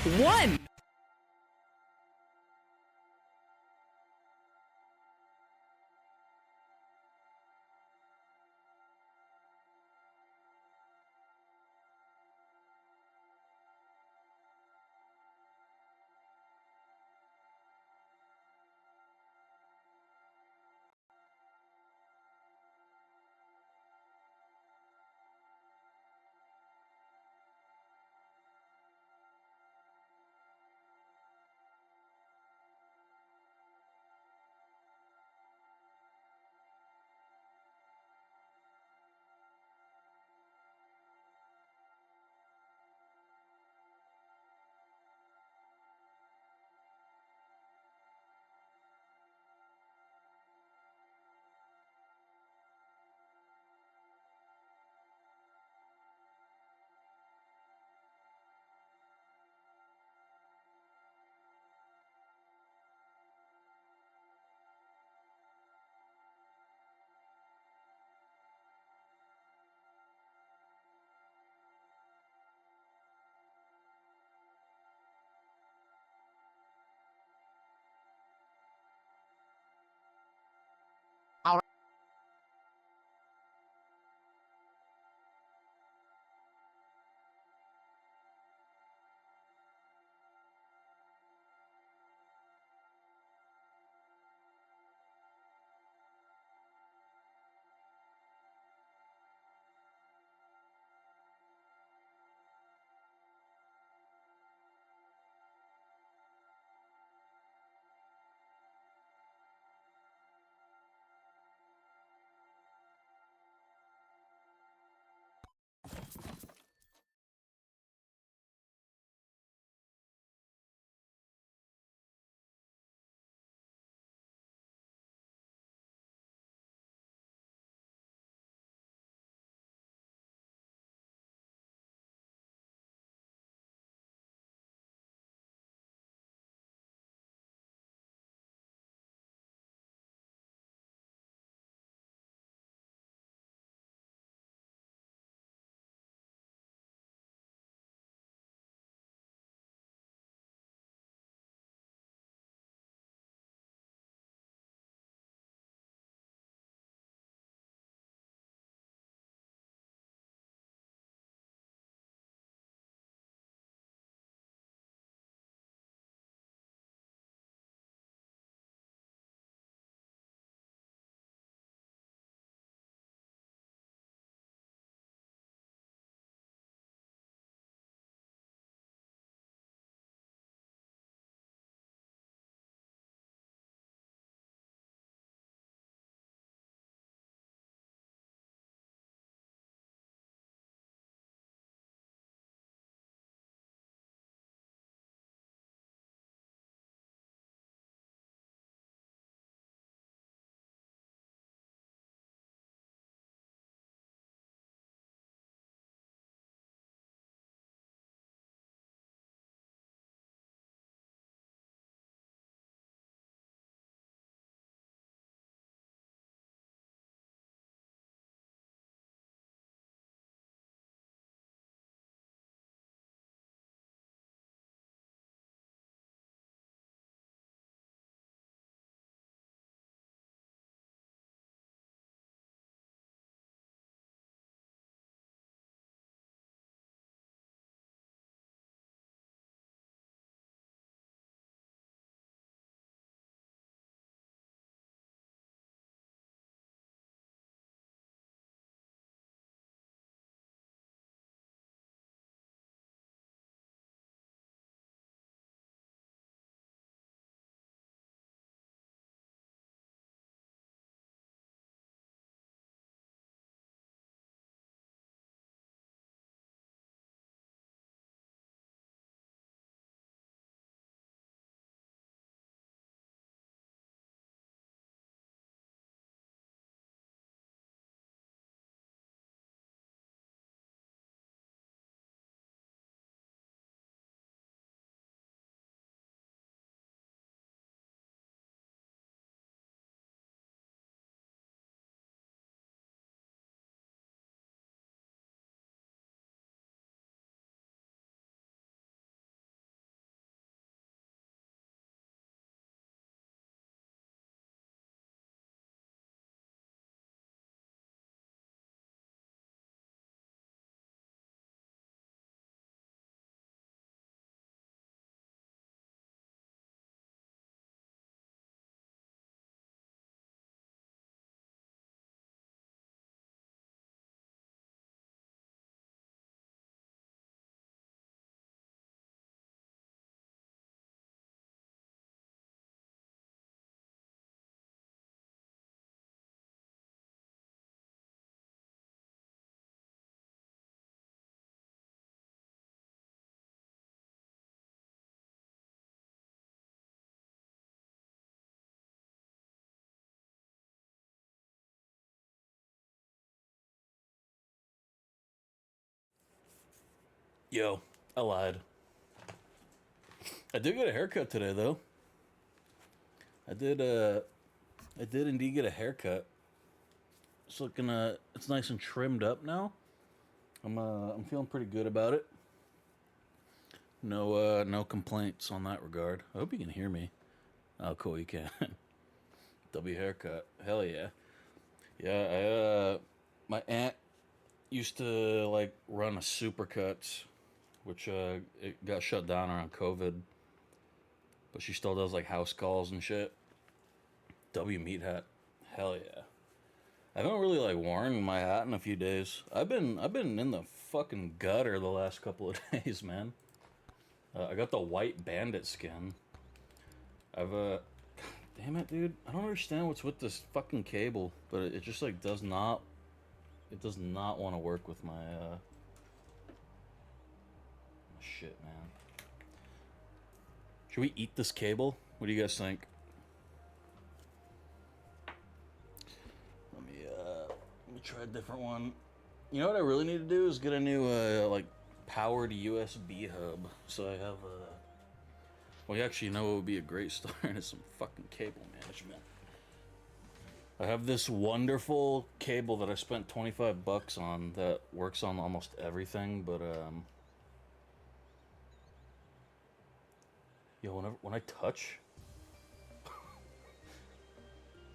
1. Yo, I lied. I did get a haircut today, though. I did. I did indeed get a haircut. It's looking. It's nice and trimmed up now. I'm feeling pretty good about it. No complaints on that regard. I hope you can hear me. Oh, cool, you can. W haircut. Hell yeah. Yeah, my aunt used to like run a Supercuts, which it got shut down around COVID, but she still does like house calls and shit. W meat hat. Hell yeah. I haven't really like worn my hat in a few days. I've been in the fucking gutter the last couple of days, man. I got the white bandit skin. I've damn it, dude. I don't understand what's with this fucking cable, but it just like does not. It does not want to work with my shit, man. Should we eat this cable? What do you guys think? Let me try a different one. You know what I really need to do is get a new like powered USB hub. So I have a. Well, you actually know what would be a great start is some fucking cable management. I have this wonderful cable that I spent $25 on that works on almost everything, but yo, when I touch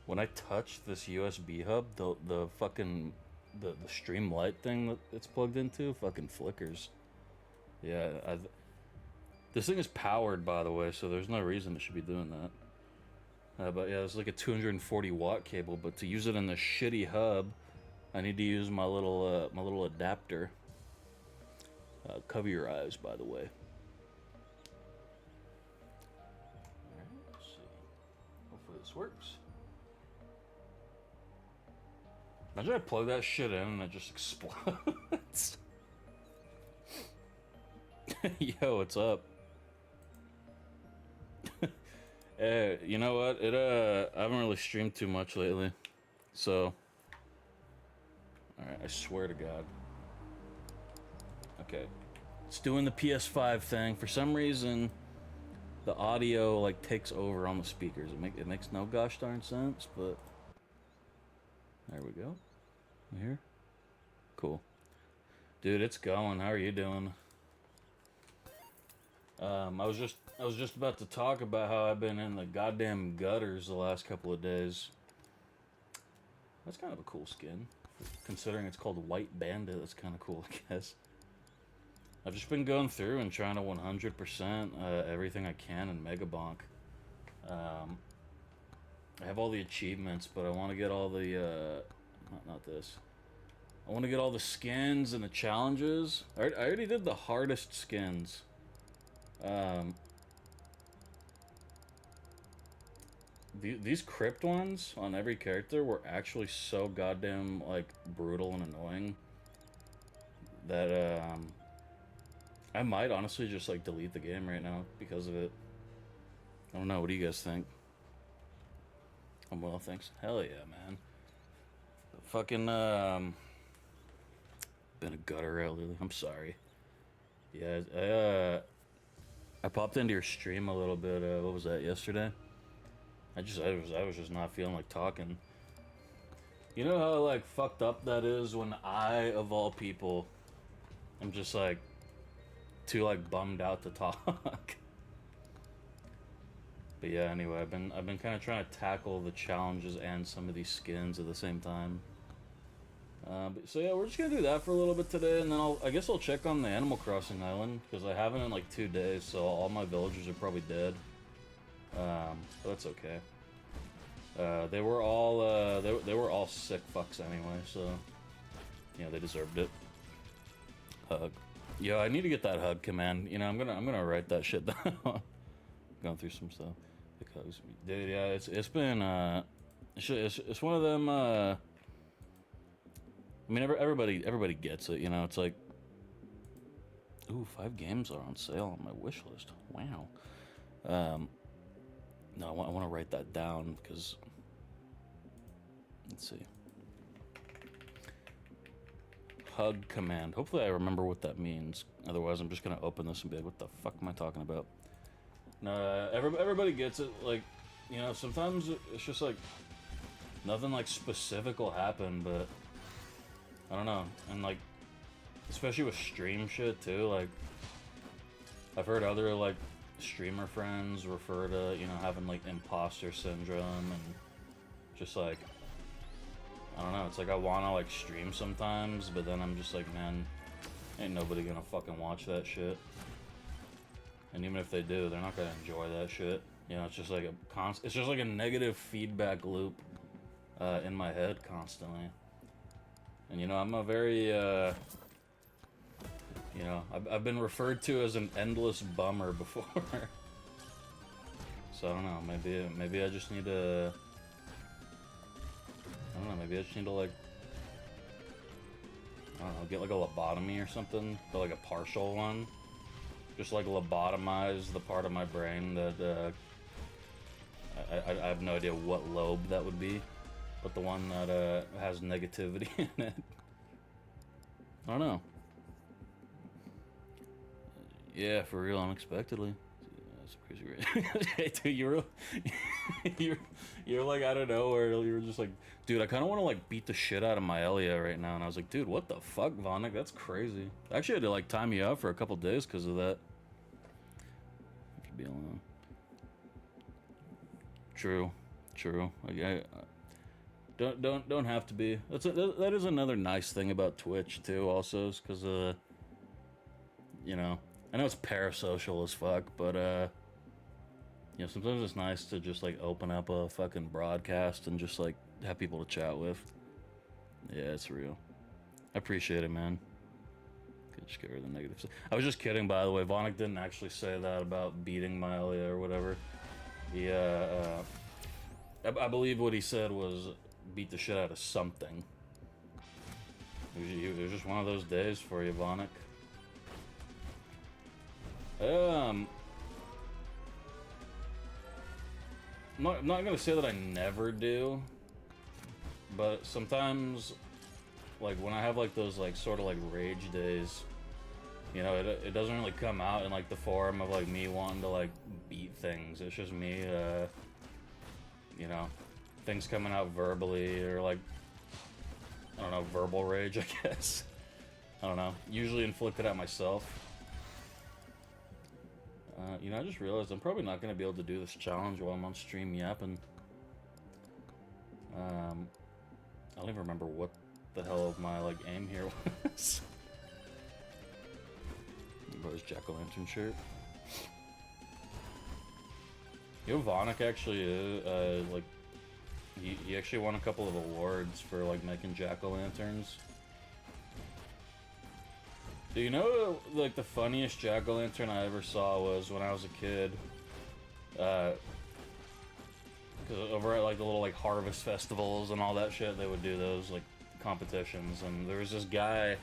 when I touch this USB hub, the fucking the stream light thing that it's plugged into fucking flickers. Yeah, this thing is powered, by the way, so there's no reason it should be doing that. But yeah, it's like a 240-watt cable, but to use it in the shitty hub, I need to use my little adapter. Cover your eyes, by the way. Alright, let's see. Hopefully this works. Imagine I plug that shit in and it just explodes. Yo, what's up? You know what? I haven't really streamed too much lately. So alright, I swear to God. Okay. It's doing the PS5 thing. For some reason, the audio like takes over on the speakers. It makes no gosh darn sense, but there we go. You here? Cool. Dude, it's going. How are you doing? I was just about to talk about how I've been in the goddamn gutters the last couple of days. That's kind of a cool skin. Considering it's called White Bandit, that's kind of cool, I guess. I've just been going through and trying to 100% everything I can in Megabonk. I have all the achievements, but I want to get all the... not this. I want to get all the skins and the challenges. I already did the hardest skins. These crypt ones on every character were actually so goddamn like brutal and annoying that I might honestly just like delete the game right now because of it. I don't know. What do you guys think? I'm well, thanks. Hell yeah, man. Fucking been a gutter out lately. I'm sorry. Yeah, I popped into your stream a little bit. What was that, yesterday? I was just not feeling like talking. You know how like fucked up that is when I, of all people, am just like too like bummed out to talk. But yeah, anyway, I've been kind of trying to tackle the challenges and some of these skins at the same time. So yeah, we're just gonna do that for a little bit today, and then I guess I'll check on the Animal Crossing island because I haven't in like 2 days, so all my villagers are probably dead. But that's okay. They were all sick fucks anyway, so yeah, they deserved it. Hug. Yo, I need to get that hug command. You know, I'm gonna write that shit down. Going through some stuff. Because dude, yeah, it's been it's one of them. I mean, everybody gets it. You know, it's like, ooh, 5 games are on sale on my wish list. Wow. No, I want to write that down because, let's see. Hug command. Hopefully I remember what that means. Otherwise, I'm just gonna open this and be like, what the fuck am I talking about? No, everybody gets it. Like, you know, sometimes it's just like nothing like specific will happen, but I don't know. And like, especially with stream shit too. Like, I've heard other like streamer friends refer to, you know, having like imposter syndrome and just like, I don't know. It's like I wanna like stream sometimes, but then I'm just like, man, ain't nobody gonna fucking watch that shit. And even if they do, they're not gonna enjoy that shit. You know, it's just like it's just like a negative feedback loop in my head constantly. And you know, I'm a very you know, I've been referred to as an endless bummer before. So I don't know, maybe I just need to, I don't know, maybe I just need to like, I don't know, get like a lobotomy or something, but like a partial one. Just like lobotomize the part of my brain that I have no idea what lobe that would be, but the one that has negativity in it. I don't know. Yeah, for real, unexpectedly. That's crazy, right? Dude, you're like out of nowhere. You were just like, dude, I kind of want to like beat the shit out of my Elia right now. And I was like, dude, what the fuck, Vonik? That's crazy. I actually had to like time you out for a couple days because of that. I should be alone. True. Like, don't have to be. That is another nice thing about Twitch too. Also, is because you know, I know it's parasocial as fuck, but you know, sometimes it's nice to just like open up a fucking broadcast and just like have people to chat with. Yeah, it's real. I appreciate it, man. Could just get rid of the negative stuff. I was just kidding, by the way. Vonik didn't actually say that about beating Mylia or whatever. He, I believe what he said was beat the shit out of something. It was just one of those days for you, Vonik. I'm not gonna say that I never do, but sometimes, like when I have like those like sort of like rage days, you know, it doesn't really come out in like the form of like me wanting to like beat things. It's just me, you know, things coming out verbally or like, I don't know, verbal rage, I guess. I don't know. Usually inflicted at myself. You know, I just realized I'm probably not going to be able to do this challenge while I'm on stream yapping. I don't even remember what the hell my, like, aim here was. Bro's jack-o'-lantern shirt. You know, Vonik actually, like, he actually won a couple of awards for, like, making jack-o'-lanterns. Do you know, like, the funniest jack-o'-lantern I ever saw was when I was a kid. Because over at, like, the little, like, harvest festivals and all that shit, they would do those, like, competitions. And there was this guy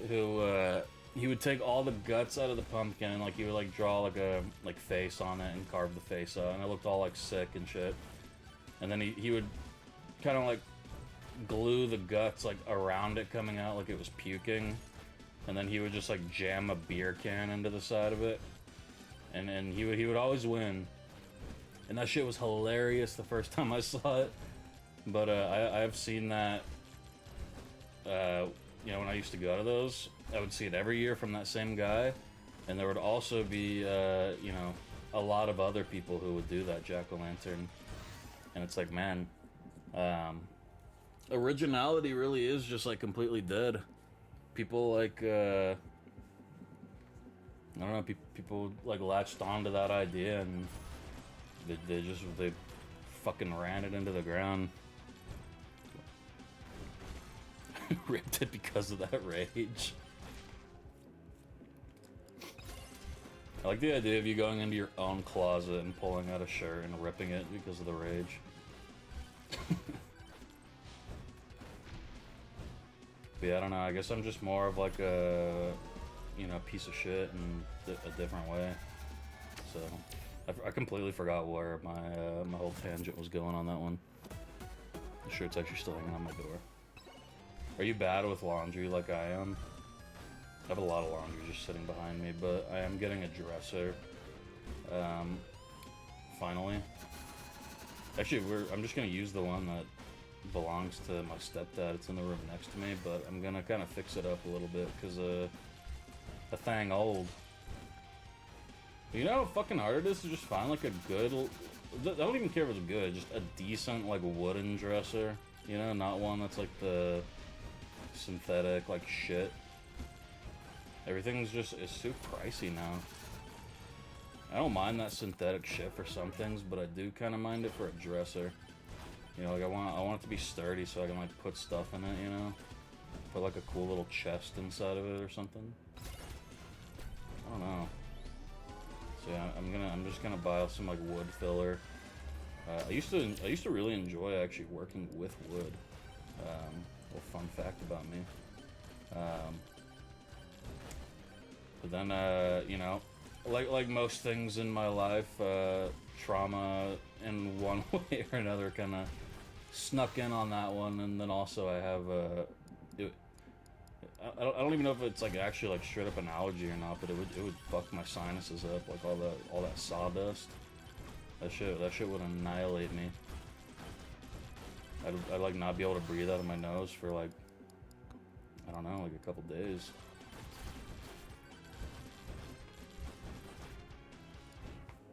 who, he would take all the guts out of the pumpkin and, like, he would, like, draw, like, a, like, face on it and carve the face out. And it looked all, like, sick and shit. And then he would kind of, like, glue the guts, like, around it coming out like it was puking. And then he would just like jam a beer can into the side of it, and he would always win. And that shit was hilarious the first time I saw it. But I've seen that. You know, when I used to go to those, I would see it every year from that same guy, and there would also be you know, a lot of other people who would do that jack-o'-lantern. And it's like, man, originality really is just like completely dead. People like, I don't know, people like latched onto that idea and they fucking ran it into the ground. Ripped it because of that rage. I like the idea of you going into your own closet and pulling out a shirt and ripping it because of the rage. But yeah, I don't know, I guess I'm just more of like a, you know, piece of shit in a different way. So, I completely forgot where my whole tangent was going on that one. The shirt's actually still hanging on my door. Are you bad with laundry like I am? I have a lot of laundry just sitting behind me, but I am getting a dresser. Finally. Actually, I'm just gonna use the one that belongs to my stepdad. It's in the room next to me, but I'm gonna kind of fix it up a little bit because the thing old. You know how fucking hard it is to just find like a good. I don't even care if it's good, just a decent like wooden dresser. You know, not one that's like the synthetic like shit. Everything's just it's too pricey now. I don't mind that synthetic shit for some things, but I do kind of mind it for a dresser. You know, like I want it to be sturdy so I can like put stuff in it. You know, put like a cool little chest inside of it or something. I don't know. So yeah, I'm just gonna buy some like wood filler. I used to really enjoy actually working with wood. Little fun fact about me. But then you know, like most things in my life, trauma in one way or another kind of snuck in on that one, and then also I have I don't even know if it's like actually like straight up an allergy or not, but it would fuck my sinuses up, like all that sawdust. That shit would annihilate me. I'd like not be able to breathe out of my nose for like, I don't know, like a couple days.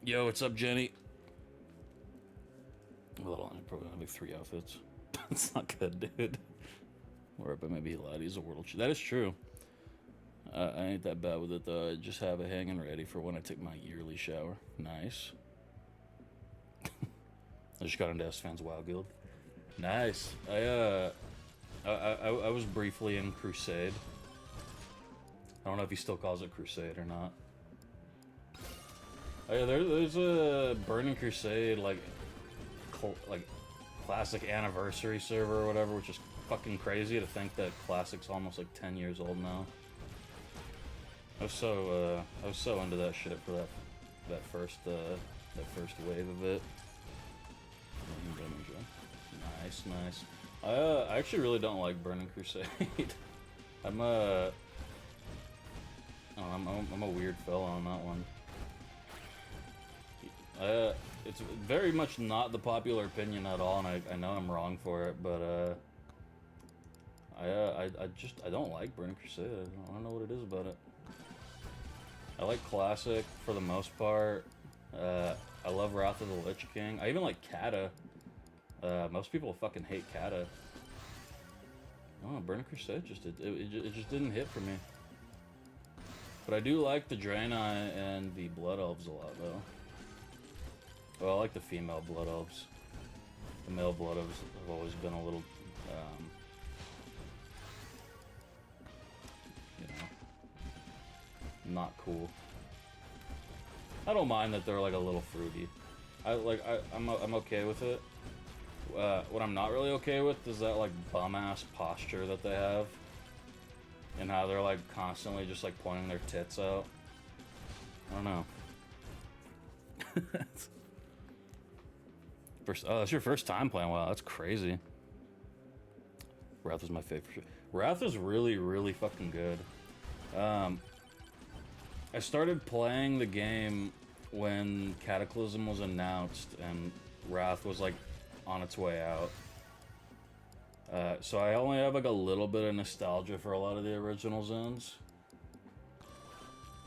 Yo, what's up, Jenny? Well, I probably have like 3 outfits. That's not good, dude. Or but maybe Laddie's a world. That is true. I ain't that bad with it though. I just have it hanging ready for when I take my yearly shower. Nice. I just got into S-Fans WoW Guild. Nice. I was briefly in Crusade. I don't know if he still calls it Crusade or not. Oh yeah, there's a Burning Crusade like classic anniversary server or whatever, which is fucking crazy to think that Classic's almost like 10 years old now. I was so into that shit for that first wave of it. Nice. I actually really don't like Burning Crusade. I'm a weird fella on that one. It's very much not the popular opinion at all, and I know I'm wrong for it, but I don't like Burning Crusade. I don't know what it is about it. I like Classic for the most part. I love Wrath of the Lich King. I even like Kata. Most people fucking hate Kata. Oh, Burning Crusade it just didn't hit for me. But I do like the Draenei and the Blood Elves a lot, though. Well, I like the female Blood Elves. The male Blood Elves have always been a little, you know, not cool. I don't mind that they're like a little fruity. I'm okay with it. What I'm not really okay with is that like bum-ass posture that they have. And how they're like constantly just like pointing their tits out. I don't know. Oh, that's your first time playing WoW. That's crazy. Wrath is my favorite. Wrath is really, really fucking good. I started playing the game when Cataclysm was announced and Wrath was like on its way out. So I only have like a little bit of nostalgia for a lot of the original zones.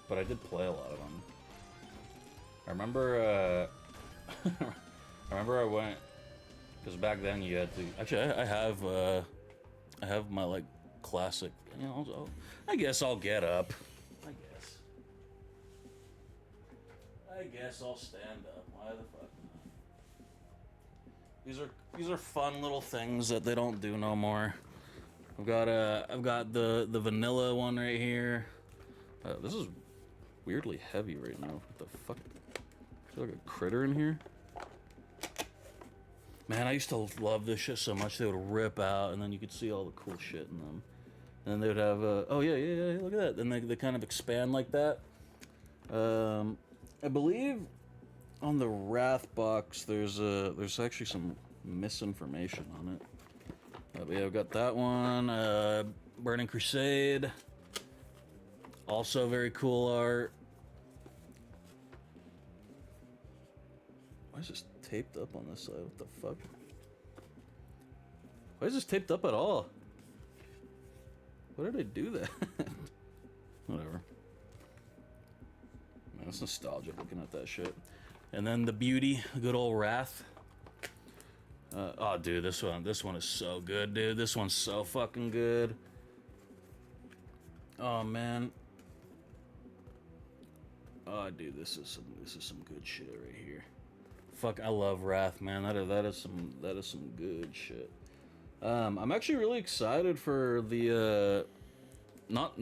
But I did play a lot of them. I remember, I remember I went, because back then you had to, actually I have my like classic, you know, I guess I'll get up. I guess I'll stand up. Why the fuck not? These are fun little things that they don't do no more. I've got the vanilla one right here. This is weirdly heavy right now. What the fuck? I feel like a critter in here. Man, I used to love this shit so much. They would rip out, and then you could see all the cool shit in them. And then they would have, oh yeah, look at that. Then they kind of expand like that. I believe on the Wrath box there's actually some misinformation on it. But yeah, I've got that one. Burning Crusade. Also very cool art. Why is this taped up on this side? What the fuck? Why is this taped up at all? Why did I do that? Whatever. Man, it's nostalgic looking at that shit. And then the beauty, good old Wrath. Oh, dude, this one is so good, dude. This one's so fucking good. Oh man. Oh, dude, this is some good shit right here. Fuck, I love Wrath, man. That is some good shit. I'm actually really excited for the not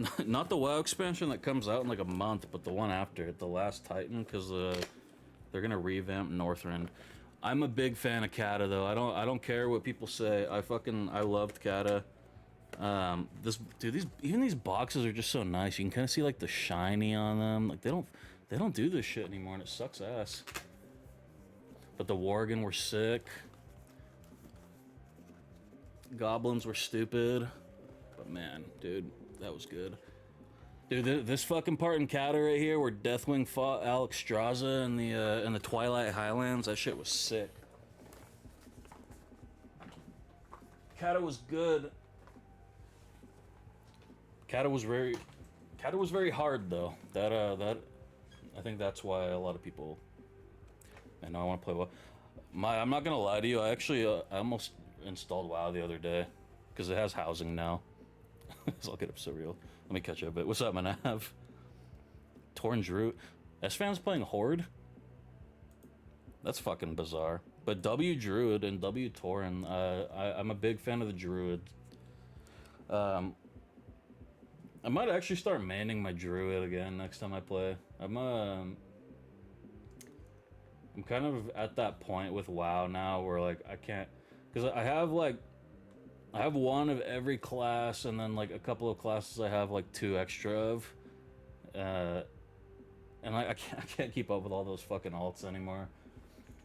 the WoW expansion that comes out in like a month, but the one after it, the Last Titan, because they're gonna revamp Northrend. I'm a big fan of Kata though. I don't care what people say. I loved Kata. These boxes are just so nice. You can kind of see like the shiny on them. Like they don't do this shit anymore, and it sucks ass. But the Worgen were sick. Goblins were stupid. But man, dude, that was good. Dude, this fucking part in Kata right here, where Deathwing fought Alex Straza in the Twilight Highlands, that shit was sick. Kata was good. Kata was very hard though. That I think that's why a lot of people. I know I want to play WoW. I'm not gonna lie to you. I actually I almost installed WoW the other day because it has housing now. So I'll get up so real. Let me catch up a bit. What's up, Manav? Torn Druid. S-Fan's playing Horde? That's fucking bizarre. But W Druid and W Torn, I'm a big fan of the Druid. I might actually start manning my Druid again next time I play. I'm kind of at that point with WoW now where like I can't, because I have one of every class, and then like a couple of classes I have like 2 extra of, and I can't keep up with all those fucking alts anymore.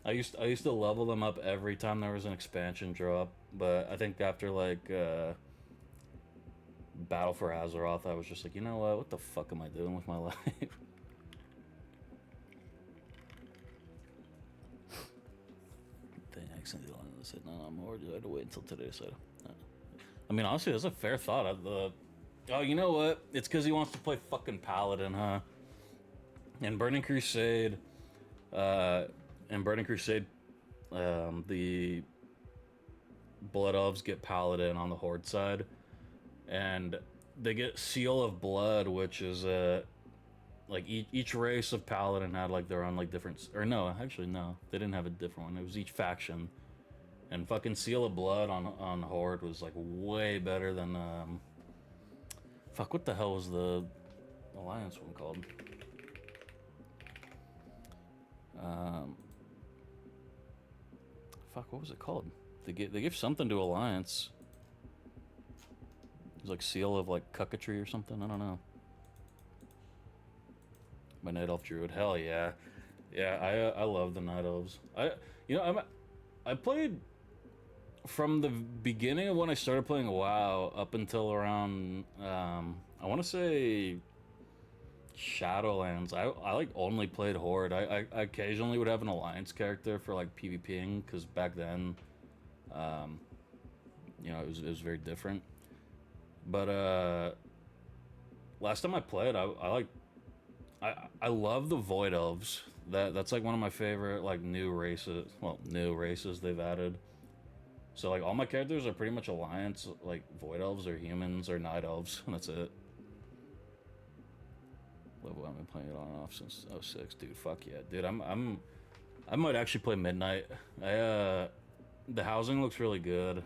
I used to level them up every time there was an expansion drop, but I think after like Battle for Azeroth, I was just like, you know what the fuck am I doing with my life? Dang, I accidentally said no, I'm more. I had to wait until today, so. I mean, honestly, that's a fair thought. Oh, you know what? It's because he wants to play fucking Paladin, huh? In Burning Crusade, the Blood Elves get Paladin on the Horde side, and they get Seal of Blood, which is like each race of Paladin had like their own like different. Or no, actually no, they didn't have a different one. It was each faction. And fucking Seal of Blood on Horde was like way better than fuck, what the hell was the Alliance one called? Fuck, what was it called? They give something to Alliance. It was like Seal of like Cucketry or something. I don't know. My Night Elf Druid, hell yeah, yeah. I love the Night Elves. I played. From the beginning of when I started playing WoW up until around, I want to say Shadowlands, I like only played Horde. I occasionally would have an Alliance character for like PvPing, because back then, it was very different. But last time I played, I love the Void Elves. That's like one of my favorite like new races. Well, new races they've added. So like all my characters are pretty much Alliance, like Void Elves or Humans or Night Elves, and that's it. Love what I've been playing it on and off since '06, dude. Fuck yeah, dude. I might actually play Midnight. The housing looks really good.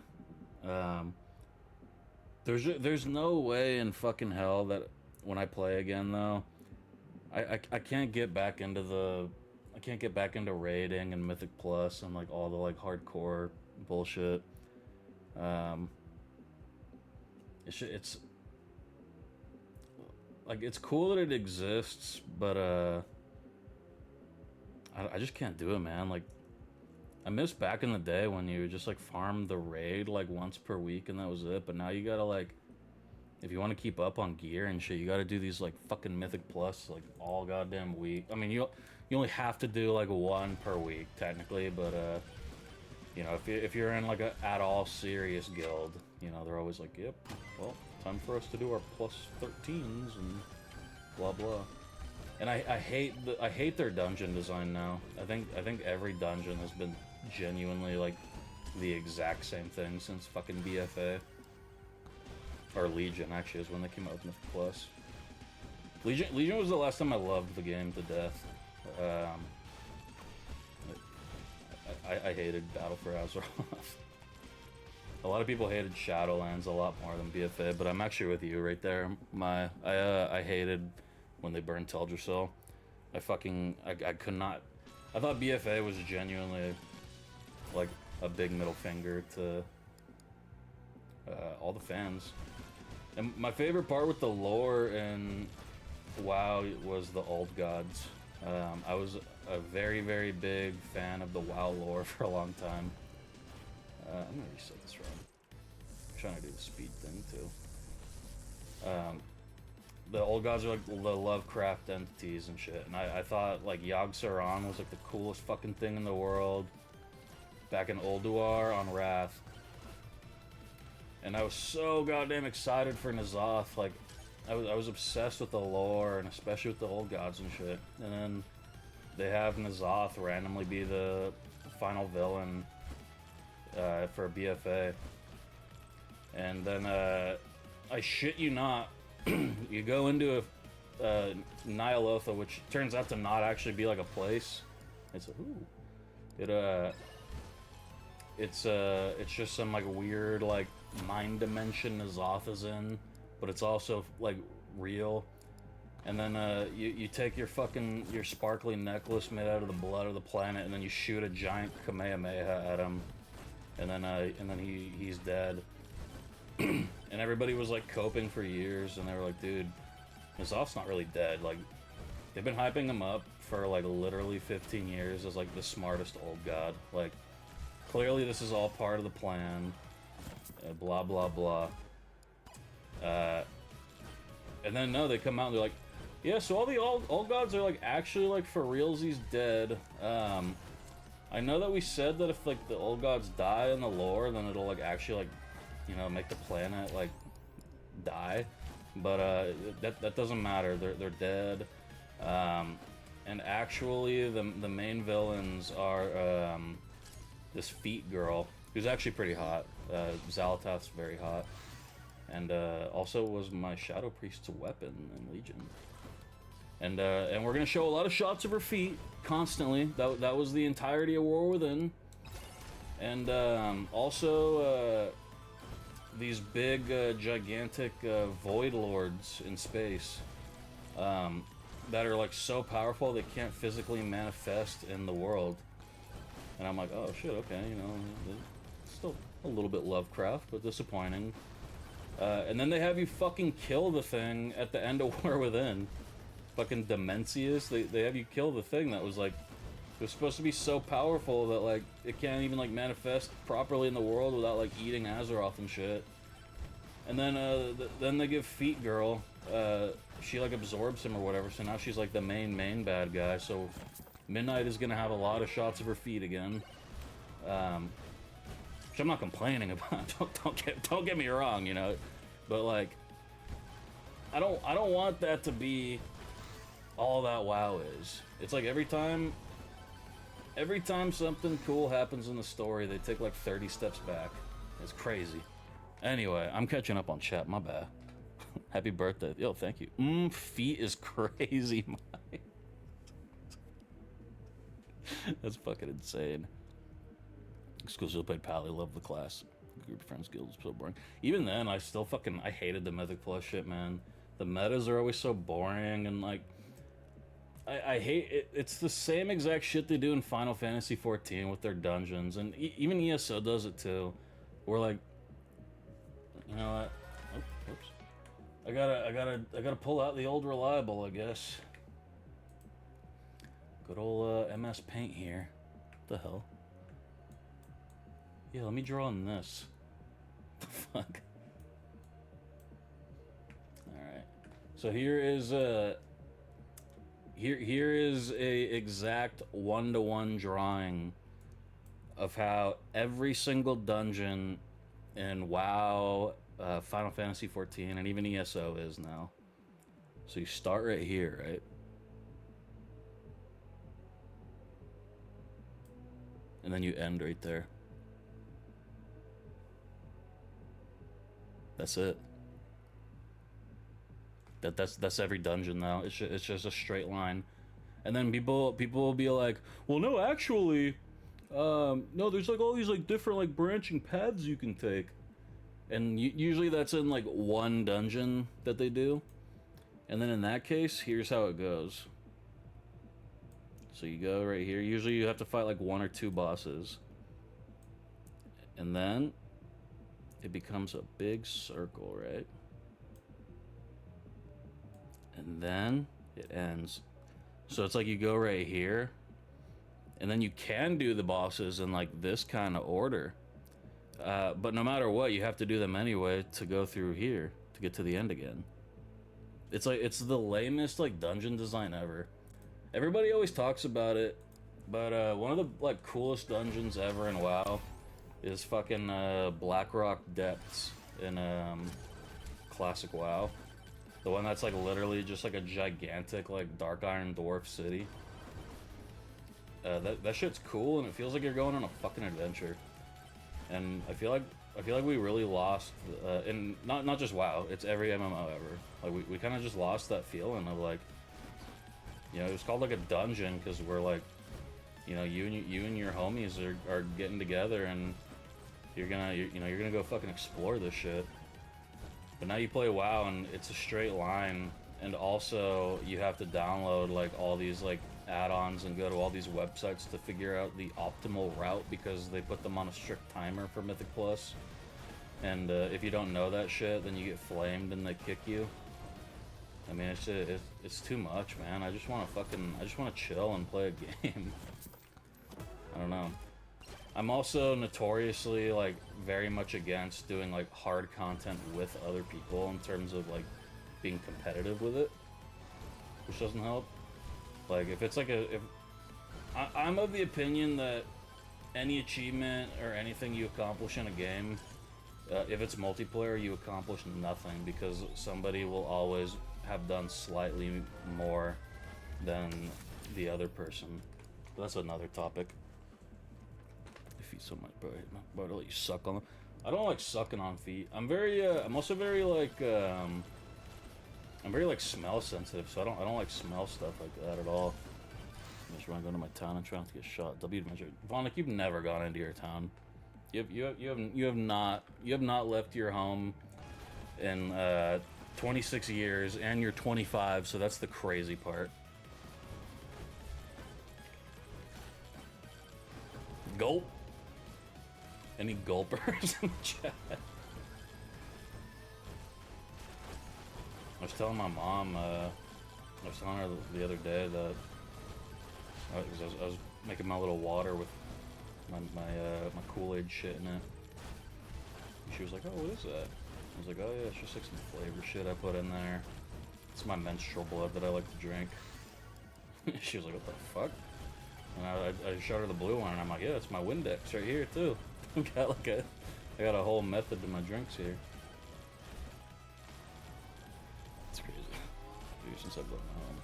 There's no way in fucking hell that when I play again though, I can't get back into raiding and Mythic Plus and like all the like hardcore bullshit. It's like it's cool that it exists, but I just can't do it, man. Like I miss back in the day when you just like farm the raid like once per week and that was it. But now you gotta like if you want to keep up on gear and shit, you got to do these like fucking Mythic Plus like all goddamn week. I mean, you only have to do like one per week technically, but you know, if you're in like a at all serious guild, you know, they're always like, yep, well, time for us to do our plus 13s and blah blah. And I hate their dungeon design now. I think every dungeon has been genuinely like the exact same thing since fucking BFA. Or Legion, actually, is when they came out with Mythic Plus. Legion was the last time I loved the game to death. I hated Battle for Azeroth. A lot of people hated Shadowlands a lot more than BFA, but I'm actually with you right there. I hated when they burned Teldrassil. I could not. I thought BFA was genuinely like a big middle finger to all the fans. And my favorite part with the lore in WoW was the old gods. I was a very, very big fan of the WoW lore for a long time. I'm gonna reset this run. I'm trying to do the speed thing too. The old gods are like the Lovecraft entities and shit, and I thought like Yogg-Saron was like the coolest fucking thing in the world back in Ulduar on Wrath. And I was so goddamn excited for N'Zoth. Like, I was obsessed with the lore, and especially with the old gods and shit. And then they have N'Zoth randomly be the final villain for BFA. And then, I shit you not, you go into a Nyalotha, which turns out to not actually be like a place. It's it's just some like weird like mind dimension N'Zoth is in, but it's also like real. And then you take your sparkly necklace made out of the blood of the planet, and then you shoot a giant Kamehameha at him, and then he's dead. And everybody was like coping for years, and they were like, dude, N'Zoth's not really dead. Like, they've been hyping him up for like literally 15 years as like the smartest old god. Like, clearly this is all part of the plan. Blah blah blah. And then no, they come out and they're like, yeah, so all the old gods are like actually like for realsies dead. I know that we said that if like the old gods die in the lore, then it'll like actually like, you know, make the planet like die. But that doesn't matter. They're dead. And actually the main villains are this feet girl who's actually pretty hot. Xal'atath's very hot, and also was my Shadow Priest's weapon in Legion. And we're gonna show a lot of shots of her feet constantly. That was the entirety of War Within, and also these big gigantic void lords in space that are like so powerful they can't physically manifest in the world. And I'm like, oh shit, okay, you know, still a little bit Lovecraft, but disappointing. And then they have you fucking kill the thing at the end of War Within. Fucking Demencius, they have you kill the thing that was like, it was supposed to be so powerful that like, it can't even like manifest properly in the world without like eating Azeroth and shit. And then they give Feet Girl, she like absorbs him or whatever, so now she's like the main bad guy, so Midnight is gonna have a lot of shots of her feet again, which I'm not complaining about. Don't get me wrong, you know, but like, I don't want that to be all that WoW is. It's like every time something cool happens in the story, they take like 30 steps back. It's crazy. Anyway, I'm catching up on chat. My bad. Happy birthday. Yo, thank you. Feet is crazy, Mike. That's fucking insane. Exclusively played Pally, love the class. Group of friends guild is so boring. Even then, I hated the Mythic Plus shit, man. The metas are always so boring, and like, I hate it. It's the same exact shit they do in Final Fantasy XIV with their dungeons, and even ESO does it too. We're like, you know what? Oh, oops. I gotta pull out the old reliable, I guess. Good old MS Paint here. What the hell? Yeah, let me draw on this. The fuck? So here is here is a exact one-to-one drawing of how every single dungeon in WoW, Final Fantasy 14, and even ESO is now. So you start right here, right? And then you end right there. That's it. That's every dungeon now. It's just a straight line. And then people will be like, well, no, actually, no, there's like all these like different like branching paths you can take, and usually that's in like one dungeon that they do. And then in that case, here's how it goes. So you go right here. Usually you have to fight like one or two bosses, and then it becomes a big circle, right? And then it ends. So it's like you go right here, and then you can do the bosses in like this kind of order. But no matter what, you have to do them anyway to go through here to get to the end again. It's like, it's the lamest like dungeon design ever. Everybody always talks about it, but one of the like coolest dungeons ever in WoW is fucking Blackrock Depths in classic WoW. The one that's like literally just like a gigantic like Dark Iron Dwarf city. That shit's cool, and it feels like you're going on a fucking adventure. And I feel like we really lost, and not just WoW, it's every MMO ever. Like we kind of just lost that feeling of like, you know, it was called like a dungeon because we're like, you know, you and your homies are getting together, and you're gonna go fucking explore this shit. But now you play WoW and it's a straight line, and also you have to download like all these like add-ons and go to all these websites to figure out the optimal route because they put them on a strict timer for Mythic Plus. And if you don't know that shit, then you get flamed and they kick you. I mean, it's too much, man. I just want to chill and play a game. I don't know. I'm also notoriously like very much against doing like hard content with other people in terms of like being competitive with it, which doesn't help. Like if it's like I'm of the opinion that any achievement or anything you accomplish in a game, if it's multiplayer, you accomplish nothing because somebody will always have done slightly more than the other person. But that's another topic. Feet so much, bro. I'm about to let you suck on them. I don't like sucking on feet. I'm also very like I'm very like smell sensitive, so I don't like smell stuff like that at all. I just want to go to my town and try not to get shot. W adventure. Vonic, you've never gone into your town. You have not left your home in 26 years, and you're 25, so that's the crazy part. Gulp. Any gulpers in the chat? I was telling my mom, I was telling her the other day that I was making my little water with my Kool-Aid shit in it. And she was like, "Oh, what is that?" I was like, "Oh yeah, it's just like some flavor shit I put in there. It's my menstrual blood that I like to drink." She was like, "What the fuck?" And I showed her the blue one, and I'm like, "Yeah, it's my Windex right here too." I got a whole method to my drinks here. It's crazy. Dude, since I've left my home.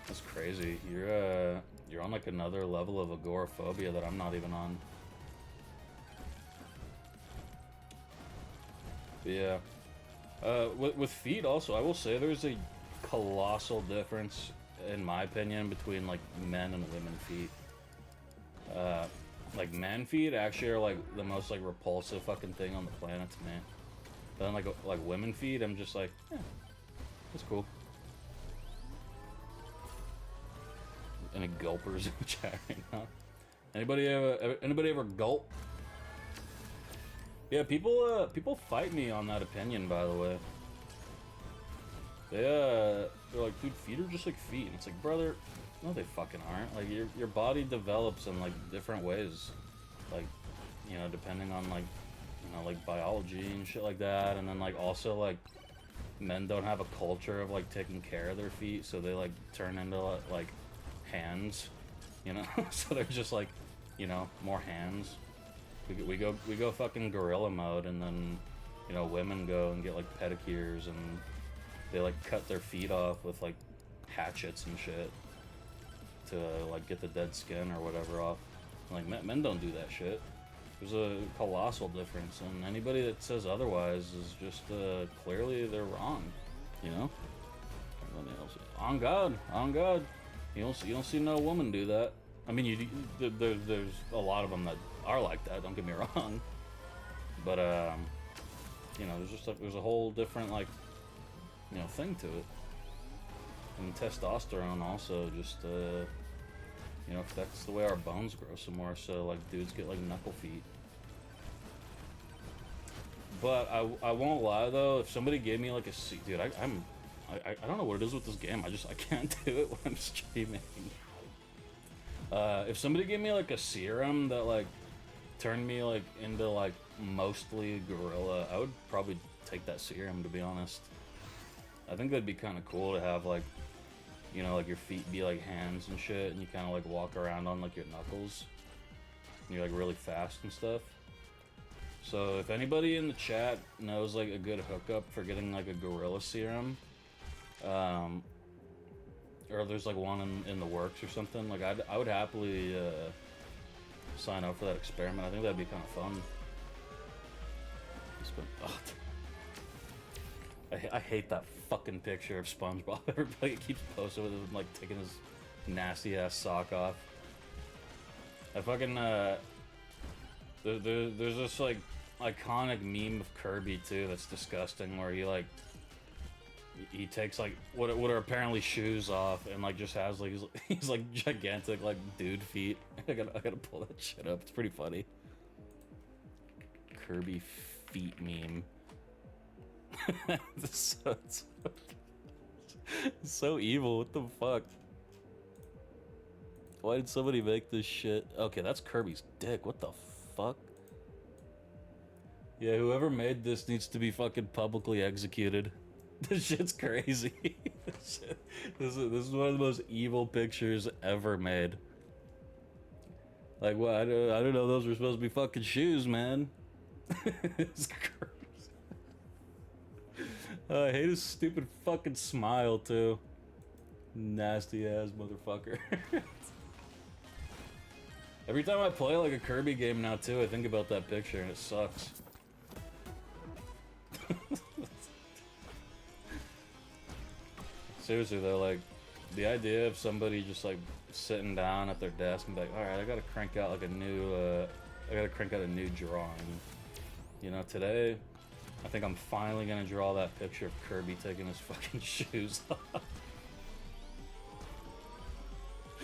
That's crazy. You're on like another level of agoraphobia that I'm not even on. But yeah. With feet also, I will say there's a colossal difference, in my opinion, between like men and women feet. Like man feet actually are like the most like repulsive fucking thing on the planet to me. But then like women feet, I'm just like, yeah, that's cool. Any gulpers in the chat right now? Anybody ever gulp? Yeah, people fight me on that opinion, by the way. They're like, dude, feet are just like feet. And it's like, brother, no, they fucking aren't. Like your body develops in like different ways, like, you know, depending on like, you know, like biology and shit like that, and then like also like men don't have a culture of like taking care of their feet, so they like turn into like hands, you know. So they're just like, you know, more hands. We go fucking gorilla mode, and then, you know, women go and get like pedicures, and they like cut their feet off with like hatchets and shit to like get the dead skin or whatever off. Like men don't do that shit. There's a colossal difference, and anybody that says otherwise is just clearly they're wrong, you know. On God, you don't see no woman do that. I mean, there's a lot of them that are like that. Don't get me wrong, but you know, there's a whole different like, you know, thing to it. And testosterone also just you know, affects the way our bones grow some more. So like dudes get like knuckle feet. But I won't lie though, if somebody gave me like a dude, I don't know what it is with this game. I can't do it when I'm streaming. If somebody gave me like a serum that like turned me like into like mostly gorilla, I would probably take that serum, to be honest. I think that'd be kind of cool to have like, you know, like your feet be like hands and shit, and you kind of like walk around on like your knuckles. And you're like really fast and stuff. So if anybody in the chat knows like a good hookup for getting like a gorilla serum, or there's like one in the works or something, like I would happily sign up for that experiment. I think that'd be kind of fun. I hate that fucking picture of SpongeBob. Everybody keeps posting with him like taking his nasty ass sock off. I fucking there's this like iconic meme of Kirby too that's disgusting, where he takes like what are apparently shoes off, and like just has like he's like gigantic like dude feet. I gotta pull that shit up. It's pretty funny. Kirby feet meme. It's so evil. What the fuck? Why did somebody make this shit? Okay, that's Kirby's dick. What the fuck? Yeah, whoever made this needs to be fucking publicly executed. This shit's crazy. This is one of the most evil pictures ever made. Like, what? I don't know. Those were supposed to be fucking shoes, man. It's crazy. I hate his stupid fucking smile too. Nasty ass motherfucker. Every time I play like a Kirby game now too, I think about that picture and it sucks. Seriously though, like the idea of somebody just like sitting down at their desk and be like, all right, I gotta crank out like a new drawing. You know, today I think I'm finally gonna draw that picture of Kirby taking his fucking shoes off.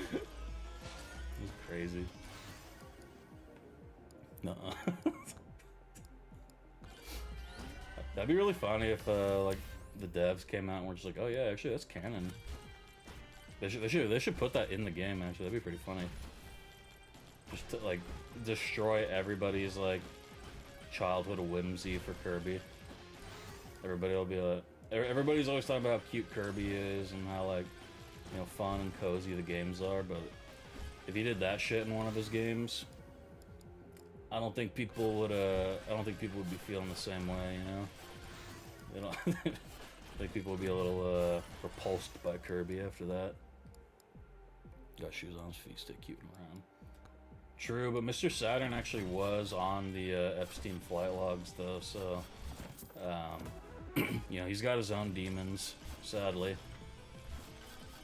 He's crazy. Nuh-uh. That'd be really funny if like the devs came out and were just like, oh yeah, actually that's canon. They should put that in the game. Actually, that'd be pretty funny. Just to like destroy everybody's like childhood whimsy for Kirby. Everybody will be like, everybody's always talking about how cute Kirby is and how like, you know, fun and cozy the games are, but if he did that shit in one of his games, I don't think people would be feeling the same way, you know? I think people would be a little repulsed by Kirby after that. Got shoes on his feet, stay cute and around. True, but Mr. Saturn actually was on the Epstein flight logs though, so you know, he's got his own demons, sadly.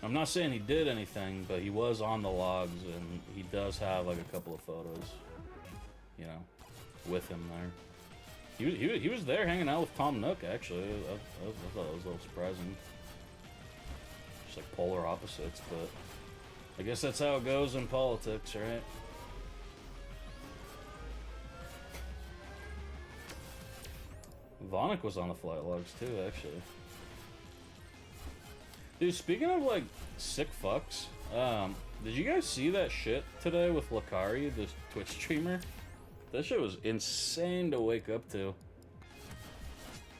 I'm not saying he did anything, but he was on the logs, and he does have like a couple of photos, you know, with him there. He was there hanging out with Tom Nook, actually. I thought that was a little surprising. Just like polar opposites, but I guess that's how it goes in politics, right? Vonic was on the flight logs too, actually. Dude, speaking of like sick fucks, did you guys see that shit today with Lakari, this Twitch streamer? That shit was insane to wake up to.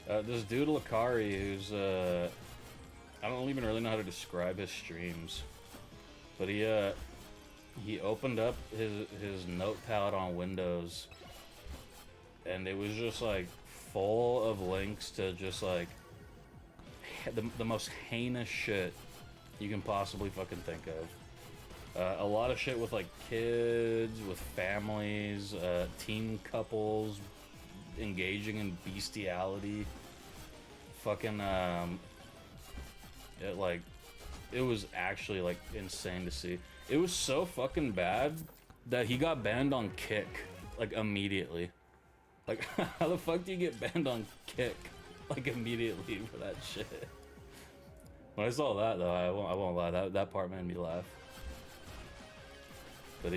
This dude Lakari, who's I don't even really know how to describe his streams, but he opened up his notepad on Windows, and it was just like full of links to just like the most heinous shit you can possibly fucking think of. A lot of shit with like kids, with families, teen couples engaging in bestiality. Fucking it was actually like insane to see. It was so fucking bad that he got banned on Kick like immediately. Like how the fuck do you get banned on Kick like immediately for that shit? When I saw that though, I won't lie, that part made me laugh. But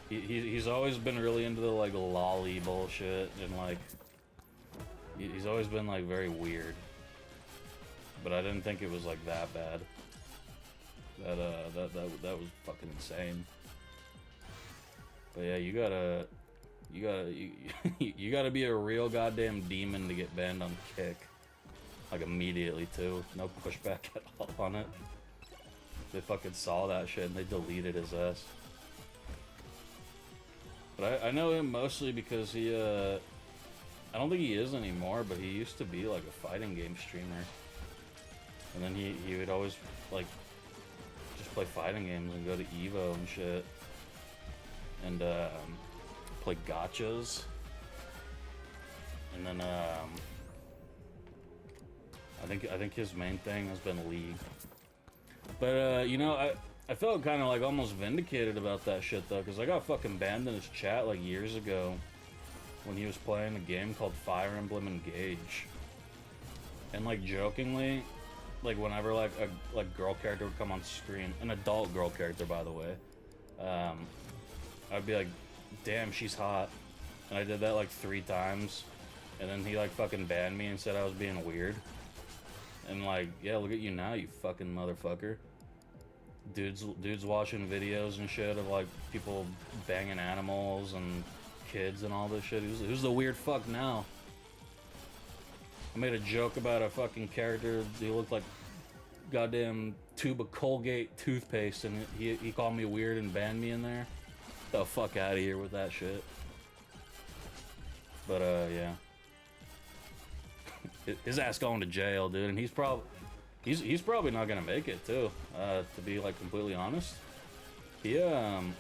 he's always been really into the like lolly bullshit, and like he's always been like very weird. But I didn't think it was like that bad. That was fucking insane. But yeah, you gotta be a real goddamn demon to get banned on Kick. Like immediately too. No pushback at all on it. They fucking saw that shit and they deleted his ass. But I know him mostly because he I don't think he is anymore, but he used to be like a fighting game streamer. And then he would always like just play fighting games and go to Evo and shit. And play gachas. And then I think his main thing has been League. But you know, I felt kind of like almost vindicated about that shit though, because I got fucking banned in his chat like years ago when he was playing a game called Fire Emblem Engage. And like jokingly, like whenever like a girl character would come on screen, an adult girl character by the way, I'd be like, damn, she's hot. And I did that like 3 times, and then he like fucking banned me and said I was being weird. And like, yeah, look at you now, you fucking motherfucker. Dudes watching videos and shit of like people banging animals and kids and all this shit. Who's the weird fuck now? I made a joke about a fucking character who looked like goddamn tube of Colgate toothpaste, and he called me weird and banned me in there. The fuck out of here with that shit. But yeah. His ass going to jail, dude, and he's probably not gonna make it too. To be like completely honest, he that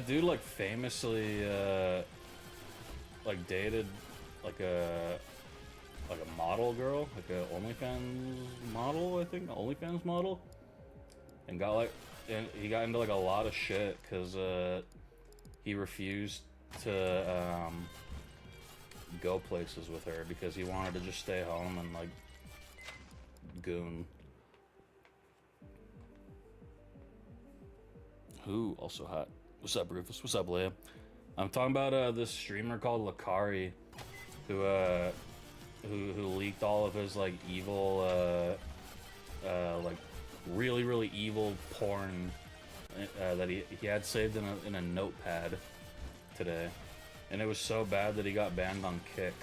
dude like famously like dated like a model girl, like a OnlyFans model, I think, OnlyFans model, and he got into like a lot of shit because he refused to go places with her because he wanted to just stay home and like goon. Who also hot? What's up, Rufus? What's up, Leia? I'm talking about this streamer called Lakari, who leaked all of his like evil, like really evil porn that he had saved in a notepad today. And it was so bad that he got banned on Kick,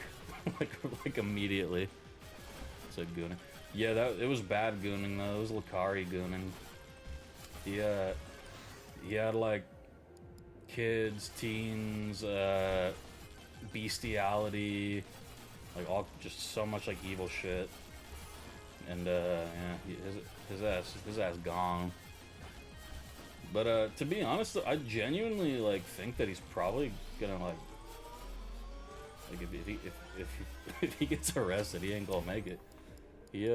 like immediately. Said gooning. Yeah, it was bad gooning though. It was Lakari gooning. He had like kids, teens, bestiality, like all just so much like evil shit. And yeah, his ass gone. But to be honest, I genuinely like think that he's probably gonna like if he gets arrested, he ain't gonna make it. He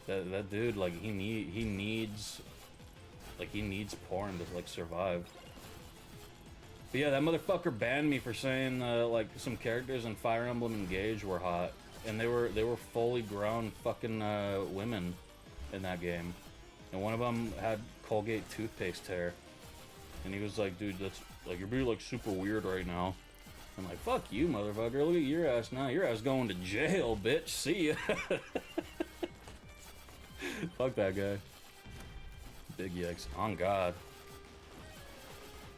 that dude, like he needs porn to like survive. But yeah, that motherfucker banned me for saying like some characters in Fire Emblem Engage were hot, and they were fully grown fucking women in that game, and one of them had Colgate toothpaste hair, and he was like, dude, that's like, you're being like super weird right now. I'm like, fuck you, motherfucker. Look at your ass now. Your ass going to jail, bitch. See ya. Fuck that guy. Big yikes. On God.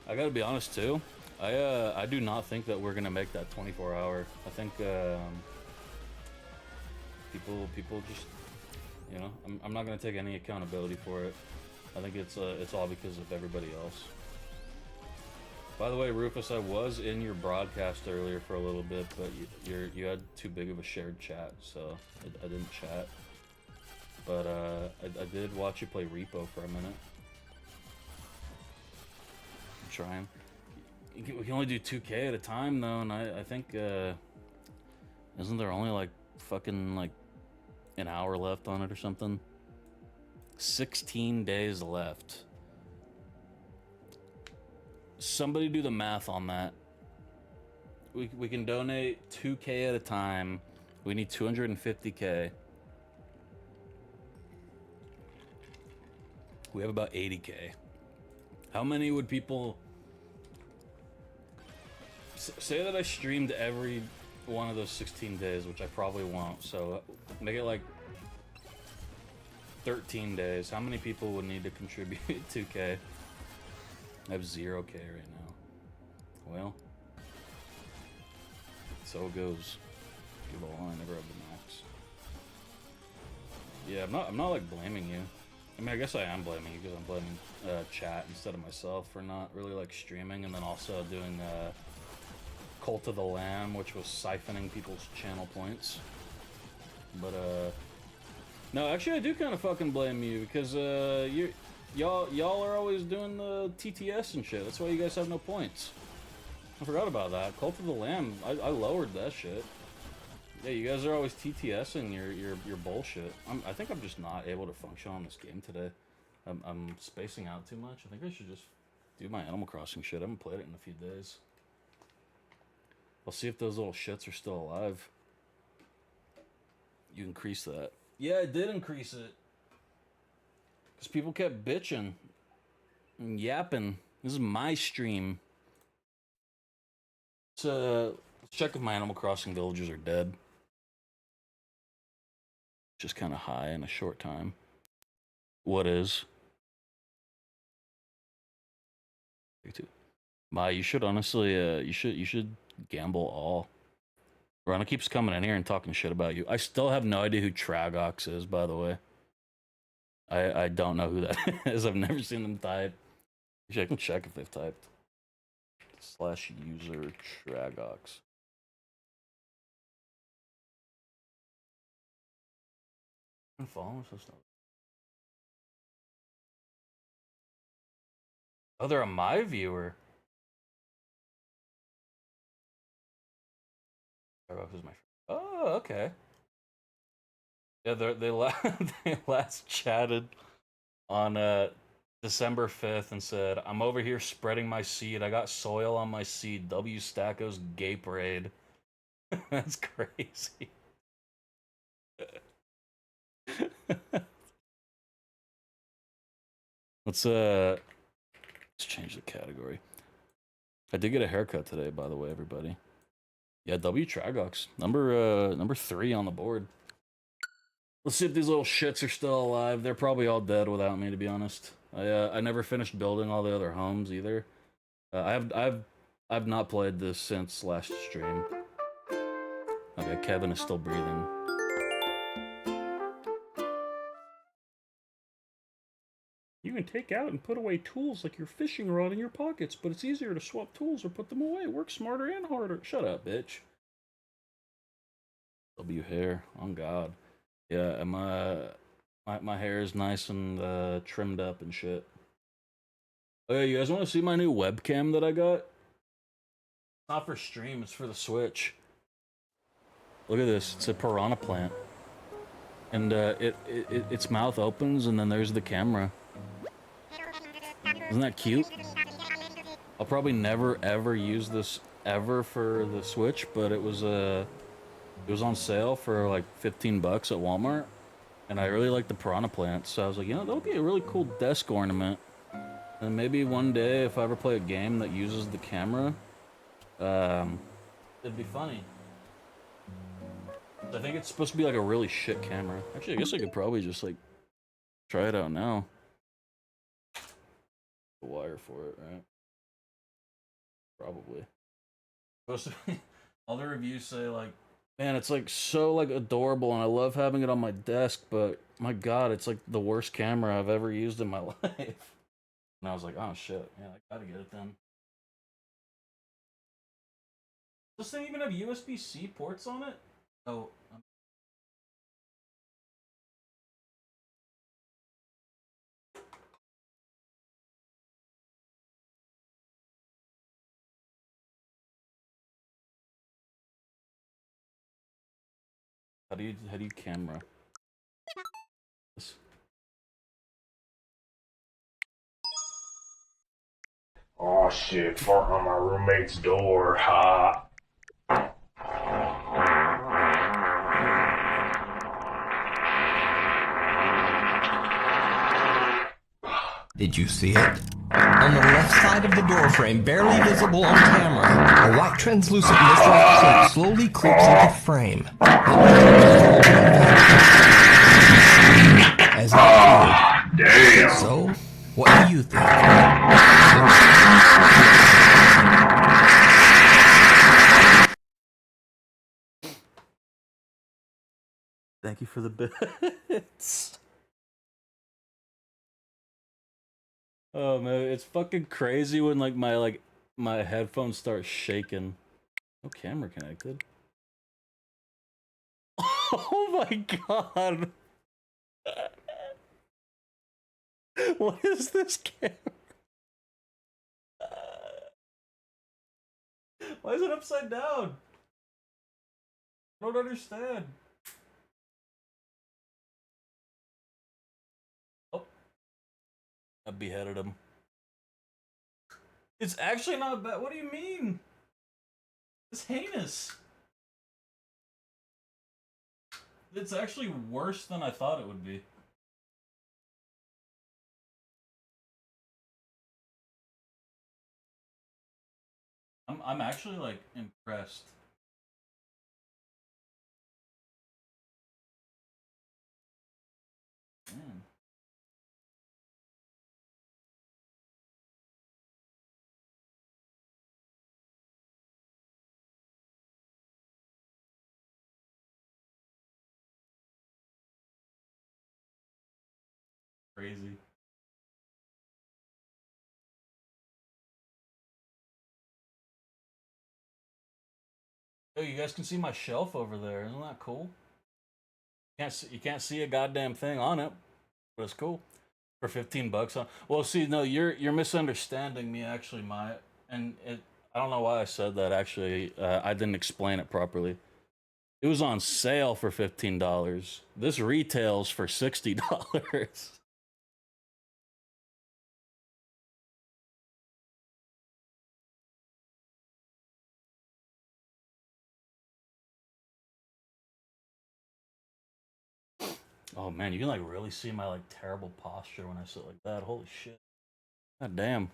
I gotta be honest, too. I do not think that we're gonna make that 24-hour. I think people just, you know, I'm not gonna take any accountability for it. I think it's all because of everybody else. By the way, Rufus, I was in your broadcast earlier for a little bit, but you had too big of a shared chat, so I didn't chat. But I did watch you play Repo for a minute. I'm trying. We can only do 2K at a time though, and I think isn't there only like fucking like an hour left on it or something? 16 days left. Somebody do the math on that. We can donate 2K at a time. We need 250K. We have about 80K. How many would people say that I streamed every one of those 16 days, which I probably won't, so make it like 13 days. How many people would need to contribute 2K? I have 0K right now. Well, so it goes. Give a line, never have the max. Yeah, I'm not like blaming you. I mean, I guess I am blaming you because I'm blaming chat instead of myself for not really like streaming, and then also doing Cult of the Lamb, which was siphoning people's channel points. But no, actually I do kind of fucking blame you because y'all are always doing the TTS and shit. That's why you guys have no points. I forgot about that. Cult of the Lamb, I lowered that shit. Yeah, you guys are always TTSing your bullshit. I think I'm just not able to function on this game today. I'm spacing out too much. I think I should just do my Animal Crossing shit. I haven't played it in a few days. I'll see if those little shits are still alive. You increase that. Yeah, I did increase it. Because people kept bitching and yapping. This is my stream. Let's check if my Animal Crossing villagers are dead. Just kind of high in a short time. What is? My, you should honestly, you should gamble all. Rana keeps coming in here and talking shit about you. I still have no idea who Tragox is, by the way. I don't know who that is. I've never seen them type. Actually, I can check if they've typed. /user Tragox. I'm following this stuff. Oh, they're a my viewer. Tragox is my friend. Oh, okay. Yeah, they last chatted on December 5th and said, I'm over here spreading my seed. I got soil on my seed. W Stacko's gay parade. That's crazy. Let's change the category. I did get a haircut today, by the way, everybody. Yeah, W Tragox. Number 3 on the board. Let's see if these little shits are still alive. They're probably all dead without me, to be honest. I never finished building all the other homes either. I've not played this since last stream. Okay, Kevin is still breathing. You can take out and put away tools like your fishing rod in your pockets, but it's easier to swap tools or put them away. Work smarter and harder. Shut up, bitch. W hair, on God. Yeah, my hair is nice and trimmed up and shit. Oh yeah, you guys want to see my new webcam that I got? It's not for stream, it's for the Switch. Look at this, it's a piranha plant. And its mouth opens and then there's the camera. Isn't that cute? I'll probably never ever use this ever for the Switch, but it was on sale for like 15 bucks at Walmart. And I really like the piranha plants, so I was like, you know, that would be a really cool desk ornament. And maybe one day, if I ever play a game that uses the camera, it'd be funny. I think it's supposed to be like a really shit camera. Actually, I guess I could probably just like try it out now. The wire for it, right? Probably. Supposed to be, all the reviews say like, man, it's like so like adorable, and I love having it on my desk. But my God, it's like the worst camera I've ever used in my life. And I was like, oh shit, yeah, I gotta get it then. Does this thing even have USB-C ports on it? Oh, how do you camera? Oh shit, fart on my roommate's door, ha. Did you see it? On the left side of the doorframe, barely visible on camera, a white translucent mist-like cloak slowly creeps into frame. As it appeared. Damn. So, what do you think? Thank you for the bits. Oh man, it's fucking crazy when like my headphones start shaking. No camera connected. Oh my God. What is this camera? Why is it upside down? I don't understand. Oh, I beheaded him. It's actually not bad. What do you mean? It's heinous. It's actually worse than I thought it would be. I'm actually like impressed. Man. Crazy. Oh, you guys can see my shelf over there. Isn't that cool? You can't see a goddamn thing on it, but it's cool. For 15 bucks on. Well, see, no, you're misunderstanding me actually, and it. I don't know why I said that. Actually, I didn't explain it properly. It was on sale for $15. This retails for $60. Oh man, you can like really see my like terrible posture when I sit like that. Holy shit. God damn.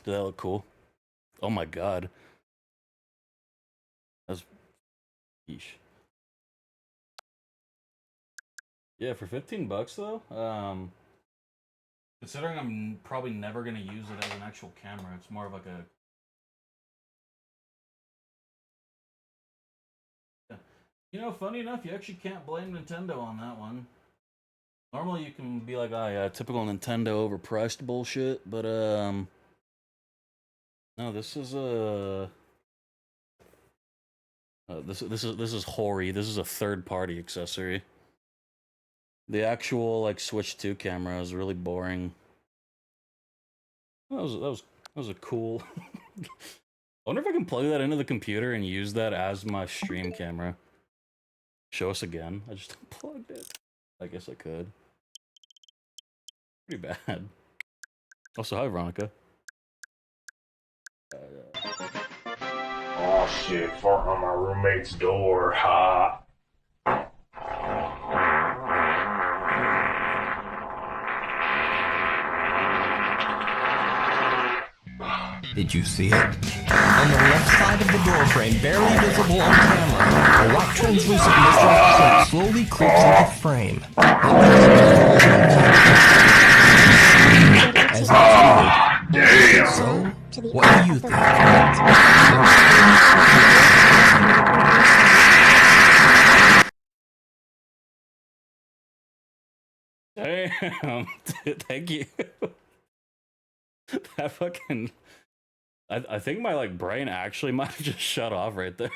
Did that look cool? Oh my god. That's yeesh. Yeah, for 15 bucks though. Considering I'm probably never gonna use it as an actual camera, it's more of like a. Yeah. You know, funny enough, you actually can't blame Nintendo on that one. Normally, you can be like, "Oh yeah, typical Nintendo overpriced bullshit," but no, this is a. This is hoary. This is a third party accessory. The actual like Switch 2 camera is really boring. That was a cool. I wonder if I can plug that into the computer and use that as my stream camera. Show us again. I just unplugged it. I guess I could. Pretty bad. Also, hi Veronica. Oh shit, fart on my roommate's door, ha. Did you see it? On the left side of the doorframe, barely visible on camera, a white translucent Mr. Accent slowly creeps into frame. As Damn. so, what do you think? Damn, dude, thank you. That fucking... I think my, like, brain actually might have just shut off right there.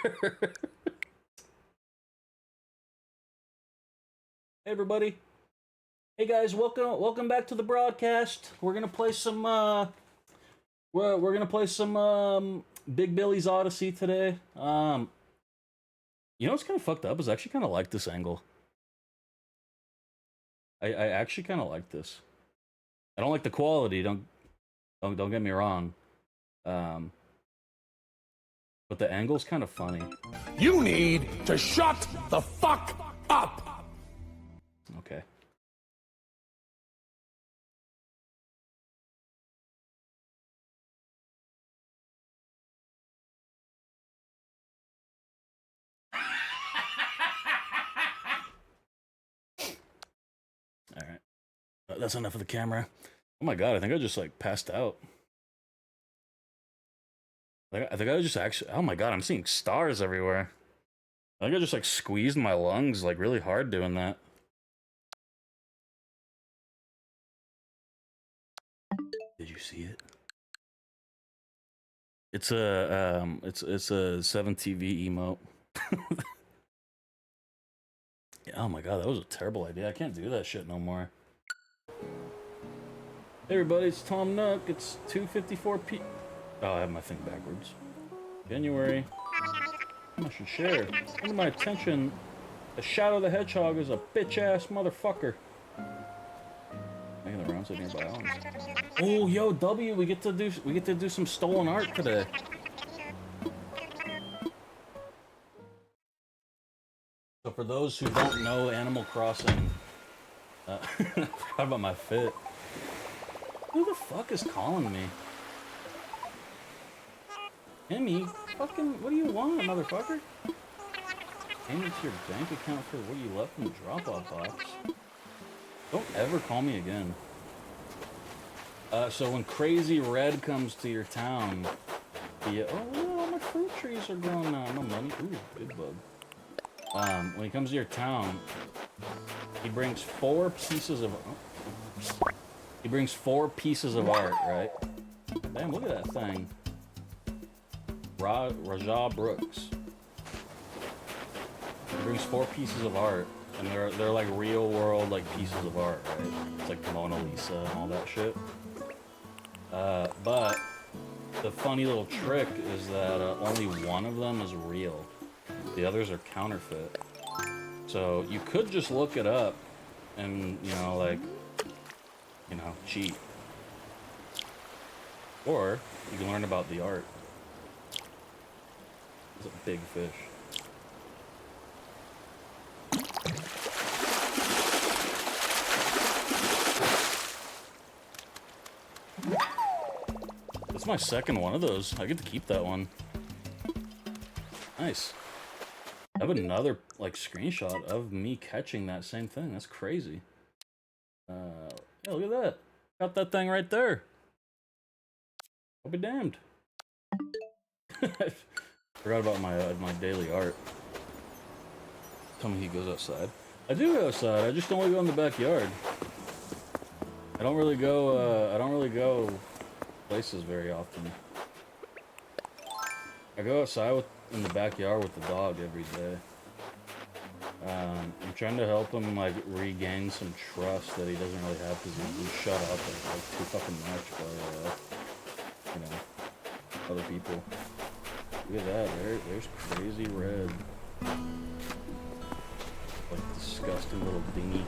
Hey, everybody. Hey, guys, welcome back to the broadcast. We're gonna play some, we're gonna play some, Big Billy's Odyssey today. You know what's kind of fucked up is I actually kind of like this angle. I actually kind of like this. I don't like the quality. Don't get me wrong. But the angle's kind of funny. You need to shut the fuck up. Okay. All right. That's enough of the camera. Oh my god, I think I just like passed out. I think I just actually. Oh my god, I'm seeing stars everywhere. I think I just like squeezed my lungs like really hard doing that. Did you see it? It's a it's a 7TV emote. Yeah, oh my god, that was a terrible idea. I can't do that shit no more. Hey everybody, it's Tom Nook. It's 2:54 p. Oh, I have my thing backwards. January. I should share. Under my attention, the Shadow the Hedgehog is a bitch-ass motherfucker. Making the rounds at nearby islands. Oh, yo, W, we get to do some stolen art today. So for those who don't know Animal Crossing, I forgot about my fit. Who the fuck is calling me? Timmy, fucking, what do you want, motherfucker? Payment to your bank account for what you left in the drop-off box. Don't ever call me again. So when Crazy Red comes to your town, oh, all my fruit trees are growing now. No money. Ooh, good bug. When he comes to your town, he brings 4 pieces of. Oh, he brings 4 pieces of art, right? Damn, look at that thing. Rajah Brooks. He brings 4 pieces of art, and they're like real world like pieces of art, right? It's like Mona Lisa and all that shit. But the funny little trick is that only one of them is real. The others are counterfeit. So you could just look it up and, cheat. Or you can learn about the art. It's a big fish. That's my second one of those. I get to keep that one. Nice. I have another like screenshot of me catching that same thing. That's crazy. Yeah, look at that. Got that thing right there. I'll be damned. Forgot about my daily art. Tell me he goes outside. I do go outside. I just don't want to go in the backyard. I don't really go places very often. I go outside in the backyard with the dog every day. I'm trying to help him like regain some trust that he doesn't really have because he's been shut up like too fucking much by other people. Look at that, there's Crazy Red. Like disgusting little dingy.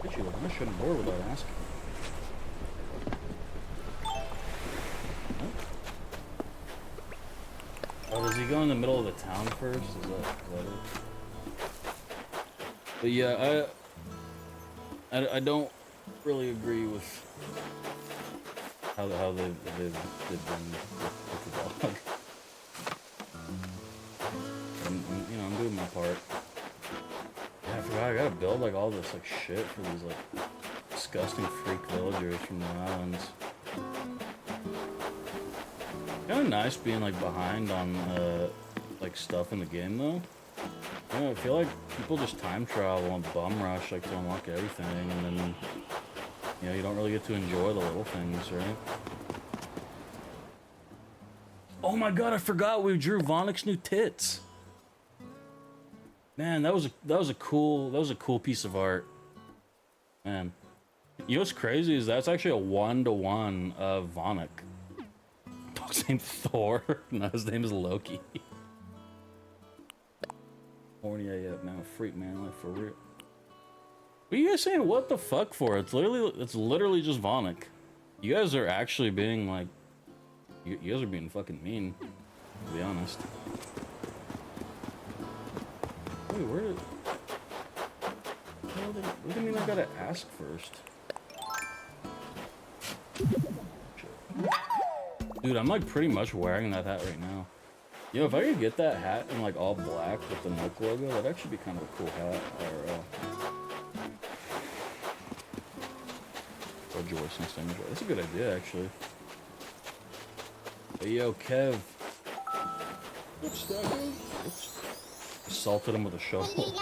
Bet you I shouldn't board without asking. Oh, does he go in the middle of the town first? Is that it? But yeah, I don't really agree with how they've been with the dog. And, you know, I'm doing my part. Yeah, I forgot I gotta build like all this like shit for these like disgusting freak villagers from the islands. Kind of nice being like behind on like stuff in the game though. You know, I feel like people just time travel and bum rush like to unlock everything, and then you know you don't really get to enjoy the little things, right? Oh my god, I forgot we drew Vonic's new tits. Man, that was a cool piece of art. Man, you know what's crazy is that's actually a 1-to-1 of Vonic. Dog's named Thor. No, his name is Loki. Horny AF, man, freak, man, like for real. What are you guys saying? What the fuck for? It's literally just Vonic. You guys are actually being like, you guys are being fucking mean, to be honest. Wait, where did? What do you mean I gotta ask first? Dude, I'm like pretty much wearing that hat right now. You know, if I could get that hat in like all black with the Nook logo, that'd actually be kind of a cool hat. Or Joyce next time. That's a good idea, actually. Hey, yo, Kev. What's that? Oops. Assaulted him with a shovel.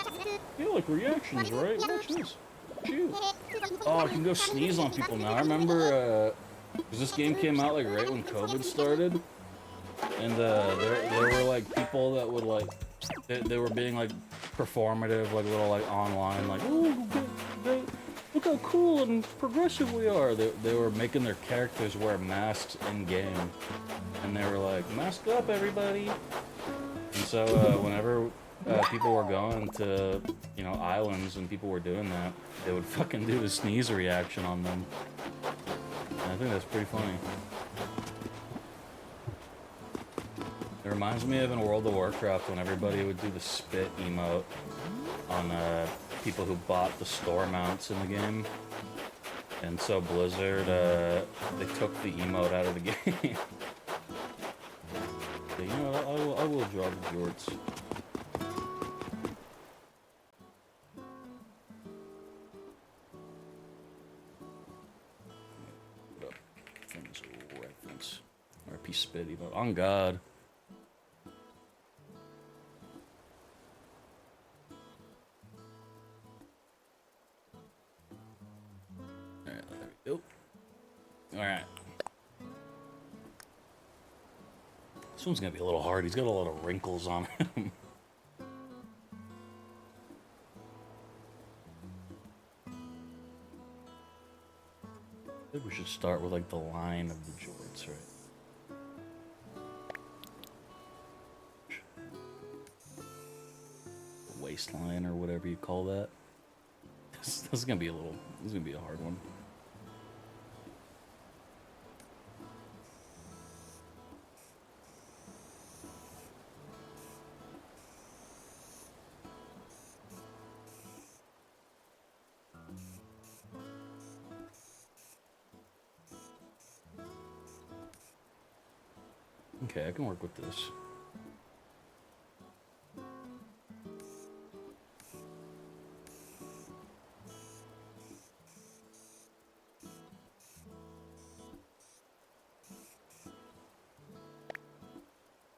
Yeah, like reactions, right? Watch this. Shoot. Oh, I can go sneeze on people now. I remember, because this game came out like right when COVID started. And there were like people that would like, they were being like performative, like little like online, like, oh, look how cool and progressive we are. They were making their characters wear masks in game, and they were like, mask up, everybody. And so whenever people were going to, you know, islands and people were doing that, they would fucking do the sneeze reaction on them. And I think that's pretty funny. It reminds me of in World of Warcraft when everybody would do the spit emote on people who bought the store mounts in the game. And so Blizzard, they took the emote out of the game. But, you know what, I will draw the jorts. Put up things of reference. RP spit emote. On God. Alright. This one's gonna be a little hard. He's got a lot of wrinkles on him. I think we should start with like the line of the jorts, right? The waistline or whatever you call that. This is gonna be this is gonna be a hard one. Okay, I can work with this.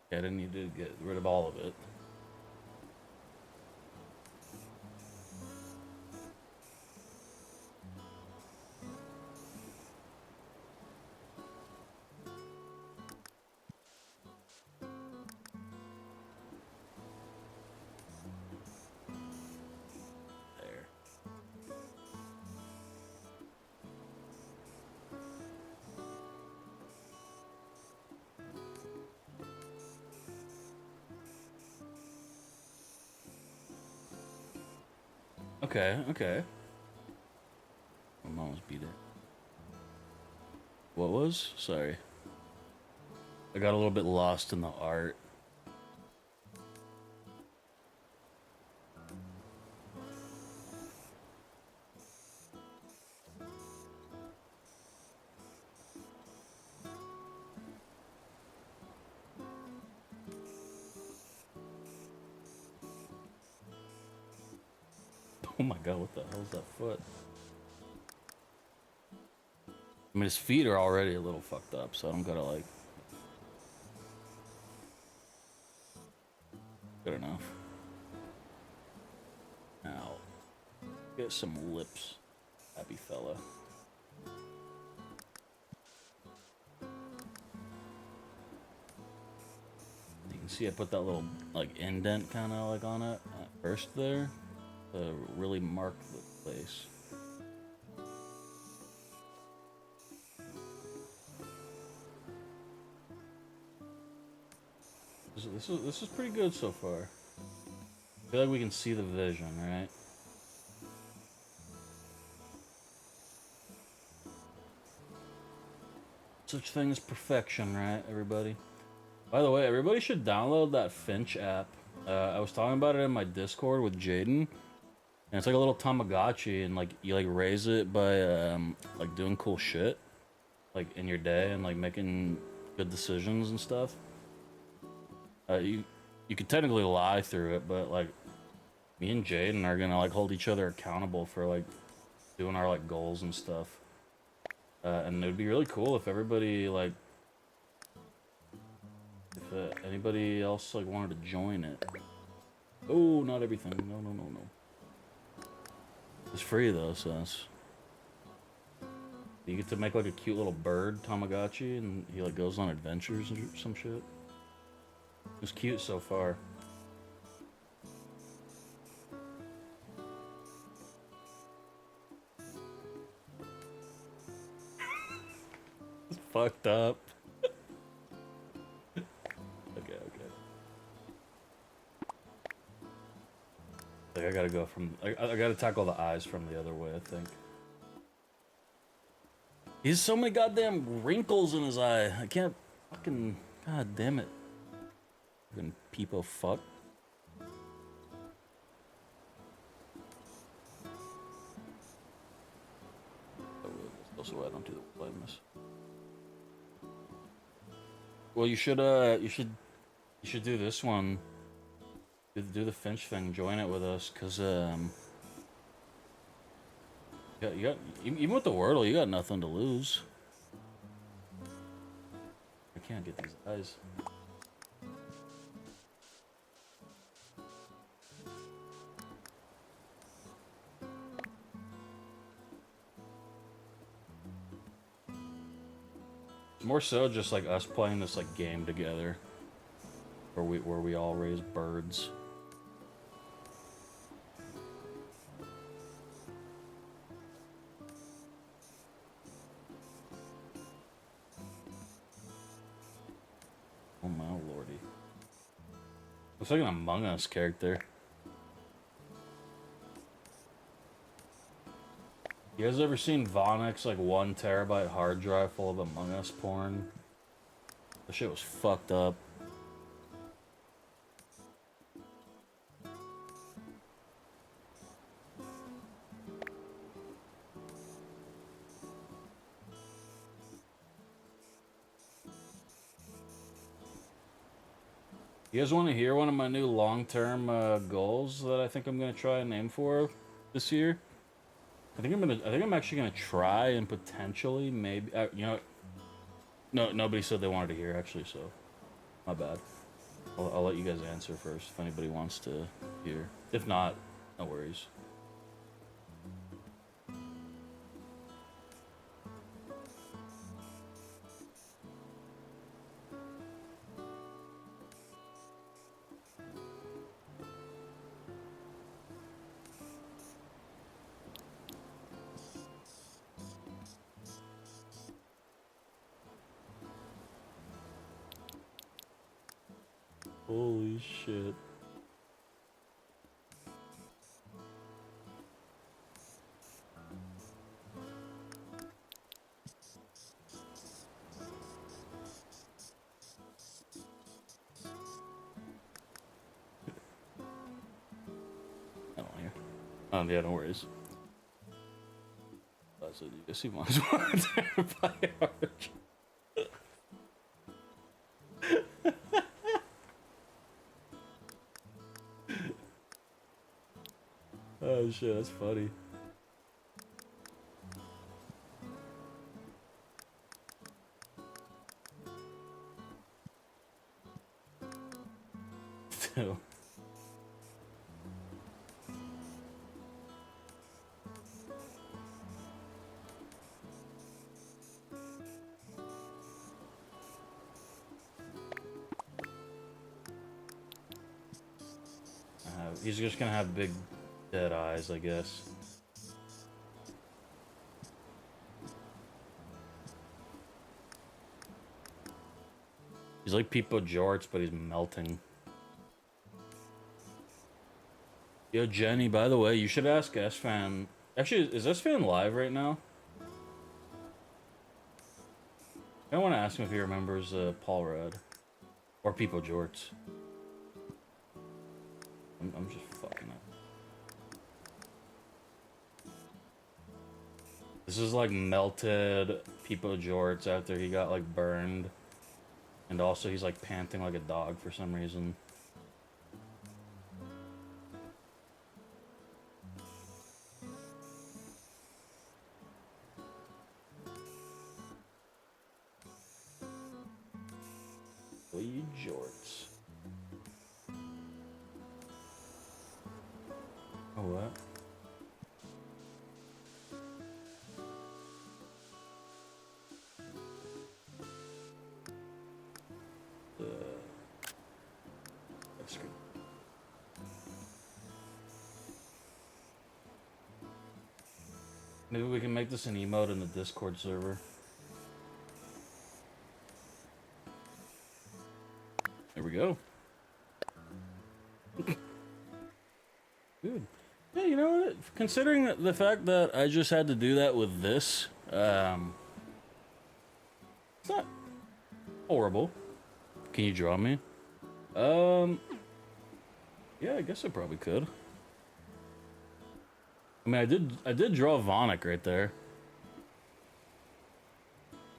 Yeah, I didn't need to get rid of all of it. Okay, okay. I almost beat it. What was? Sorry. I got a little bit lost in the art. Oh my god, what the hell is that foot? I mean, his feet are already a little fucked up, so I don't gotta, like... Good enough. Now, get some lips, happy fella. You can see I put that little, like, indent kind of, like, on it at first there to really mark the place. This is pretty good so far. I feel like we can see the vision, right? Such thing as perfection, right, everybody? By the way, everybody should download that Finch app. I was talking about it in my Discord with Jaden, and it's like a little Tamagotchi, and like you like raise it by like doing cool shit, like in your day, and like making good decisions and stuff. You could technically lie through it, but like me and Jaden are gonna like hold each other accountable for like doing our like goals and stuff. And it would be really cool if everybody like, if anybody else like wanted to join it. Oh, not everything. No. It's free though, so that's... You get to make like a cute little bird Tamagotchi, and he like goes on adventures or some shit. It's cute so far. It's fucked up. Okay. Like I gotta go from... I gotta tackle the eyes from the other way, I think. He has so many goddamn wrinkles in his eye. I can't fucking... God damn it. Fucking peepo fuck. Also, I don't do the blindness. Well, you should do this one. Do the Finch thing. Join it with us, cause you got even with the Wordle, you got nothing to lose. I can't get these eyes. More so just like us playing this like game together, where we all raise birds. Oh my lordy. Looks like an Among Us character. You guys ever seen Vonix like 1 terabyte hard drive full of Among Us porn? The shit was fucked up. You guys want to hear one of my new long-term goals that I think I'm gonna try and aim for this year? I think I'm actually gonna try and potentially maybe you know, no, nobody said they wanted to hear actually, so my bad. I'll let you guys answer first if anybody wants to hear. If not, no worries. Holy shit. I don't hear. Yeah, no worries. I said you guys see my by heart. Oh shit, that's funny. Still. He's just gonna have big dead eyes, I guess. He's like Peepo Jorts, but he's melting. Yo, Jenny, by the way, you should ask S-Fan. Actually, is S-Fan live right now? I want to ask him if he remembers Paul Rudd. Or Peepo Jorts. I'm just fucking up. This is like melted Peepo Jorts after he got like burned. And also he's like panting like a dog for some reason. Lee Jorts. Oh, what? That's good. Maybe we can make this an emote in the Discord server. There we go. Good. Yeah, you know what? Considering the fact that I just had to do that with this, it's not horrible. Can you draw me? Yeah, I guess I probably could. I mean, I did draw Vonic right there.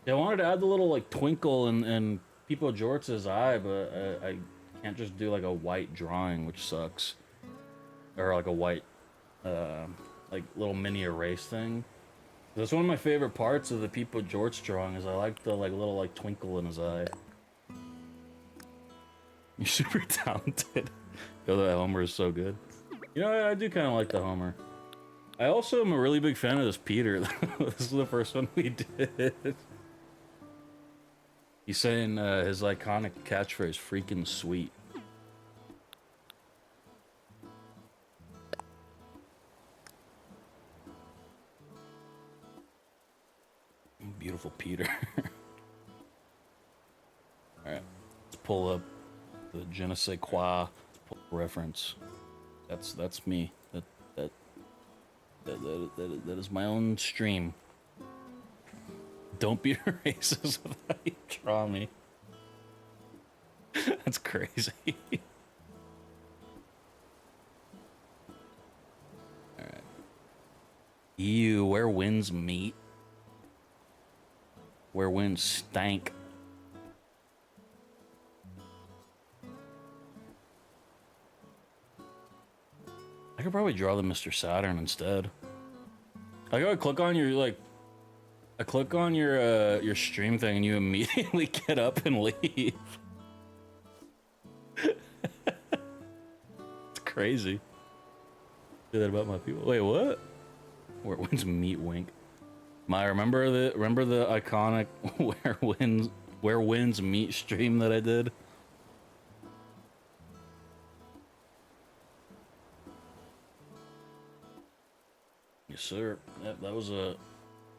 Yeah, I wanted to add the little like twinkle in Peepo Jorts' eye, but I can't just do like a white drawing, which sucks. Or like a white, like little mini erase thing. That's one of my favorite parts of the Peepo Jorts drawing is I like the like little like twinkle in his eye. You're super talented. Yo, that Homer is so good. You know, I do kind of like the Homer. I also am a really big fan of this Peter. This is the first one we did. He's saying his iconic catchphrase, freaking sweet. Beautiful Peter. Alright, let's pull up the Je ne sais quoi reference. That's me. That is my own stream. Don't be racist without you draw me. That's crazy. Alright. Ew, where winds meet. Where winds stank. I could probably draw the Mr. Saturn instead. I gotta click on your like I click on your stream thing and you immediately get up and leave. It's crazy. Say that about my people. Wait, what? Where winds meet wink. Remember the iconic where winds meet stream that I did? Yes, sir. That was a...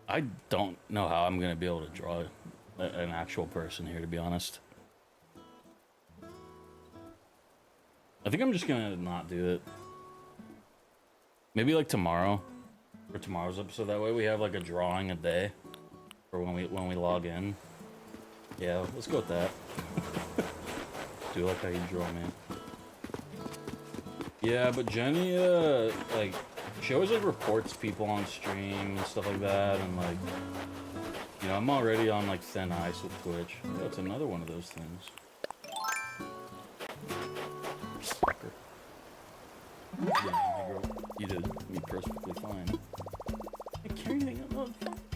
I don't know how I'm going to be able to draw an actual person here, to be honest. I think I'm just going to not do it. Maybe like tomorrow. For tomorrow's episode. That way we have like a drawing a day. For when we log in. Yeah, let's go with that. Do like how you draw, man. Yeah, but Jenny, like... She always like reports people on stream and stuff like that, and like, you know, I'm already on like thin ice with Twitch. Yeah, it's another one of those things. Fucker. Yeah, You did. Me perfectly fine. I can't carry anything. No,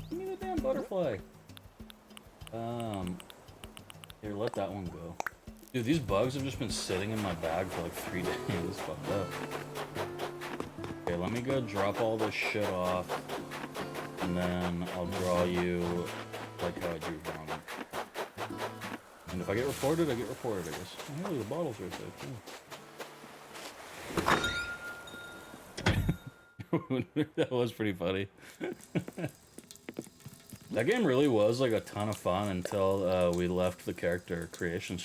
give me the damn butterfly. Here, let that one go. Dude, these bugs have just been sitting in my bag for like 3 days. It's fucked up. Okay, let me go drop all this shit off. And then I'll draw you like how I drew Vomit. And if I get reported, I get reported, I guess. Oh, hey, the bottle's right there, too. That was pretty funny. That game really was like a ton of fun until we left the character creation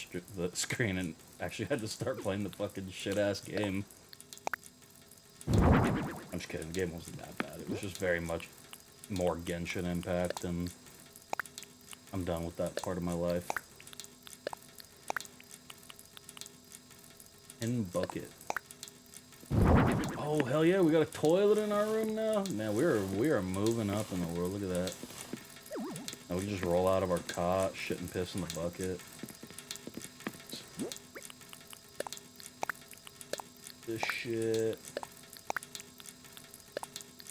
screen and actually had to start playing the fucking shit-ass game. I'm just kidding, the game wasn't that bad. It was just very much more Genshin Impact, and I'm done with that part of my life. In bucket. Oh hell yeah, we got a toilet in our room now. Man, we are moving up in the world. Look at that. Now we can just roll out of our cot, shit and piss in the bucket. This shit.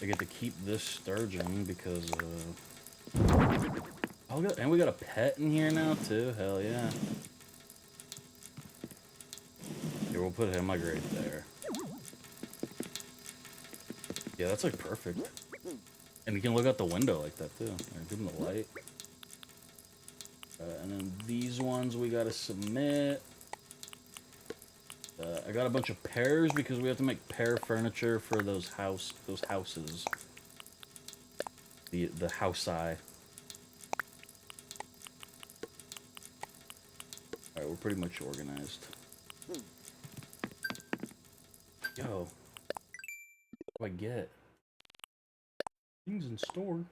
I get to keep this sturgeon because oh, and we got a pet in here now too. Hell yeah. Here, we'll put him like right there. Yeah, that's like perfect. And you can look out the window like that too. Here, give him the light. And then these ones we gotta submit. I got a bunch of pears because we have to make pear furniture for those houses. The house-eye. Alright, we're pretty much organized. Yo. What do I get? Things in store.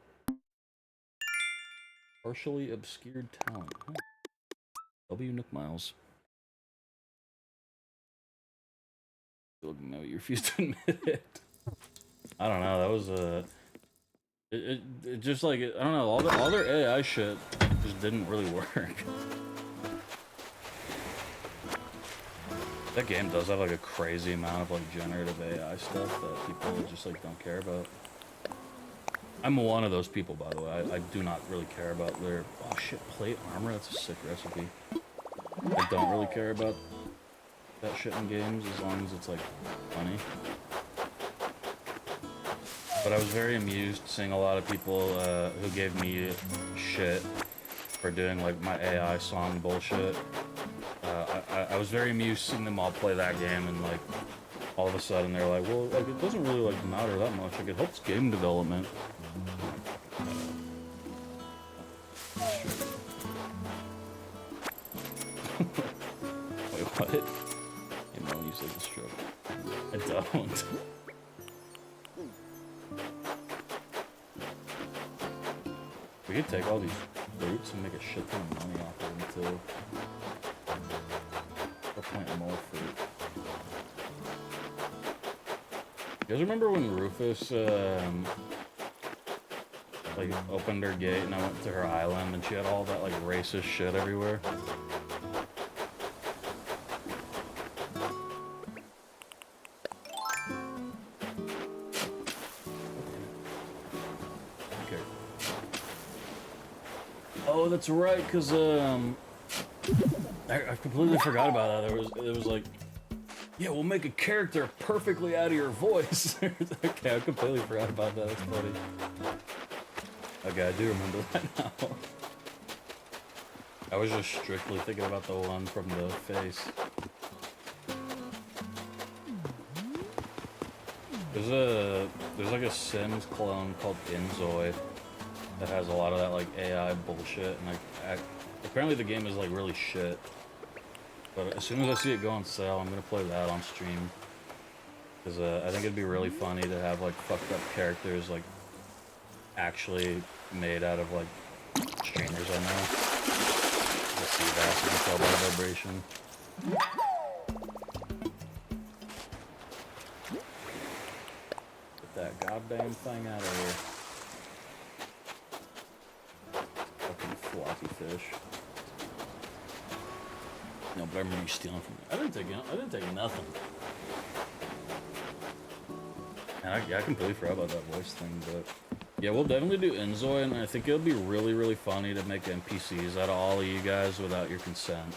Partially obscured talent. Huh. W. Nook Miles. No, you refuse to admit it. I don't know. That was a. It just like I don't know. All their AI shit just didn't really work. That game does have like a crazy amount of like generative AI stuff that people just like don't care about. I'm one of those people, by the way. I do not really care about their oh shit plate armor. That's a sick recipe. I don't really care about that shit in games as long as it's like funny. But I was very amused seeing a lot of people who gave me shit for doing like my AI song bullshit. I was very amused seeing them all play that game and like all of a sudden they're like, well, like it doesn't really like matter that much. Like it helps game development. Wait, what? You know, you said the stroke. I don't. We could take all these fruits and make a shit ton of money off of them too. Or plant more fruit. You guys remember when Rufus like opened her gate and I went to her island and she had all that like racist shit everywhere? Okay. Oh, that's right, because I completely forgot about that. It was like, yeah, we'll make a character perfectly out of your voice. Okay, I completely forgot about that. That's funny. Okay, I do remember that now. I was just strictly thinking about the one from the face. There's like a Sims clone called Inzoi that has a lot of that like AI bullshit, and like apparently the game is like really shit. But as soon as I see it go on sale, I'm gonna play that on stream. Cause I think it'd be really funny to have like fucked up characters like actually made out of like streamers I know. Let's see that, so you can tell by the vibration. Get that goddamn thing out of here. Fucking floppy fish. No, but I remember you stealing from me. I didn't take nothing. And I I completely forgot about that voice thing, but yeah, we'll definitely do Inzoi, and I think it'll be really, really funny to make NPCs out of all of you guys without your consent.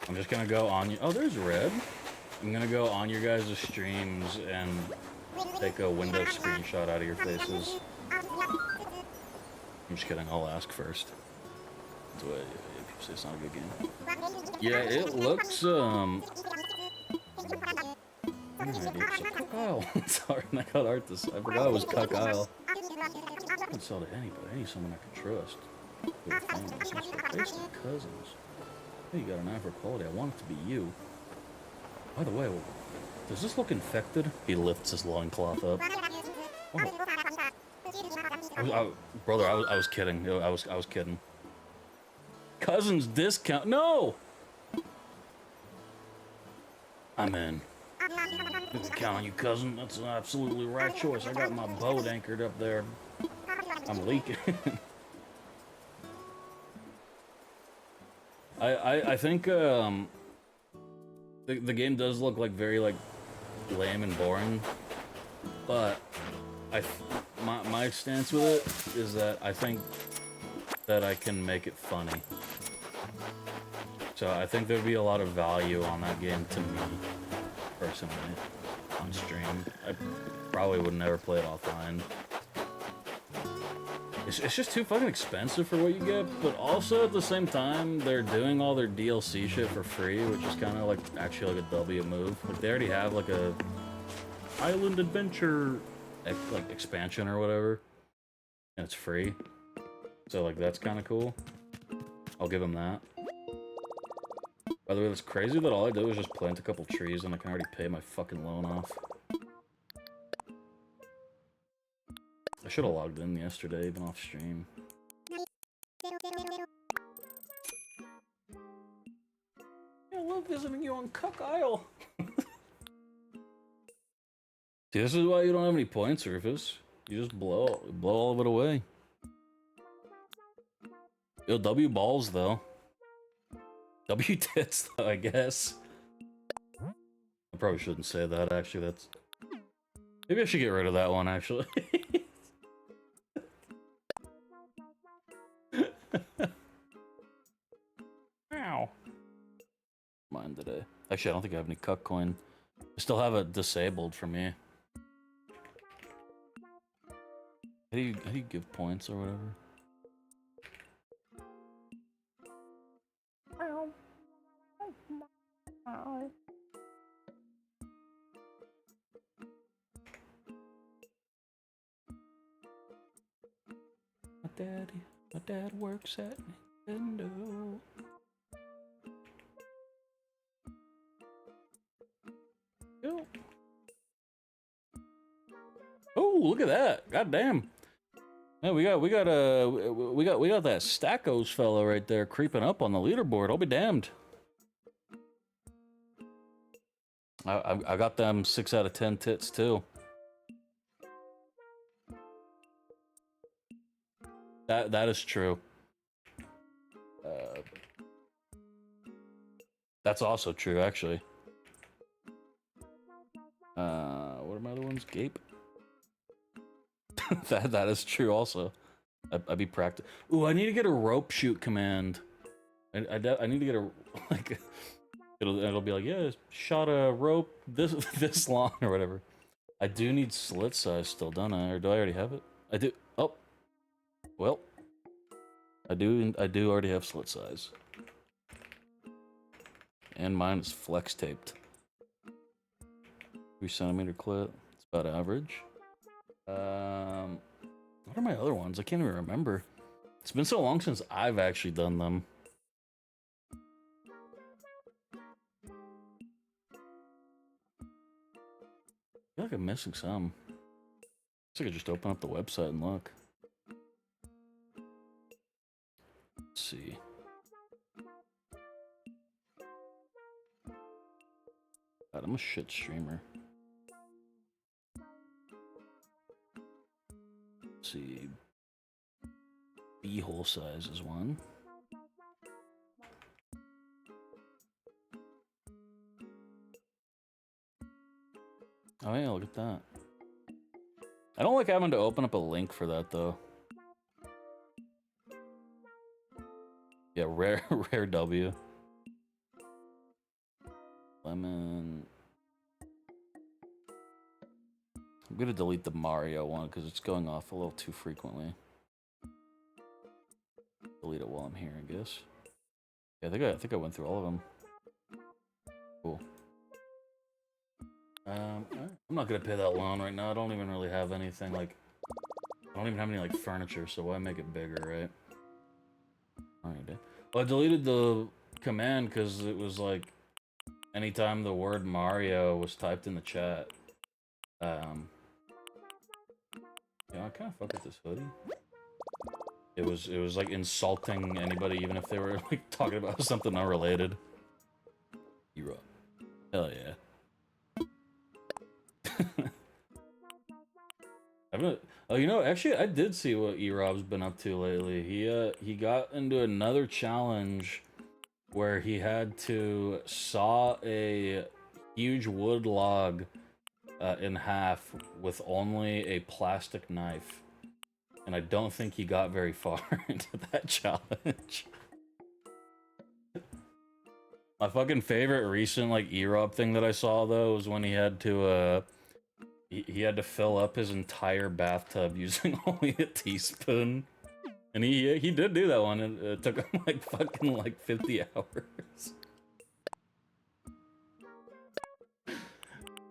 I'm just gonna go on you. Oh, there's Red. I'm gonna go on your guys' streams and take a window screenshot out of your faces. I'm just kidding. I'll ask first. That's what people say it's not a good game. Yeah, it looks Oh, sorry, I got art this. I forgot it was Cuck Isle. I can sell to anybody. I need someone I can trust. Based on cousins. Hey, you got an eye for quality. I want it to be you. By the way, does this look infected? He lifts his loincloth up. Brother, I was kidding. I was kidding. Cousins discount. No. I'm in. I can count on you, cousin. That's an absolutely right choice. I got my boat anchored up there. I'm leaking. I think the game does look like very like lame and boring, but my stance with it is that I think that I can make it funny. So I think there'd be a lot of value on that game to me, personally, on stream. I probably would never play it offline. It's just too fucking expensive for what you get, but also at the same time, they're doing all their DLC shit for free, which is kind of like actually like a W move. Like they already have like a Island Adventure like expansion or whatever, and it's free. So like that's kind of cool. I'll give them that. By the way, it's crazy that all I did was just plant a couple trees and I can already pay my fucking loan off. I should have logged in yesterday, even off stream. I love visiting you on Cuck Isle. See, this is why you don't have any points, Rufus. You just blow all of it away. Yo, W balls though. W tits though, I guess. I probably shouldn't say that. Actually, that's. Maybe I should get rid of that one. Actually. Ow. Mine today. Actually, I don't think I have any Cuck coin. I still have it disabled for me. How do you give points or whatever? My dad works at Nintendo. Yo. Oh, look at that! God damn! Yeah, we got that Stackos fellow right there creeping up on the leaderboard. I'll be damned. I got them 6 out of 10 tits too. That is true. That's also true, actually. What are my other ones? Gape. that is true also. I'd be practice. Ooh, I need to get a rope shoot command. I need to get a like. It'll be like, yeah, shot a rope this long or whatever. I do need slit size still, don't I? Or do I already have it? I do. Oh, well, I do already have slit size, and mine is flex taped. 3 cm clit. It's about average. What are my other ones? I can't even remember. It's been so long since I've actually done them. I feel like I'm missing some. Looks like I just open up the website and look. Let's see. God, I'm a shit streamer. Let's see. B-hole size is one. Oh yeah, look at that. I don't like having to open up a link for that though. Yeah, rare rare W. Lemon. I'm gonna delete the Mario one because it's going off a little too frequently. Delete it while I'm here, I guess. Yeah, I think I went through all of them. Cool. Alright. I'm not gonna pay that loan right now. I don't even really have anything like. I don't even have any like furniture, so why make it bigger, right? Alright. Well, I deleted the command because it was like anytime the word Mario was typed in the chat. Yeah, I kind of fuck with this hoodie. It was like insulting anybody, even if they were like talking about something unrelated. Europe. Hell yeah. Oh, you know, actually, I did see what E-Rob's been up to lately. He got into another challenge where he had to saw a huge wood log in half with only a plastic knife. And I don't think he got very far into that challenge. My fucking favorite recent, like, E-Rob thing that I saw, though, was when he had to, he had to fill up his entire bathtub using only a teaspoon. And he did do that one. It took him, like, fucking, like, 50 hours.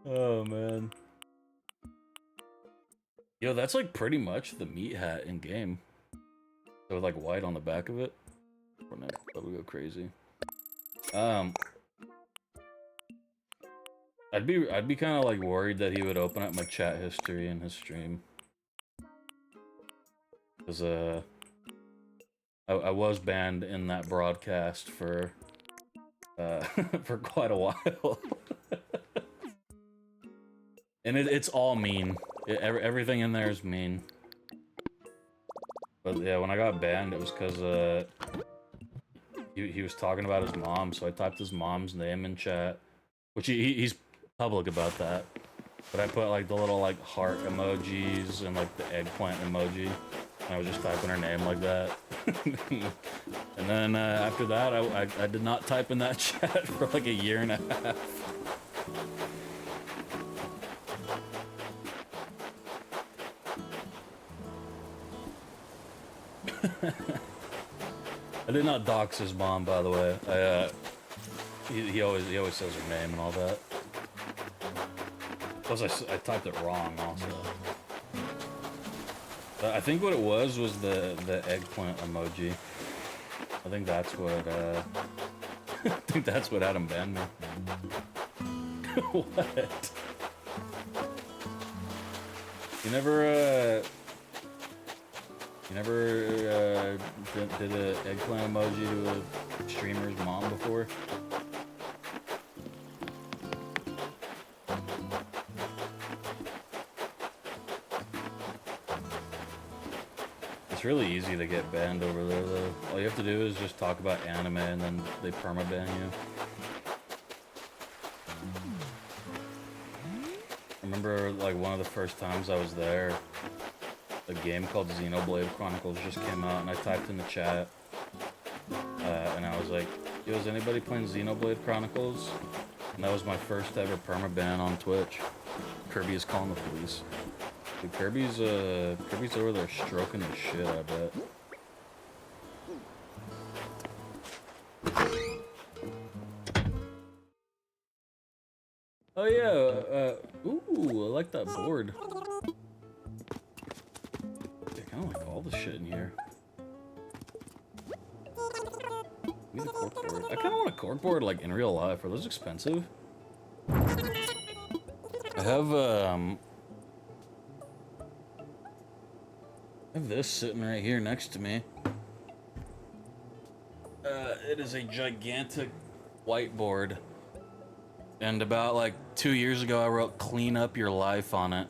Oh, man. Yo, that's, like, pretty much the meat hat in-game. So, with, like, white on the back of it. That would go crazy. I'd be kind of like worried that he would open up my chat history in his stream, cause I was banned in that broadcast for for quite a while, and it's all mean. Everything in there is mean. But yeah, when I got banned, it was cause he was talking about his mom, so I typed his mom's name in chat, which he's public about that. But I put like the little like heart emojis and like the eggplant emoji. And I was just typing her name like that. And then after that, I did not type in that chat for like a year and a half. I did not dox his mom, by the way. He always says her name and all that. Plus, I typed it wrong also. But I think what it was the eggplant emoji. I think that's what I think that's what had him ban me. What? You never did an eggplant emoji to a streamer's mom before? It's really easy to get banned over there, though. All you have to do is just talk about anime, and then they permaban you. I remember, like, one of the first times I was there, a game called Xenoblade Chronicles just came out, and I typed in the chat, and I was like, yo, is anybody playing Xenoblade Chronicles? And that was my first ever permaban on Twitch. Kirby is calling the police. Dude, Kirby's over there stroking his shit, I bet. Oh yeah, ooh, I like that board. I kinda like all the shit in here. Give me the corkboard. I kinda want a corkboard like in real life. Are those expensive? I have this sitting right here next to me. It is a gigantic whiteboard. And about like 2 years ago, I wrote "Clean Up Your Life" on it.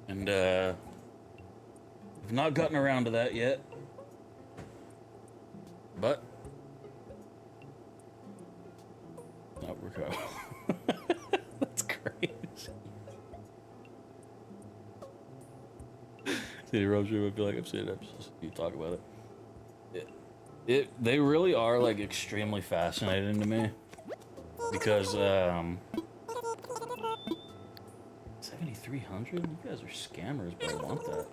And I've not gotten around to that yet. But not work out. That's crazy. City Road Trip, I feel like I've seen it. You talk about it. They really are like extremely fascinating to me because 7,300. You guys are scammers, but I want that.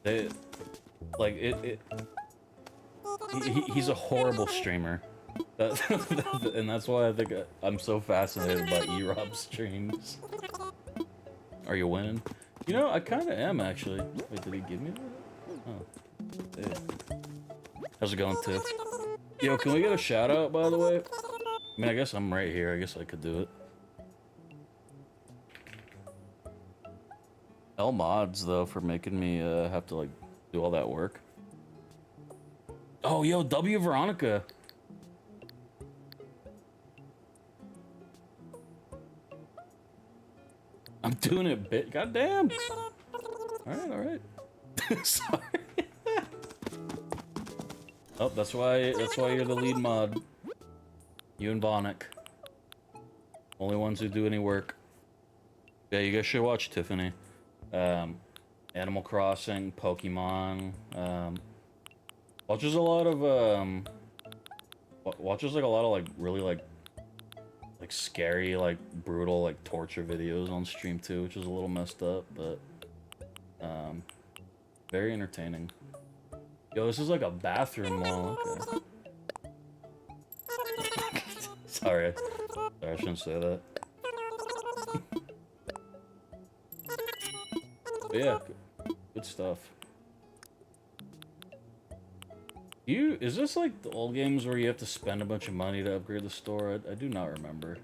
They like it. He's a horrible streamer. And that's why I think I'm so fascinated by E-Rob streams. Are you winning? You know, I kind of am, actually. Wait, did he give me that? Oh. Hey. How's it going, Tiff? Yo, can we get a shout-out, by the way? I mean, I guess I'm right here. I guess I could do it. L mods, though, for making me have to, like, do all that work. Oh, yo, W Veronica. I'm doing it, bit. Goddamn. All right. Sorry. Oh, that's why you're the lead mod. You and Vonic. Only ones who do any work. Yeah, you guys should watch Tiffany. Animal Crossing, Pokemon. Watches a lot of watches like a lot of like really like scary, like brutal, like torture videos on stream too, which is a little messed up, but very entertaining. Yo, this is like a bathroom wall. Okay. Sorry, I shouldn't say that. But yeah, good stuff. Is this like the old games where you have to spend a bunch of money to upgrade the store? I do not remember.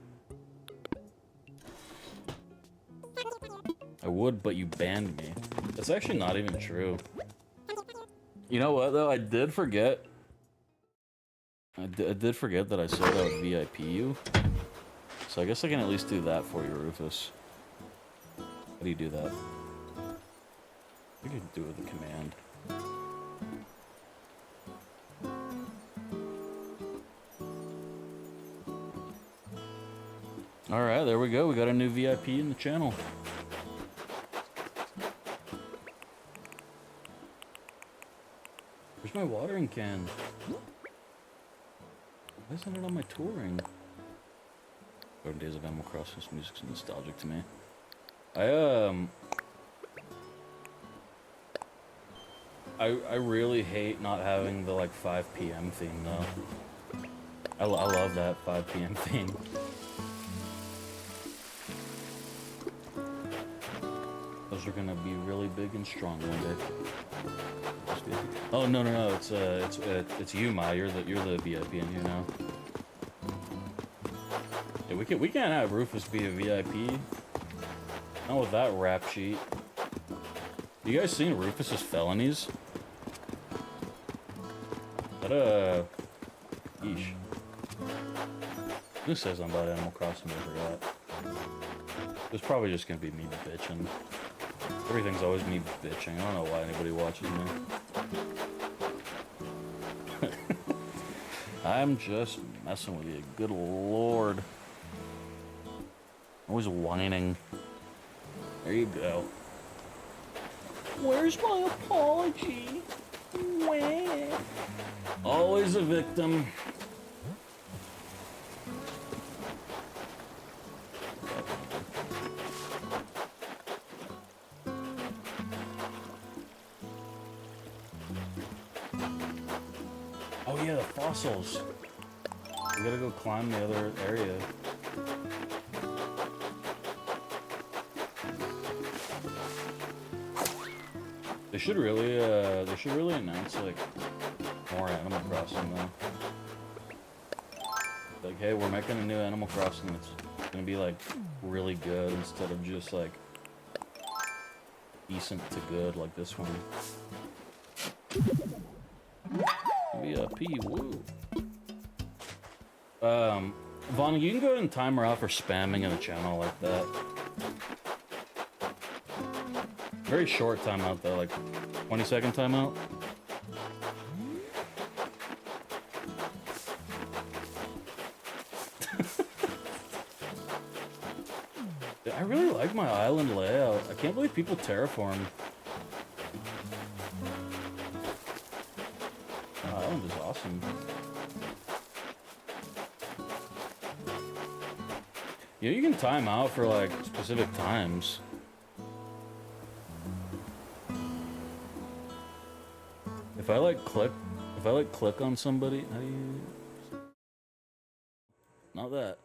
I would, but you banned me. That's actually not even true. You know what, though? I did forget. I did forget that I said I would VIP you. So I guess I can at least do that for you, Rufus. How do you do that? I can do it with a command. Alright, there we go. We got a new VIP in the channel. Where's my watering can? Why isn't it on my touring? Golden Days of Animal Crossing music's nostalgic to me. I really hate not having the like 5 p.m. theme though. I love that 5 p.m. theme. Those are gonna be really big and strong one day. Oh no, it's you, Ma. You're the VIP in here now. Yeah, we can't have Rufus be a VIP. Not with that rap sheet. You guys seen Rufus's felonies? Yeesh. Who says I'm about Animal Crossing? I forgot. It's probably just gonna be me bitching. Everything's always me bitching. I don't know why anybody watches me. I'm just messing with you. Good lord. Always whining. There you go. Where's my apology? Where? Always a victim. Oh yeah, the fossils. We gotta go climb the other area. They should really announce like more Animal Crossing though. Like, hey, we're making a new Animal Crossing that's gonna be like really good instead of just like decent to good like this one. VIP, woo. Vaughn, you can go ahead and time her out for spamming in a channel like that. Very short timeout though, like 20-second timeout. I really like my island layout. I can't believe people terraform. sound is awesome. Yeah, you can time out for like specific times. If I like click on somebody, how do you? Not that.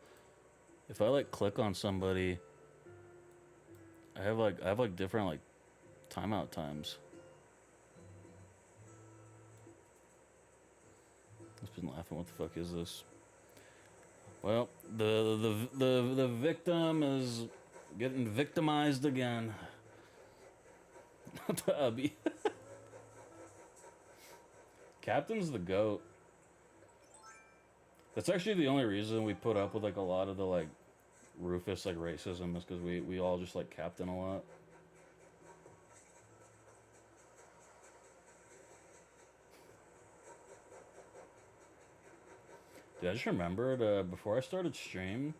If I like click on somebody, I have like different like timeout times. I've been laughing. What the fuck is this? Well, the victim is getting victimized again. The hubby. Captain's the goat. That's actually the only reason we put up with like a lot of the like Rufus like racism is because we all just like Captain a lot. Dude, I just remembered before I started stream,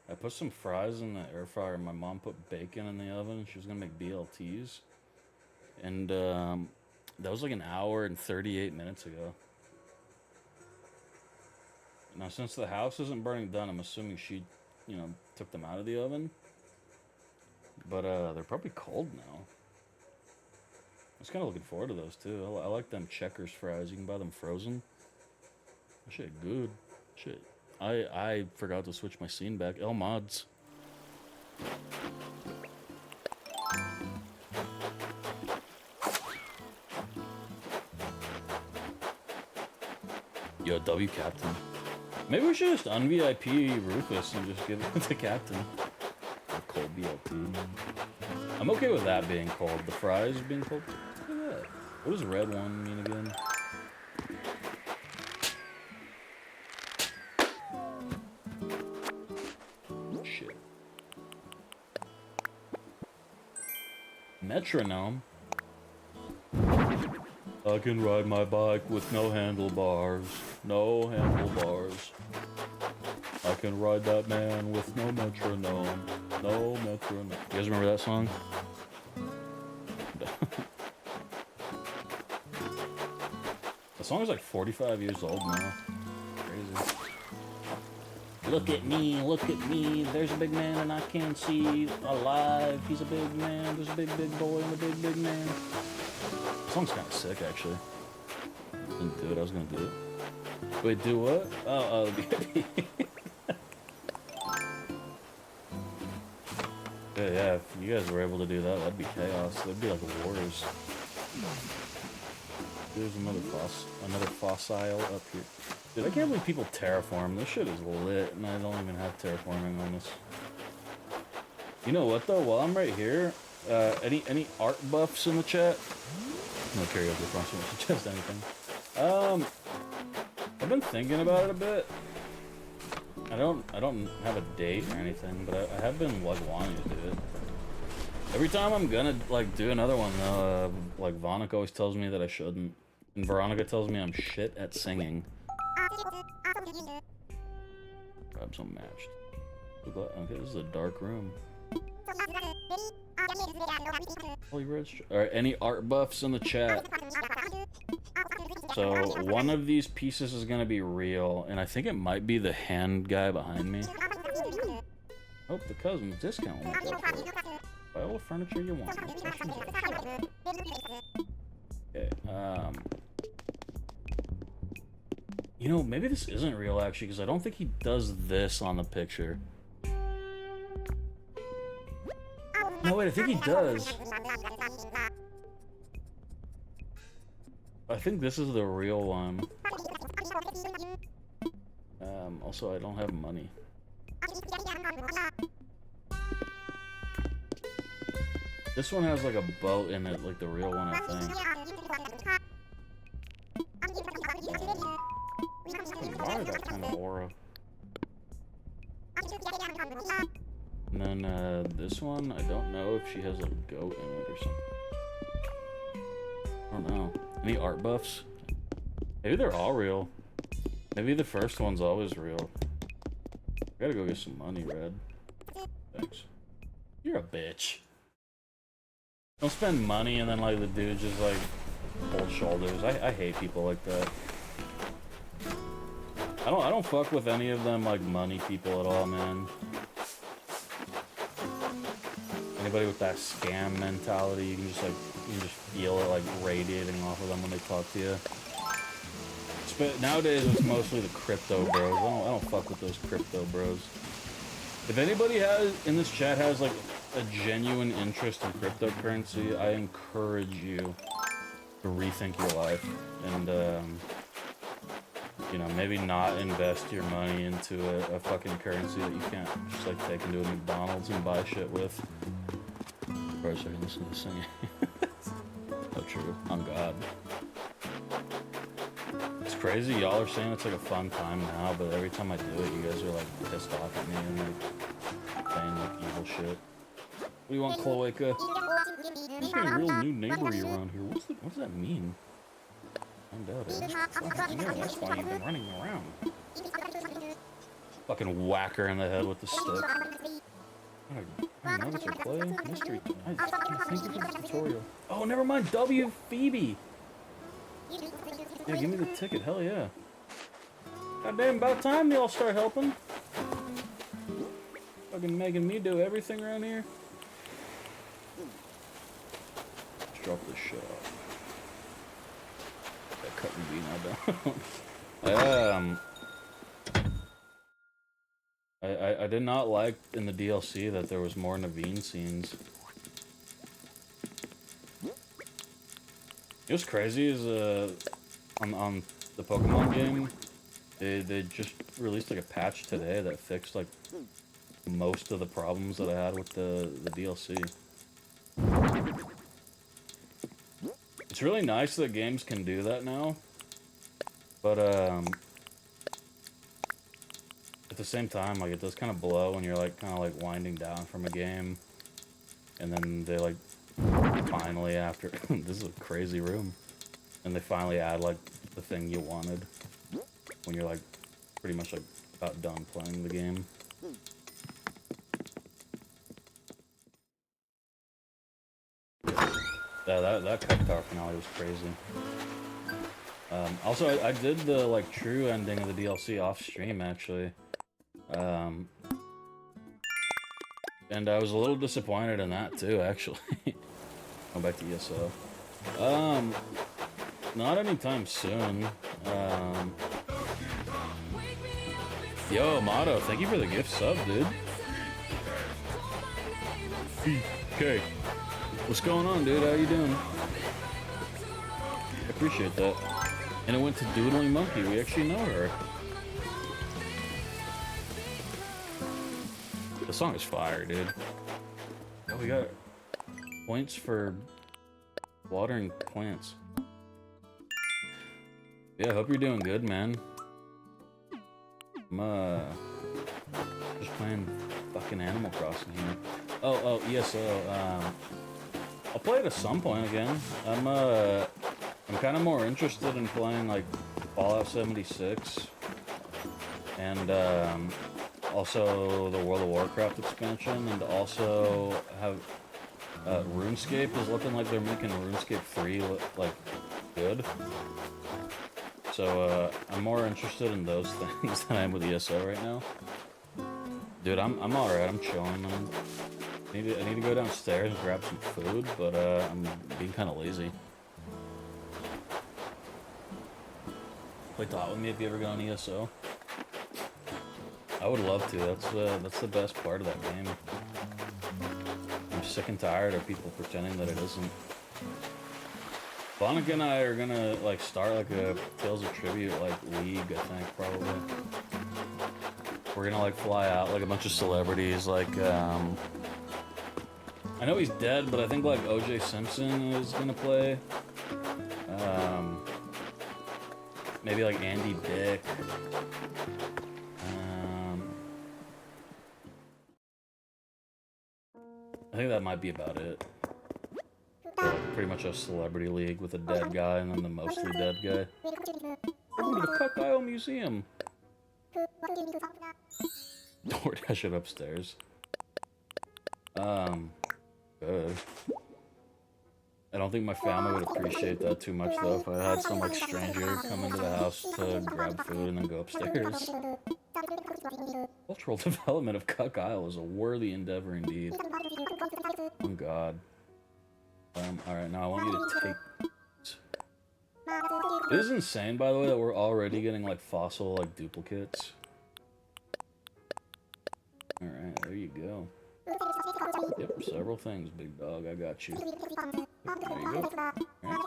I put some fries in the air fryer. My mom put bacon in the oven. She was gonna make BLTs, and that was like an hour and 38 minutes ago. Now, since the house isn't burning down, I'm assuming she, took them out of the oven. But they're probably cold now. I was kind of looking forward to those too. I like them Checkers fries. You can buy them frozen. That shit good. Shit. I forgot to switch my scene back. L mods. Yo, W Captain. Maybe we should just un-VIP Rufus and just give it to Captain. A cold BLT. I'm okay with that being cold. The fries being cold. Look at that. What does red one mean again? Shit. Metronome. I can ride my bike with no handlebars. No handlebars. I can ride that man with no metronome. No metronome. You guys remember that song? The song is like 45 years old now. Crazy. Look at me, there's a big man and I can't see alive. He's a big man, there's a big boy and a big man. The song's kind of sick, actually. Didn't do it, I was gonna do it. Wait, do what? Oh, VIP. Yeah, if you guys were able to do that, that'd be chaos. That'd be like wars. There's another fossil up here. Dude, I can't believe people terraform. This shit is lit, and I don't even have terraforming on this. You know what, though? While I'm right here, any art buffs in the chat? No karaoke function, just anything. I've been thinking about it a bit. I don't have a date or anything, but I have been like wanting to do it. Every time I'm gonna like do another one though, like Vonica always tells me that I shouldn't, and Veronica tells me I'm shit at singing. Perhaps unmatched. Okay, this is a dark room. Holy rich. Alright, any art buffs in the chat? So, one of these pieces is gonna be real, and I think it might be the hand guy behind me. Oh, the cousin's discount will make up for it. Buy all the furniture you want. Okay, you know, maybe this isn't real, actually, because I don't think he does this on the picture. No, wait, I think he does. I think this is the real one. Also, I don't have money. This one has like a boat in it, like the real one, I think. Why that kind of aura? And then this one, I don't know if she has a goat in it or something. I don't know. Any art buffs? Maybe they're all real. Maybe the first one's always real. I gotta go get some money, Red. Thanks. You're a bitch. Don't spend money and then like the dude just like cold shoulders. I hate people like that. I don't fuck with any of them like money people at all, man. Anybody with that scam mentality, you can just feel it like radiating off of them when they talk to you. But nowadays it's mostly the crypto bros. I don't fuck with those crypto bros. If anybody in this chat has like a genuine interest in cryptocurrency, I encourage you to rethink your life and you know, maybe not invest your money into a fucking currency that you can't just like take into a McDonald's and buy shit with. For a second, listen to this singing. Oh, true. On God. It's crazy. Y'all are saying it's like a fun time now, but every time I do it, you guys are like pissed off at me and like saying like evil shit. What do you want, Cloaca? You're getting real new neighbory around here. What does that mean? Find out, eh? Yeah, that's why you've been running around. Fucking whack her in the head with the stick. I don't know what to play. Mystery. I think it's a tutorial. Oh, never mind. W. Phoebe. Yeah, give me the ticket. Hell yeah. Goddamn, about time they all start helping. Fucking making me do everything around here. Let's drop this shit off. That cut me now down. I did not like in the DLC that there was more Naveen scenes. What's crazy is on the Pokemon game, they just released like a patch today that fixed like most of the problems that I had with the DLC. It's really nice that games can do that now, but at the same time, like, it does kind of blow when you're like kind of like winding down from a game, and then they like finally, after this is a crazy room, and they finally add like the thing you wanted when you're like pretty much like about done playing the game. Yeah, that Cuptower finale was crazy. Also, I did the like true ending of the DLC off stream actually. And I was a little disappointed in that too, actually. Going back to ESO. Not anytime soon. Yo, Amato, thank you for the gift sub, dude. Okay. What's going on, dude? How you doing? I appreciate that. And it went to Doodling Monkey. We actually know her. The song is fire, dude. Oh, we got points for watering plants. Yeah, hope you're doing good, man. I'm just playing fucking Animal Crossing here. Oh, ESO. I'll play it at some point again. I'm kind of more interested in playing like Fallout 76 and also the World of Warcraft expansion, and also have RuneScape is looking like they're making RuneScape 3 like good. So I'm more interested in those things than I am with ESO right now. Dude, I'm alright. I'm chilling. I need to go downstairs and grab some food, but I'm being kind of lazy. Play Dot with me if you ever go on ESO. I would love to. That's the best part of that game. I'm sick and tired of people pretending that it isn't. Bonica and I are gonna like start like a Tales of Tribute like league, I think, probably. We're gonna like fly out like a bunch of celebrities, like I know he's dead, but I think like OJ Simpson is gonna play. Maybe like Andy Dick. I think that might be about it. So, pretty much a celebrity league with a dead guy and then the mostly dead guy. Welcome to the Cuck Museum. DoorDash it upstairs. Good. I don't think my family would appreciate that too much though if I had some like stranger come into the house house to grab food and then go upstairs. Cultural development of Cuck Isle is a worthy endeavor indeed. Oh god. Alright, now I want you to take... It is insane, by the way, that we're already getting, like, fossil, like, duplicates. Alright, there you go. Yep, several things, big dog. I got you. Yep, there you go. Right.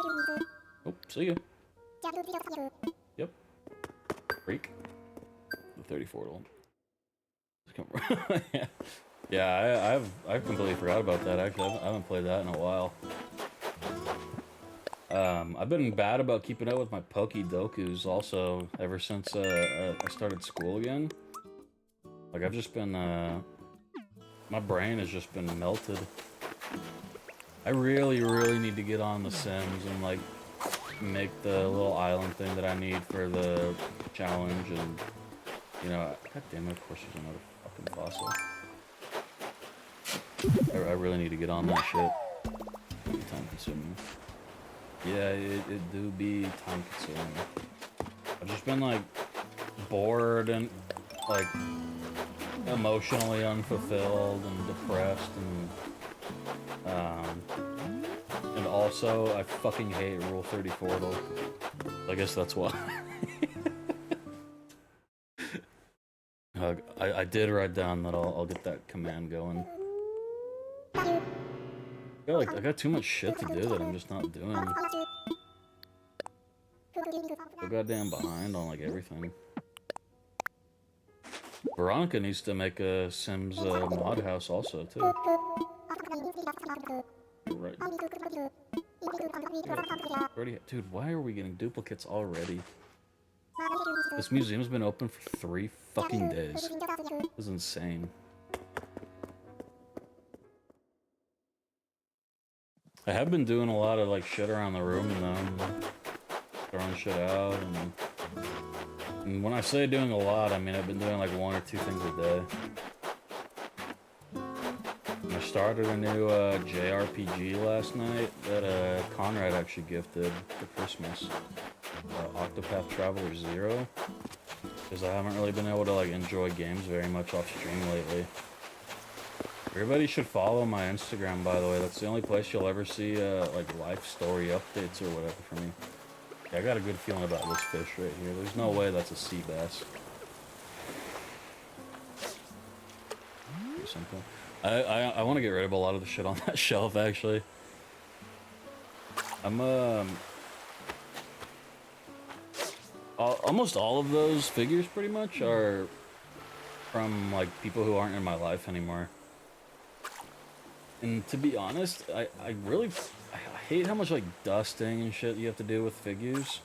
Oh, see ya. Yep. Freak. The 34 don't. Yeah, yeah. I've completely forgot about that. Actually, I haven't played that in a while. I've been bad about keeping up with my Pokedokus also ever since I started school again. Like I've just been my brain has just been melted. I really need to get on The Sims and like make the little island thing that I need for the challenge, and you know, god damn it, of course there's another fucking fossil. I really need to get on that shit. It'll be time consuming. Yeah, it do be time consuming. I've just been like bored and like emotionally unfulfilled and depressed, and also I fucking hate Rule 34 though. I guess that's why. I did write down that I'll get that command going. I got too much shit to do that I'm just not doing. So goddamn behind on like everything. Veronica needs to make a Sims mod house also too. You're right. Yeah, already, dude, why are we getting duplicates already? This museum's been open for 3 fucking days. This is insane. I have been doing a lot of like shit around the room and throwing shit out, and when I say doing a lot, I mean I've been doing like 1 or 2 things a day. And I started a new JRPG last night that Conrad actually gifted for Christmas. Octopath Traveler 0. Because I haven't really been able to like enjoy games very much off stream lately. Everybody should follow my Instagram, by the way. That's the only place you'll ever see like life story updates or whatever from me. Yeah, I got a good feeling about this fish right here. There's no way that's a sea bass. Or something. I want to get rid of a lot of the shit on that shelf, actually. I'm almost all of those figures pretty much are from like people who aren't in my life anymore. And to be honest, I hate how much like dusting and shit you have to do with figures.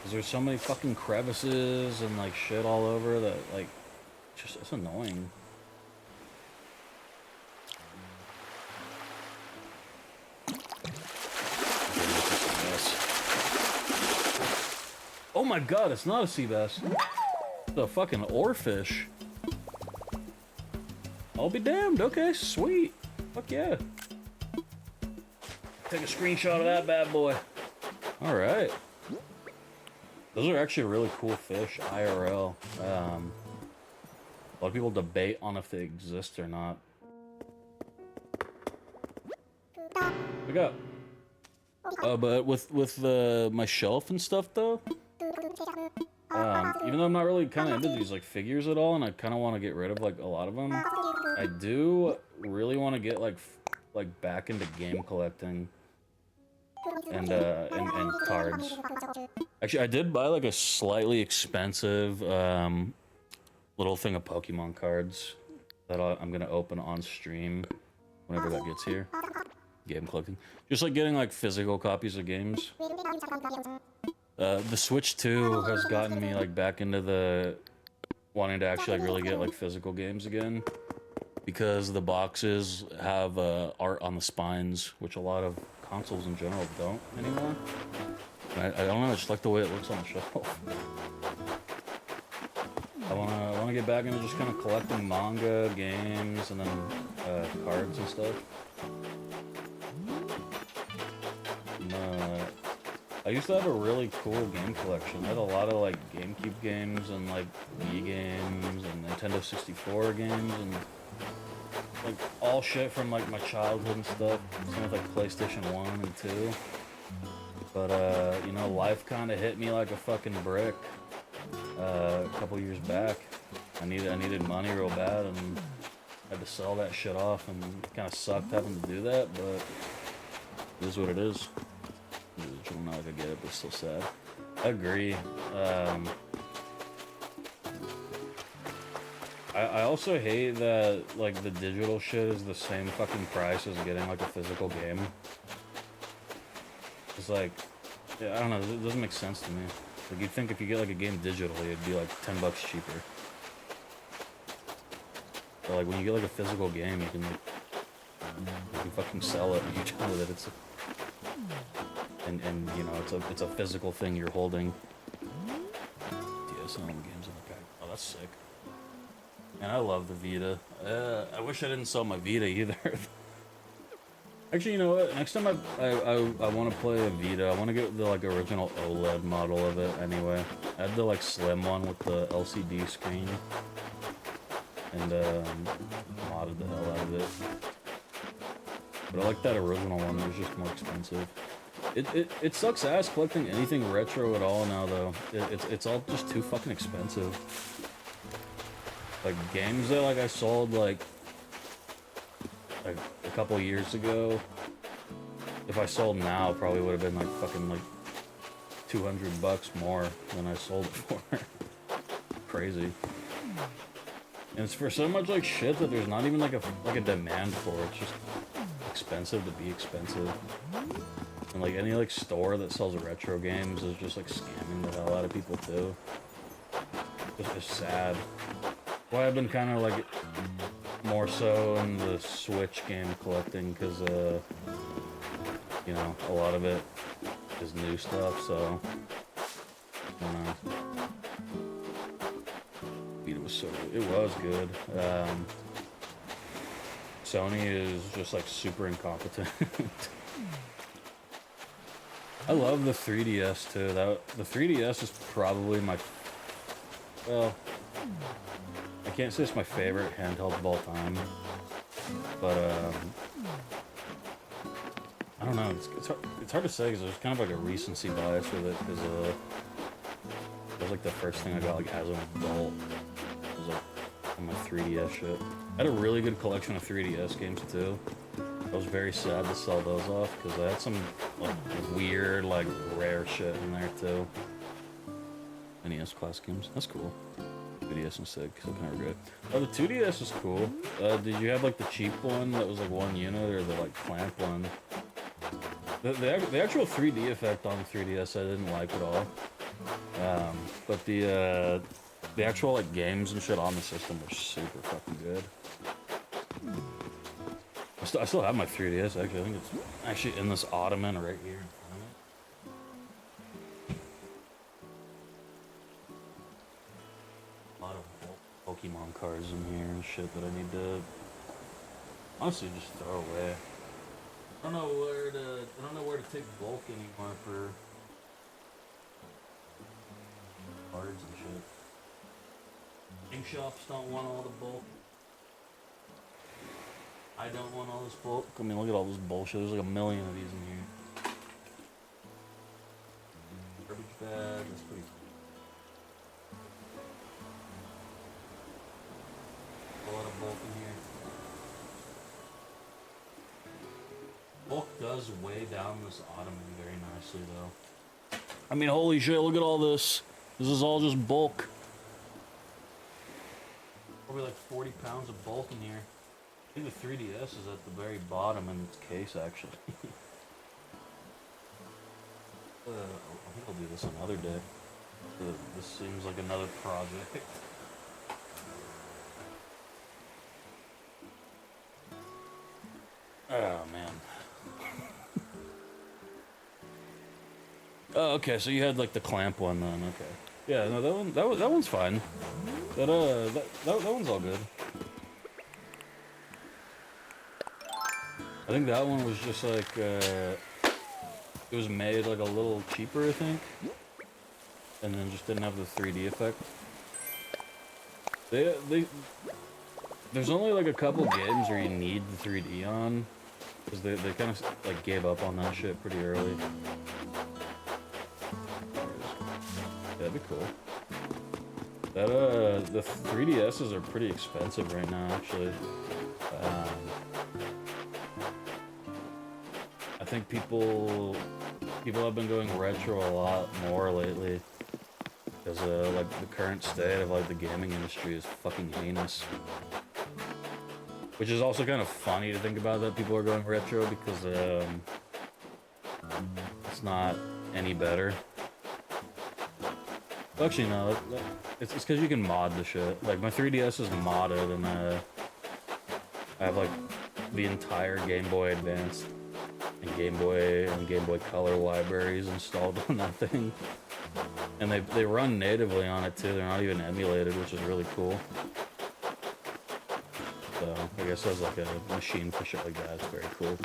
Cause there's so many fucking crevices and like shit all over that like just it's annoying. Oh my god, it's not a sea bass. It's a fucking oarfish. I'll be damned. Okay, sweet. Fuck yeah. Take a screenshot of that bad boy. Alright. Those are actually really cool fish, IRL. A lot of people debate on if they exist or not. Look up. But with my shelf and stuff though, even though I'm not really kind of into these like figures at all, and I kind of want to get rid of like a lot of them, I do really want to get like back into game collecting and cards. Actually, I did buy like a slightly expensive little thing of Pokemon cards that I'm gonna open on stream whenever that gets here. Game collecting, just like getting like physical copies of games. The Switch 2 has gotten me like back into the wanting to actually like really get like physical games again, because the boxes have art on the spines, which a lot of consoles in general don't anymore. I don't know, I just like the way it looks on the shelf. I wanna get back into just kind of collecting manga, games, and then cards and stuff. I used to have a really cool game collection. I had a lot of like GameCube games and like Wii games and Nintendo 64 games and like all shit from like my childhood and stuff. Some with like PlayStation 1 and 2. But you know, life kind of hit me like a fucking brick a couple years back. I needed money real bad and had to sell that shit off, and it kind of sucked having to do that, but it is what it is. I'm not gonna get it, but it's still sad. I agree. I also hate that like the digital shit is the same fucking price as getting like a physical game. It's like, yeah, I don't know, it doesn't make sense to me. Like you'd think if you get like a game digitally, it'd be like $10 cheaper. But like when you get like a physical game, you can fucking sell it, and you know that it's and you know it's a physical thing you're holding. DS and all the games in the pack. Oh, that's sick. And I love the Vita. I wish I didn't sell my Vita either. Actually, you know what? Next time I want to play a Vita, I want to get the like original OLED model of it. Anyway, I had the like slim one with the LCD screen, and modded the hell out of it. But I like that original one. It was just more expensive. It sucks ass collecting anything retro at all now though. It's all just too fucking expensive. Like games that like I sold like a couple years ago, if I sold now, probably would have been like fucking like $200 more than I sold it for. Crazy. And it's for so much like shit that there's not even like a demand for it. It's just expensive to be expensive. And like any like store that sells retro games is just like scamming the hell out of people too. It's just sad. Well, I've been kind of like more so in the Switch game collecting because you know, a lot of it is new stuff, so I don't know. It was so good. It was good. Sony is just like super incompetent. I love the 3DS too. The 3DS is probably my, well, I can't say it's my favorite handheld of all time, but I don't know. It's hard to say because there's kind of like a recency bias with it because it was like the first thing I got like as an adult. It was like on my 3DS shit. I had a really good collection of 3DS games too. I was very sad to sell those off because I had some like weird, like rare shit in there too. NES classic games. That's cool. 2DS is sick, so kind of regret. Oh, the 2DS is cool. Did you have like the cheap one that was like 1 unit, or the like clamp one? The actual 3D effect on the 3DS I didn't like at all. But the actual like games and shit on the system were super fucking good. I still have my 3DS actually. I think it's actually in this ottoman right here. A lot of Pokemon cards in here and shit that I need to honestly just throw away. I don't know where to take bulk anymore for cards and shit. Game shops don't want all the bulk. I don't want all this bulk. I mean, look at all this bullshit. There's like 1 million of these in here. Garbage bag. That's pretty cool. A lot of bulk in here. Bulk does weigh down this ottoman very nicely, though. I mean, holy shit, look at all this. This is all just bulk. Probably like 40 pounds of bulk in here. I think the 3DS is at the very bottom in its case, actually. I think I'll do this another day. This seems like another project. Oh, man. Oh, okay, so you had like the clamp one then, okay. Yeah, no, that one's fine. That one's all good. I think that one was just like, It was made like a little cheaper, I think, and then just didn't have the 3D effect. There's only like a couple games where you need the 3D on, because they kind of like gave up on that shit pretty early. That'd be cool. That the 3DSs are pretty expensive right now, actually. I think people have been going retro a lot more lately, because like the current state of like the gaming industry is fucking heinous. Which is also kind of funny to think about that people are going retro, because it's not any better. Actually, no, it's because you can mod the shit. Like, my 3DS is modded, and I have like the entire Game Boy Advance and Game Boy Color libraries installed on that thing. And they run natively on it too, they're not even emulated, which is really cool. So, I guess as like a machine for shit like that, it's very cool.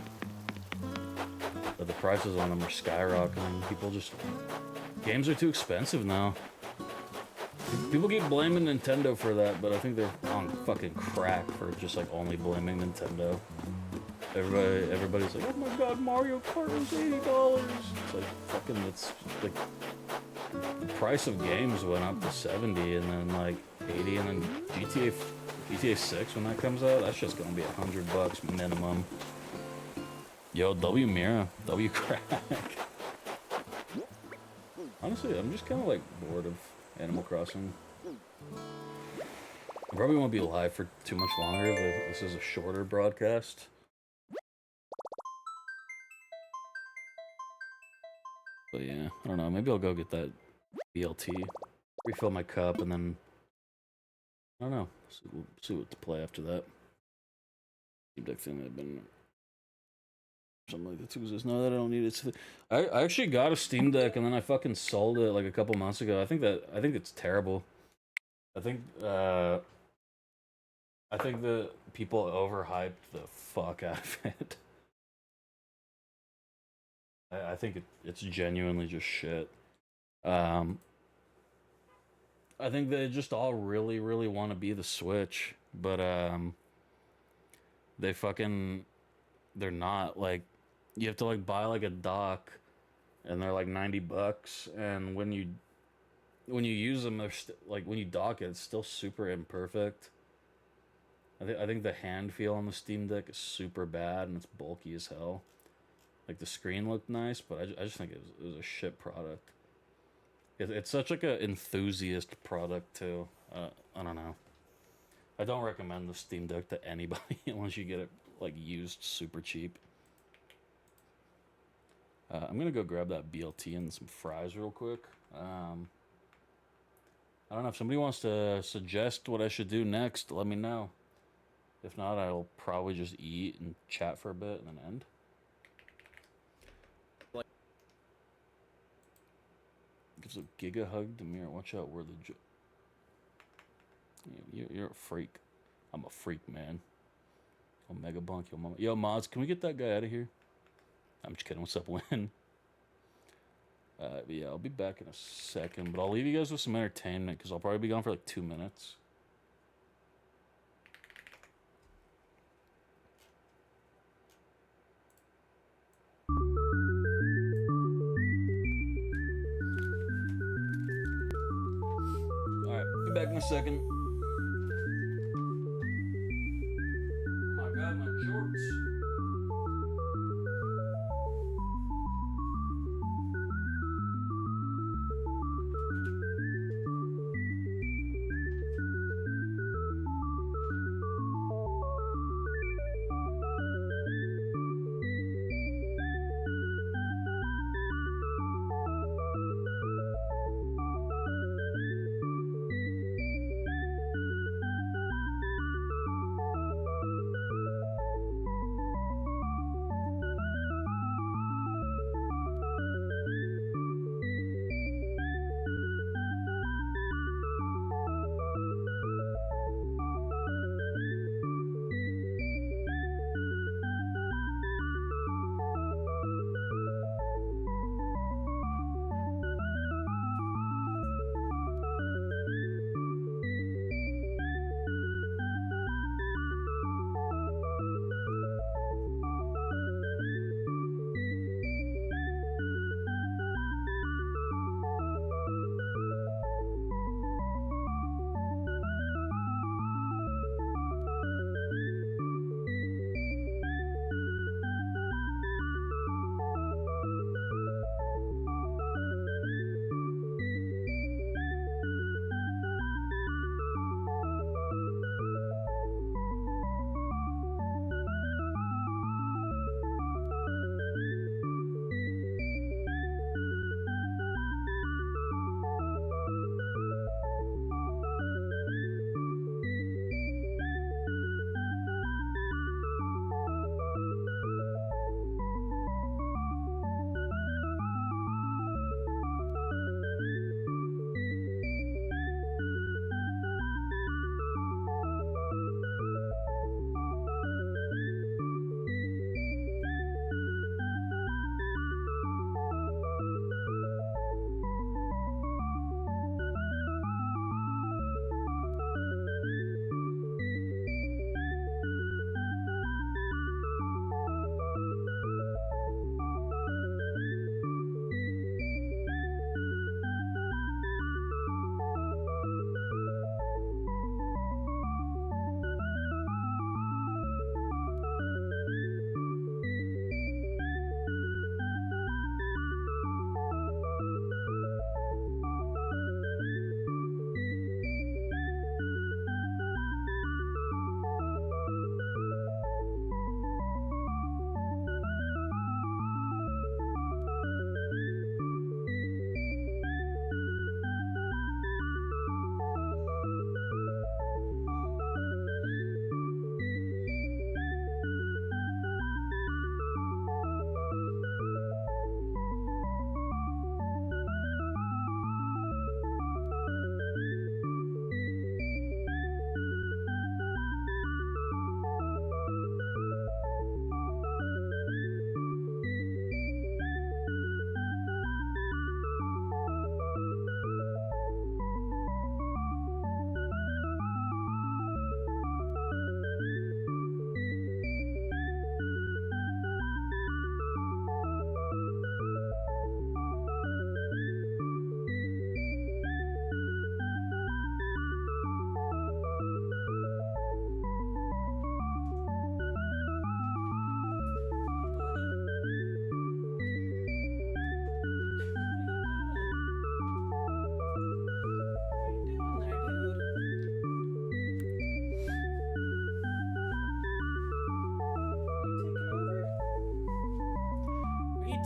But the prices on them are skyrocketing. Games are too expensive now. People keep blaming Nintendo for that, but I think they're on fucking crack for just like only blaming Nintendo. Everybody's like, oh my god, Mario Kart was $80. It's like, fucking, it's like, the price of games went up to 70 and then like 80, and then GTA 6, when that comes out, that's just gonna be $100 minimum. Yo, W Mira, W crack. Honestly, I'm just kind of like bored of Animal Crossing. I probably won't be live for too much longer if this is a shorter broadcast. But yeah, I don't know, maybe I'll go get that BLT, refill my cup, and then, I don't know, see what to play after that. Seems like thing I've been something like the Tuesdays. No, that I don't need it. I actually got a Steam Deck and then I fucking sold it like a couple months ago. I think it's terrible. I think the people overhyped the fuck out of it. I think it's genuinely just shit. I think they just all really, really want to be the Switch, but they're not. Like, you have to like buy like a dock, and they're like $90, and when you use them, they're like, when you dock it, it's still super imperfect. I think the hand feel on the Steam Deck is super bad, and it's bulky as hell. Like, the screen looked nice, but I just think it was a shit product. It's such like an enthusiast product too. I don't know. I don't recommend the Steam Deck to anybody unless you get it like used super cheap. I'm gonna go grab that BLT and some fries real quick. I don't know, if somebody wants to suggest what I should do next, let me know. If not, I'll probably just eat and chat for a bit and then end. Gives a giga hug to Mira. Watch out, we're the you're a freak. I'm a freak, man. Omega Bunk, yo mama. Yo, mods, can we get that guy out of here? I'm just kidding. What's up, Win? But yeah, I'll be back in a second, but I'll leave you guys with some entertainment because I'll probably be gone for like 2 minutes. Alright, be back in a second. Oh my god, my shorts.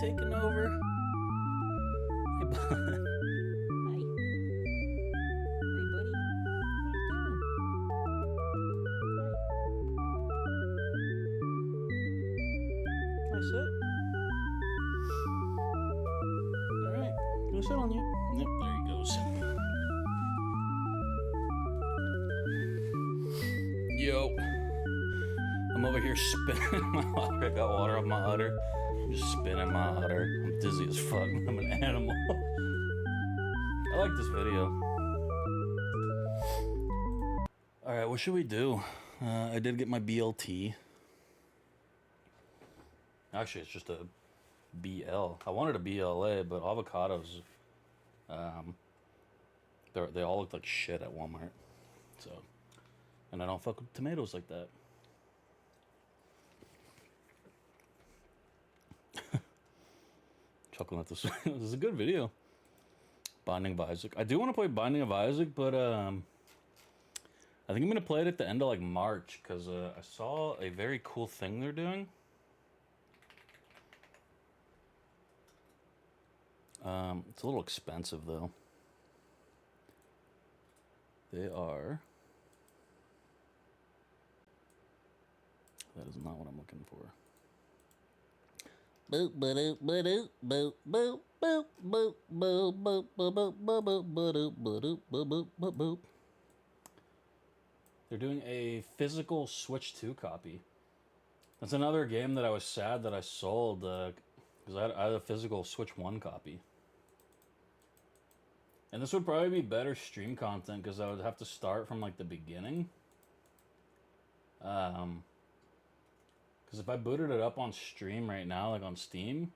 taking over. Hey, bud. Hi. Hey, buddy. What are you doing? Hi. Can I sit? All right. Can I sit on you? Yep, there he goes. Yo. I'm over here spinning my udder. I got water on my udder. I'm just spinning my udder. I'm dizzy as fuck. I'm an animal. I like this video. Alright, what should we do? I did get my BLT. Actually, it's just a BL. I wanted a BLA, but avocados, they all look like shit at Walmart. So, and I don't fuck with tomatoes like that. Chuckling at this. This is a good video. Binding of Isaac. I do want to play Binding of Isaac, but I think I'm gonna play it at the end of like March because I saw a very cool thing they're doing. It's a little expensive though. They are. That is not what I'm looking for. Boop boop boop boop boop boop boop boop boop boop boop boop boop boop boop boop. They're doing a physical Switch 2 copy. That's another game that I was sad that I sold because I had a physical Switch 1 copy. And this would probably be better stream content because I would have to start from like the beginning. Because if I booted it up on stream right now, like on Steam,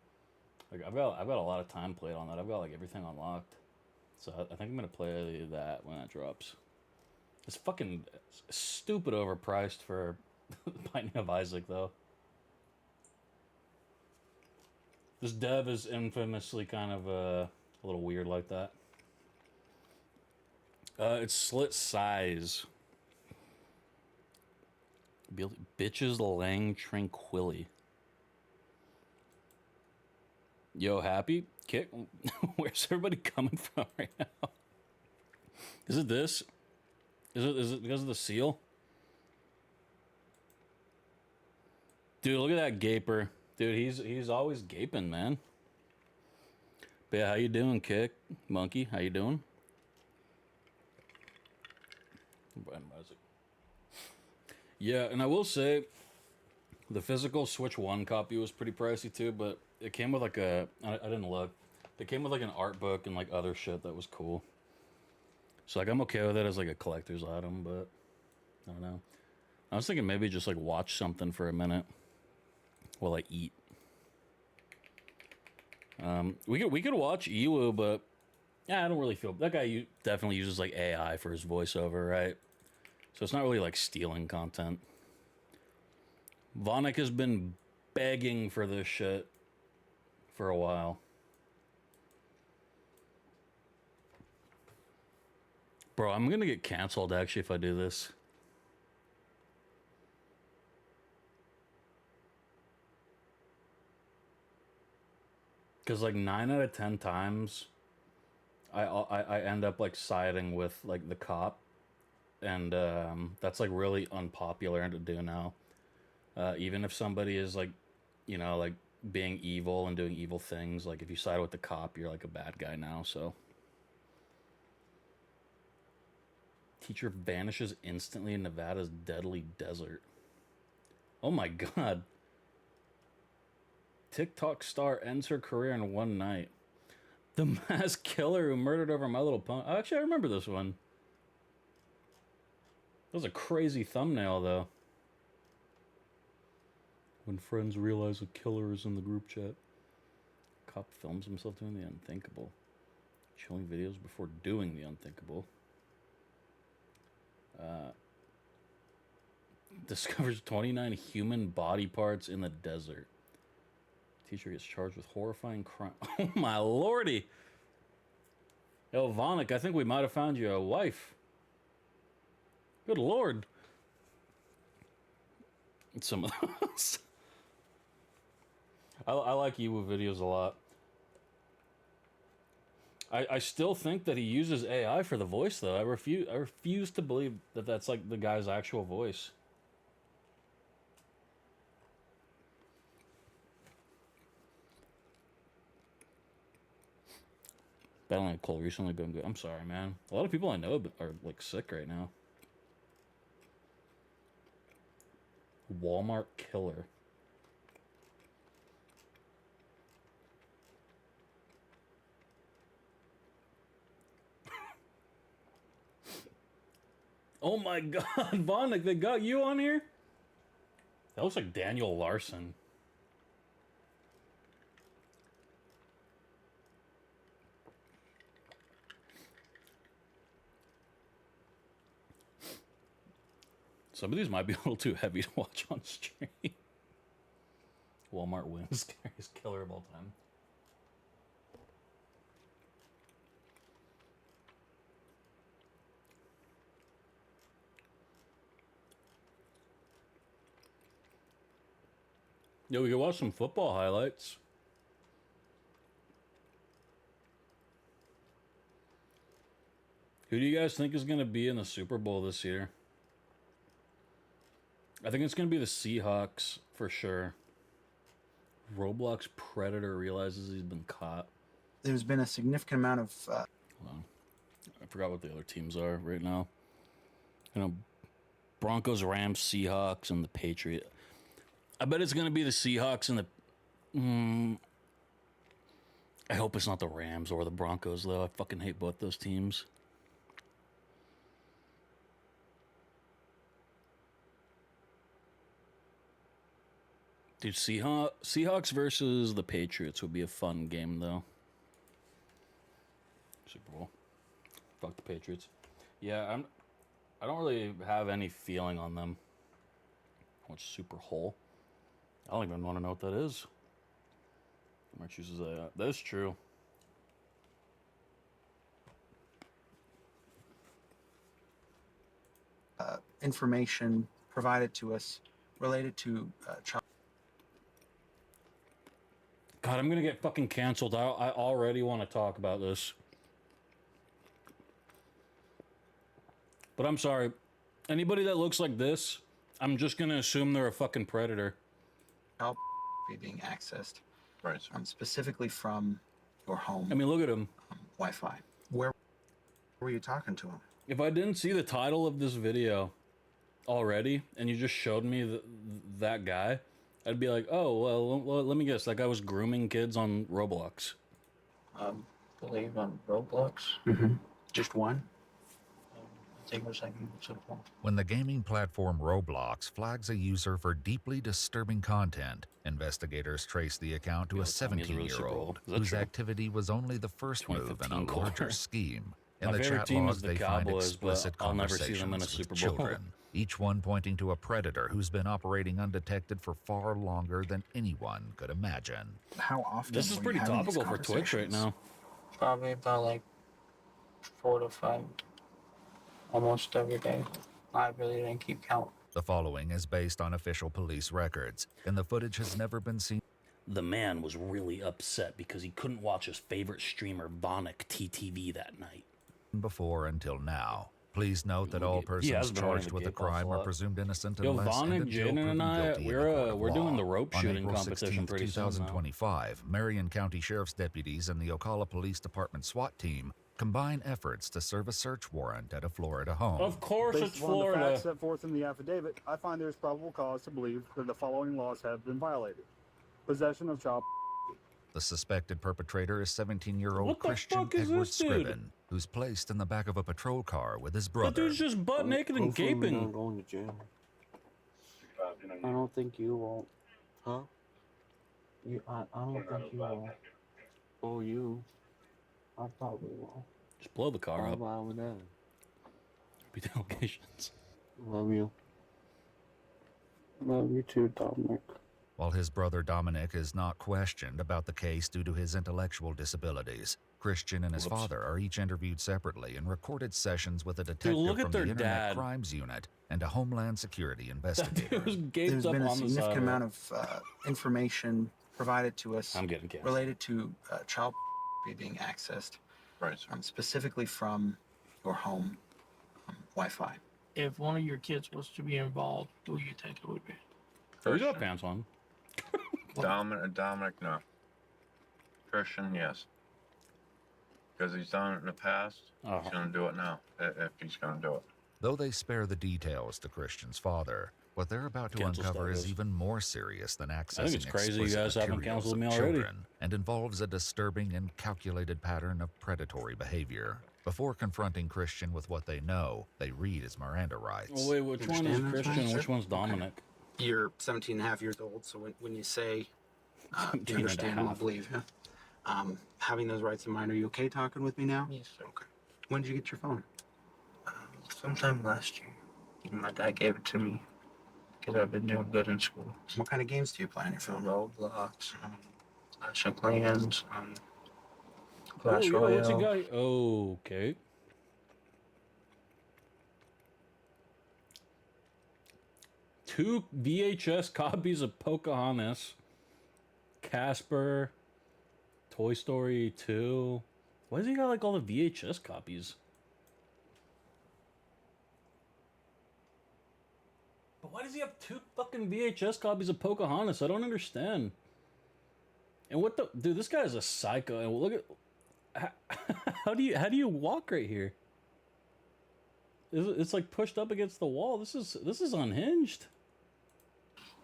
like I've got a lot of time played on that. I've got like everything unlocked, so I think I'm gonna play that when that drops. It's fucking stupid overpriced for Binding of Isaac though. This dev is infamously kind of a little weird like that. It's Slit Size. Bitches Lang Tranquilly. Yo, happy? Kick? Where's everybody coming from right now? Is it this? Is it because of the seal? Dude, look at that gaper. Dude, he's always gaping, man. But yeah, how you doing, Kick? Monkey, how you doing? Yeah, and I will say, the physical Switch 1 copy was pretty pricey too, but it came with like I didn't look. It came with like an art book and like other shit that was cool. So like I'm okay with it as like a collector's item, but I don't know. I was thinking maybe just like watch something for a minute while I eat. We could watch Ewu, but yeah, I don't really feel that guy definitely uses like AI for his voiceover, right? So it's not really like stealing content. Vonik has been begging for this shit for a while. Bro, I'm gonna get canceled actually if I do this. Because like 9 out of 10 times, I end up like siding with like the cop, and that's like really unpopular to do now. Even if somebody is like, you know, like being evil and doing evil things, like if you side with the cop, you're like a bad guy now. So teacher vanishes instantly in Nevada's deadly desert. Oh my god. TikTok star ends her career in one night. The mass killer who murdered over My Little Pony. Actually, I remember this one. That was a crazy thumbnail, though. When friends realize a killer is in the group chat. Cop films himself doing the unthinkable. Showing videos before doing the unthinkable. Discovers 29 human body parts in the desert. Teacher gets charged with horrifying crime. Oh my lordy! Yo, Vonik, I think we might have found you a wife. Good lord. Some of those. I like Ewu videos a lot. I still think that he uses AI for the voice, though. I refuse to believe that that's like the guy's actual voice. Battling a cold recently, been good. I'm sorry, man. A lot of people I know are like sick right now. Walmart killer. Oh my God, Vonik, they got you on here? That looks like Daniel Larson. Some of these might be a little too heavy to watch on stream. Walmart wins, scariest killer of all time. Yo, we could watch some football highlights. Who do you guys think is going to be in the Super Bowl this year? I think it's going to be the Seahawks for sure. Roblox Predator realizes he's been caught. There's been a significant amount of Hold on. I forgot what the other teams are right now. You know, Broncos, Rams, Seahawks, and the Patriots. I bet it's going to be the Seahawks and the... I hope it's not the Rams or the Broncos, though. I fucking hate both those teams. Dude, Seahawks versus the Patriots would be a fun game, though. Super Bowl. Fuck the Patriots. Yeah, I don't really have any feeling on them. What's Super Hole? I don't even want to know what that is. Mark chooses that. That is true. information provided to us related to child. God, I'm gonna get fucking canceled. I already want to talk about this. But I'm sorry. Anybody that looks like this, I'm just gonna assume they're a fucking predator. Child being accessed, right? Specifically from your home. I mean, look at him. Wi-Fi. Where were you talking to him? If I didn't see the title of this video already, and you just showed me that guy, I'd be like, oh, well, let me guess. That guy was grooming kids on Roblox. Believe on Roblox. Mm-hmm. Just one? I think it was like simple. When the gaming platform Roblox flags a user for deeply disturbing content, investigators trace the account to a Tell me it's really 17-year-old Super Bowl. Is that whose true? activity was only the first move in a 2015 larger core. scheme. In My the favorite chat team logs, is the they find Cowboys, explicit but I'll never see them in a conversations Super with Bowl. children, each one pointing to a predator who's been operating undetected for far longer than anyone could imagine. How often? This is were you pretty having these topical for Twitch right conversations? now. Probably about like 4 to 5, almost every day. I really didn't keep count. The following is based on official police records, and the footage has never been seen The man was really upset because he couldn't watch his favorite streamer, Vonik TTV, that night. before until now. Please note that He all has persons been running charged the with a gate pass a crime are lot. presumed innocent Yo, unless and Vonik, until Jaden, proven and I, guilty in a court of we're doing law. the rope On shooting April competition 16th, pretty soon now. 2025, Marion County Sheriff's deputies and the Ocala Police Department SWAT team combine efforts to serve a search warrant at a Florida home. Of course it's Based upon the facts Florida. set forth in the affidavit, I find there is probable cause to believe that the following laws have been violated. Possession of child. The suspected perpetrator is 17-year-old What the Christian fuck is Edward this dude? Scriven, who's placed in the back of a patrol car with his That brother. dude's just butt naked and Hopefully we're not gaping. going to jail. I don't think you won't. Huh? I don't think you will. Oh, you? I probably will. Just blow the car up. Why would that? Be the allegations. Love you. Love you too, Dominic. While his brother Dominic is not questioned about the case due to his intellectual disabilities, Christian and his Whoops. father are each interviewed separately in recorded sessions with a detective look at from their the Internet dad. Crimes Unit and a Homeland Security That investigator. dude was gaped There's up been a on the significant side. amount of information provided to us I'm getting canceled. related to child being accessed, Right. specifically from your home Wi-Fi. If one of your kids was to be involved, who you think it would be? Oh, you got pants on. Dominic, no. Christian, yes. Because he's done it in the past. Oh. He's going to do it now, if he's going to do it. Though they spare the details to Christian's father, what they're about to Cancel uncover is status. even more serious than accessing I think it's crazy you explicit guys haven't materials counseled of me already. children, and involves a disturbing and calculated pattern of predatory behavior. Before confronting Christian with what they know, they read his Miranda rights. Well, wait, which one is Understand that, Christian? sir? Which one's Dominic? You're 17 and a half years old, so when you say 17 and you a understand, I half. believe you. Having those rights in mind, are you okay talking with me now? Yes, sir. Okay. When did you get your phone? Sometime last year. My dad gave it to me because I've been doing good in school. What kind of games do you play on your phone? Roblox, Clash of Clans, Oh, Clash yeah, what's he Royale. got? Oh, okay. Two VHS copies of Pocahontas, Casper, Toy Story 2. Why does he got like all the VHS copies? But why does he have two fucking VHS copies of Pocahontas? I don't understand. And what the dude? This guy is a psycho. And look at how do you walk right here? It's like pushed up against the wall. This is unhinged.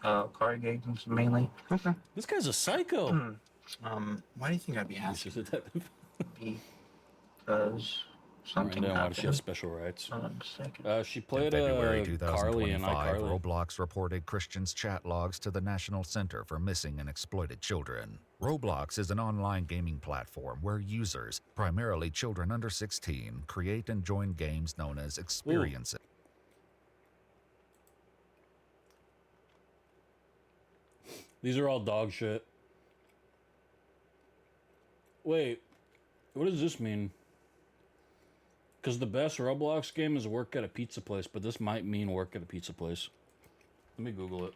Card games mainly. Okay. This guy's a psycho. Why do you think I'd be asking? He's a detective. Because something Miranda, why does she have happened. special rights? I'm mistaken. She In played February Carly and 2025, iCarly. Roblox reported Christian's chat logs to the National Center for Missing and Exploited Children. Roblox is an online gaming platform where users, primarily children under 16, create and join games known as experiences. These are all dog shit. Wait, what does this mean? Because the best Roblox game is work at a pizza place, but this might mean work at a pizza place. Let me Google it.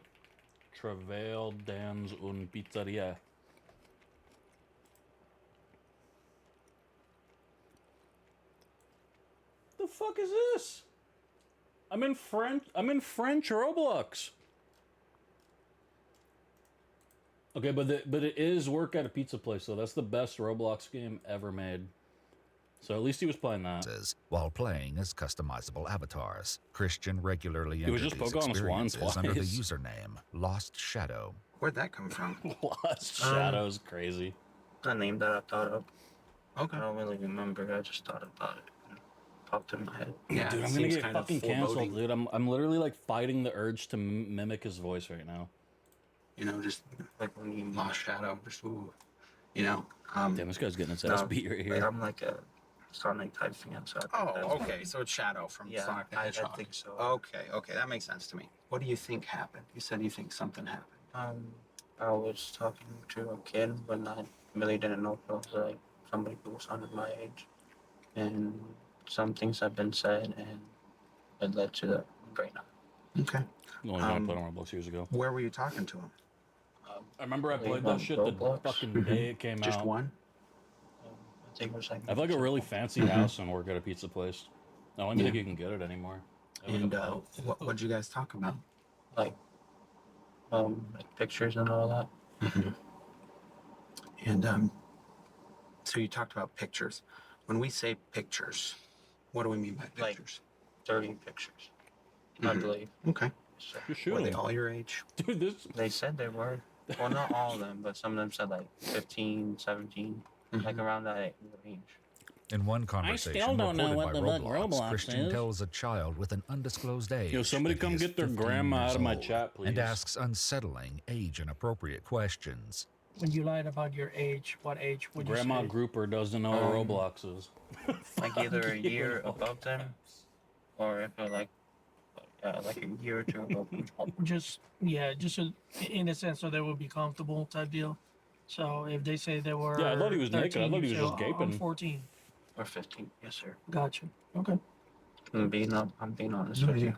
Travail dans une pizzeria. The fuck is this? I'm in French Roblox. Okay, but it is work at a pizza place, so that's the best Roblox game ever made. So at least he was playing that. While playing as customizable avatars, Christian regularly He was entered just these Pocahontas once, experiences under the twice. username Lost Shadow. Where'd that come from? Lost Shadows, crazy. A name that I thought of. Okay. I don't really remember. I just thought about it. Popped in my head. Yeah, Dude, it I'm gonna seems get kind of fucking canceled, foreboding. dude. I'm literally like fighting the urge to mimic his voice right now. You know, just like when you Lost Shadow, just ooh, you know. Damn, this guy's getting his ass beat right here. I'm like a Sonic type fan, so I think Oh, that's okay. So it's Shadow from Yeah, Sonic the I Hedgehog. think so. Okay, that makes sense to me. What do you think happened? You said you think something happened. I was talking to a kid when I really didn't know if it was like somebody who was under my age, and some things have been said, and it led to that right now. Okay. The only time I played on Roblox years ago. Where were you talking to him? I remember I Played played on that shit the Roblox. fucking day it came Just out. one? I think it was like I have like a really fancy house and work at a pizza place. I don't even think you can get it anymore. I have, like, And a boat. what'd you guys talk about? like pictures and all that. And so you talked about pictures. When we say pictures, what do we mean by Like- pictures? 30 pictures, I believe. Okay. So You're Were they shooting. all your age? Dude, this. they said they were. Well, not all of them, but some of them said like 15, 17, like around that range. In one conversation still don't know reported what by the fuck Roblox, Roblox Christian is. tells a child with an undisclosed age Yo, somebody that he come is get their 15 grandma years out of my old chat, please. and asks unsettling age-inappropriate questions. When you lied about your age, what age would Grandma you say? Grouper doesn't know what Roblox is. Like either a year above them, or if they're like a year or two above them. Just in a sense, so they would be comfortable type deal. So if they say they were, Yeah, I thought he was naked. I 13, thought he you was say, just "Oh, I'm gaping." 14. Or 15, yes sir. Gotcha. Okay. I'm being honest with you.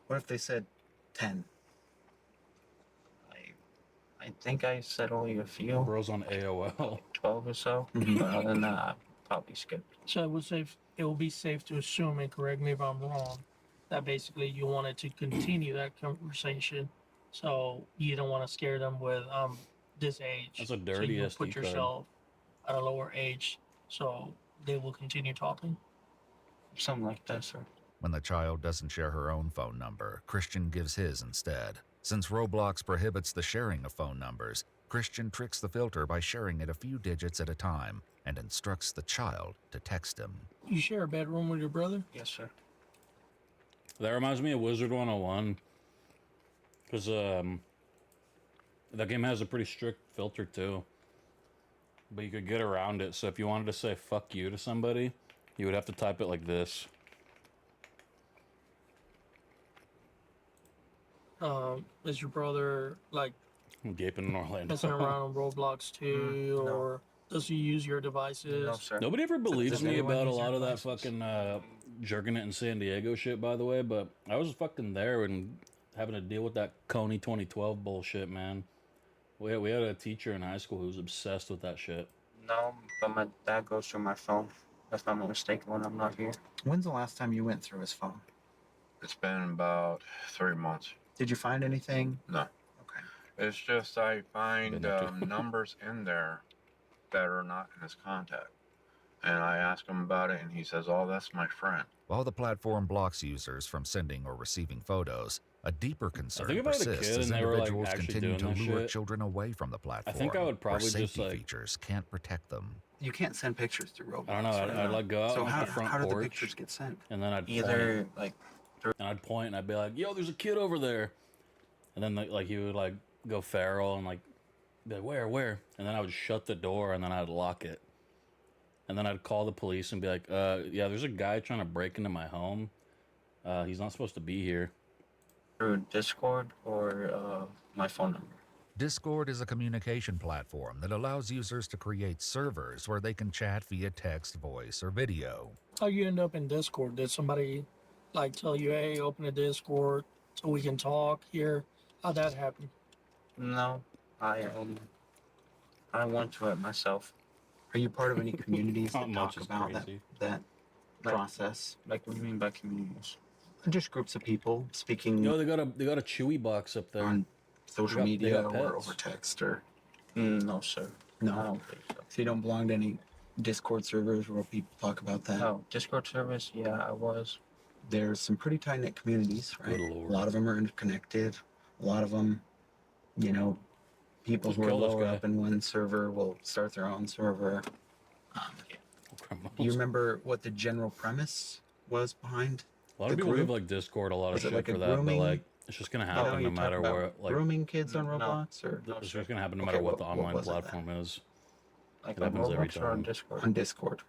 What if they said 10? I think I said only a few. Bros on AOL. 12 or so. Mhm. But other than that, I probably skipped. So it will be safe to assume, and correct me if I'm wrong, that basically you wanted to continue that conversation, so you don't want to scare them with this age. That's a so dirty you SD put card. yourself at a lower age, so they will continue talking. Something like that, sir. When the child doesn't share her own phone number, Christian gives his instead. Since Roblox prohibits the sharing of phone numbers, Christian tricks the filter by sharing it a few digits at a time and instructs the child to text him. You share a bedroom with your brother? Yes, sir. That reminds me of Wizard 101. Because that game has a pretty strict filter too. But you could get around it. So if you wanted to say fuck you to somebody, you would have to type it like this. Is your brother like I'm gaping in Orlando. messing around on Roblox too, no. or does he use your devices? No, sir. Nobody ever believes does me anyone about a use your lot of that devices? fucking jerking it in San Diego shit, by the way, but I was fucking there and having to deal with that Coney 2012 bullshit, man. We had a teacher in high school who was obsessed with that shit. No, but my dad goes through my phone. If I'm not mistaken, when I'm not here. When's the last time you went through his phone? It's been about 3 months. Did you find anything? No. Okay. It's just I find Been up to- numbers in there that are not in his contact. And I ask him about it, and he says, oh, that's my friend. While the platform blocks users from sending or receiving photos, a deeper concern if I had a persists kid as and they were, like, individuals actually continue to doing this lure shit, children away from the platform. I think I would probably where just, safety like- features can't protect them. You can't send pictures through Roblox. I don't know. I'd like go out So on how, the front how do the porch, pictures get sent? and then I'd Either point, like and I'd point, and I'd be like, "Yo, there's a kid over there," and then like he would like go feral and like be like, "Where?" And then I would shut the door, and then I'd lock it, and then I'd call the police and be like, yeah, there's a guy trying to break into my home. He's not supposed to be here." through Discord or my phone number. Discord is a communication platform that allows users to create servers where they can chat via text, voice, or video. How you end up in Discord? Did somebody like tell you, "Hey, open a Discord so we can talk here"? How'd that happen? No, I went to it myself. Are you part of any communities Not that much talk is about that, crazy. that Like- process? Like, what do you mean by communities? Just groups of people speaking Yo, they got a Chewy box up there. on social They media got or pets. over text or No, sir. I no. don't think so. So you don't belong to any Discord servers where people talk about that. No, Discord service, yeah, I was. There's some pretty tight knit communities, right? Good lord. A lot of them are interconnected. A lot of them, you know, people Just who are kill this lower guy. up in one server will start their own server. Criminals. Do you remember what the general premise was behind? A lot the of people group? give like Discord a lot of Was it shit like a for that, but grooming- like it's just gonna happen you no talk matter about where. Like grooming kids on No. Roblox or No, it's sir. just gonna happen no Okay, matter what what- the what online was it then? platform is. Like It on happens every Roblox or on time. Discord? on Discord?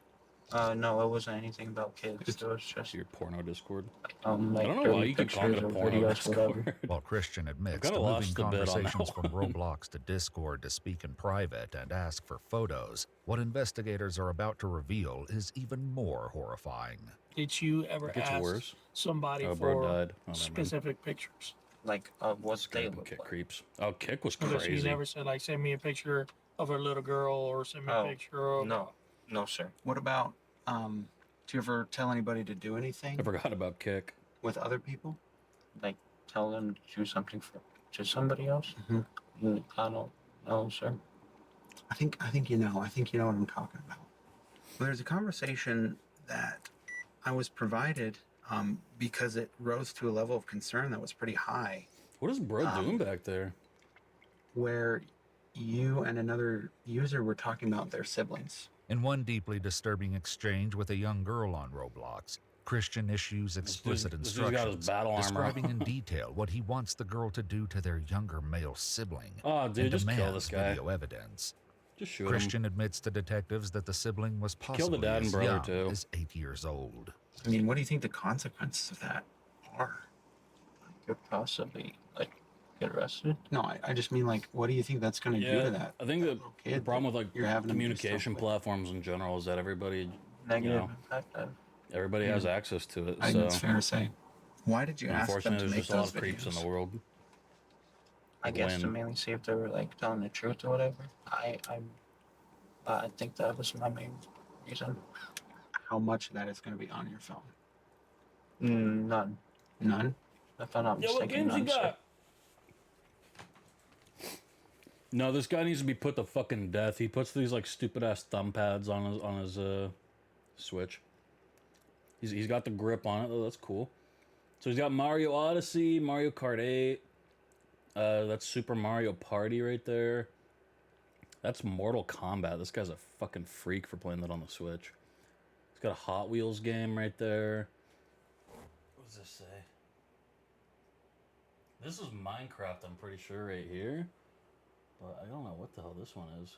No, it wasn't anything about kids. It was just Your porno Discord. like I don't know why dirty you keep calling it a pictures or porno videos, whatever. Discord. While Christian admits kinda to lost moving a bit on that conversations from one. Roblox to Discord to speak in private and ask for photos, what investigators are about to reveal is even more horrifying. Did you ever It gets ask worse. somebody Oh, bro for died. Oh, never mind. specific pictures? Like what they Fucking look Kick like. creeps. Oh, Kick was Okay, so you crazy. never said like, "Send me a picture of a little girl" or "Send me a Oh, picture of." No, sir. What about do you ever tell anybody to do anything I forgot about Kick. with other people? Like tell them to do something to somebody else. Mhm. I don't know, sir. I think you know. I think you know what I'm talking about. Well, there's a conversation that I was provided because it rose to a level of concern that was pretty high, What is bro doing back there? where you and another user were talking about their siblings. In one deeply disturbing exchange with a young girl on Roblox, Christian issues explicit this dude's got his instructions battle armor describing on. in detail what he wants the girl to do to their younger male sibling. Oh, dude, and just kill demands this guy. video evidence. Just shoot Christian admits to detectives that the sibling was Kill possibly the dad and as brother, young too. as 8 years old. I mean, what do you think the consequences of that are? Could possibly like get arrested. No, I just mean like, what do you think that's going to do Yeah, to that? I think the kid problem with like you're having to do communication stuff with? platforms in general is that everybody, Negative know, impact. everybody has access to it. I think So that's fair to say. Why did you ask them unfortunately, to there's make just a lot those of creeps in videos? the world. I guess to When? mainly see if they were like telling the truth or whatever. I think that was my main reason. How much of that is going to be on your phone? None. None? If I'm not Yeah, what mistaken, games you none, sir. got? No, this guy needs to be put to fucking death. He puts these like stupid ass thumb pads on his Switch. He's got the grip on it. Oh, that's cool. So he's got Mario Odyssey, Mario Kart 8. That's Super Mario Party right there. That's Mortal Kombat. This guy's a fucking freak for playing that on the Switch. He's got a Hot Wheels game right there. What does this say? This is Minecraft, I'm pretty sure, right here. But I don't know what the hell this one is.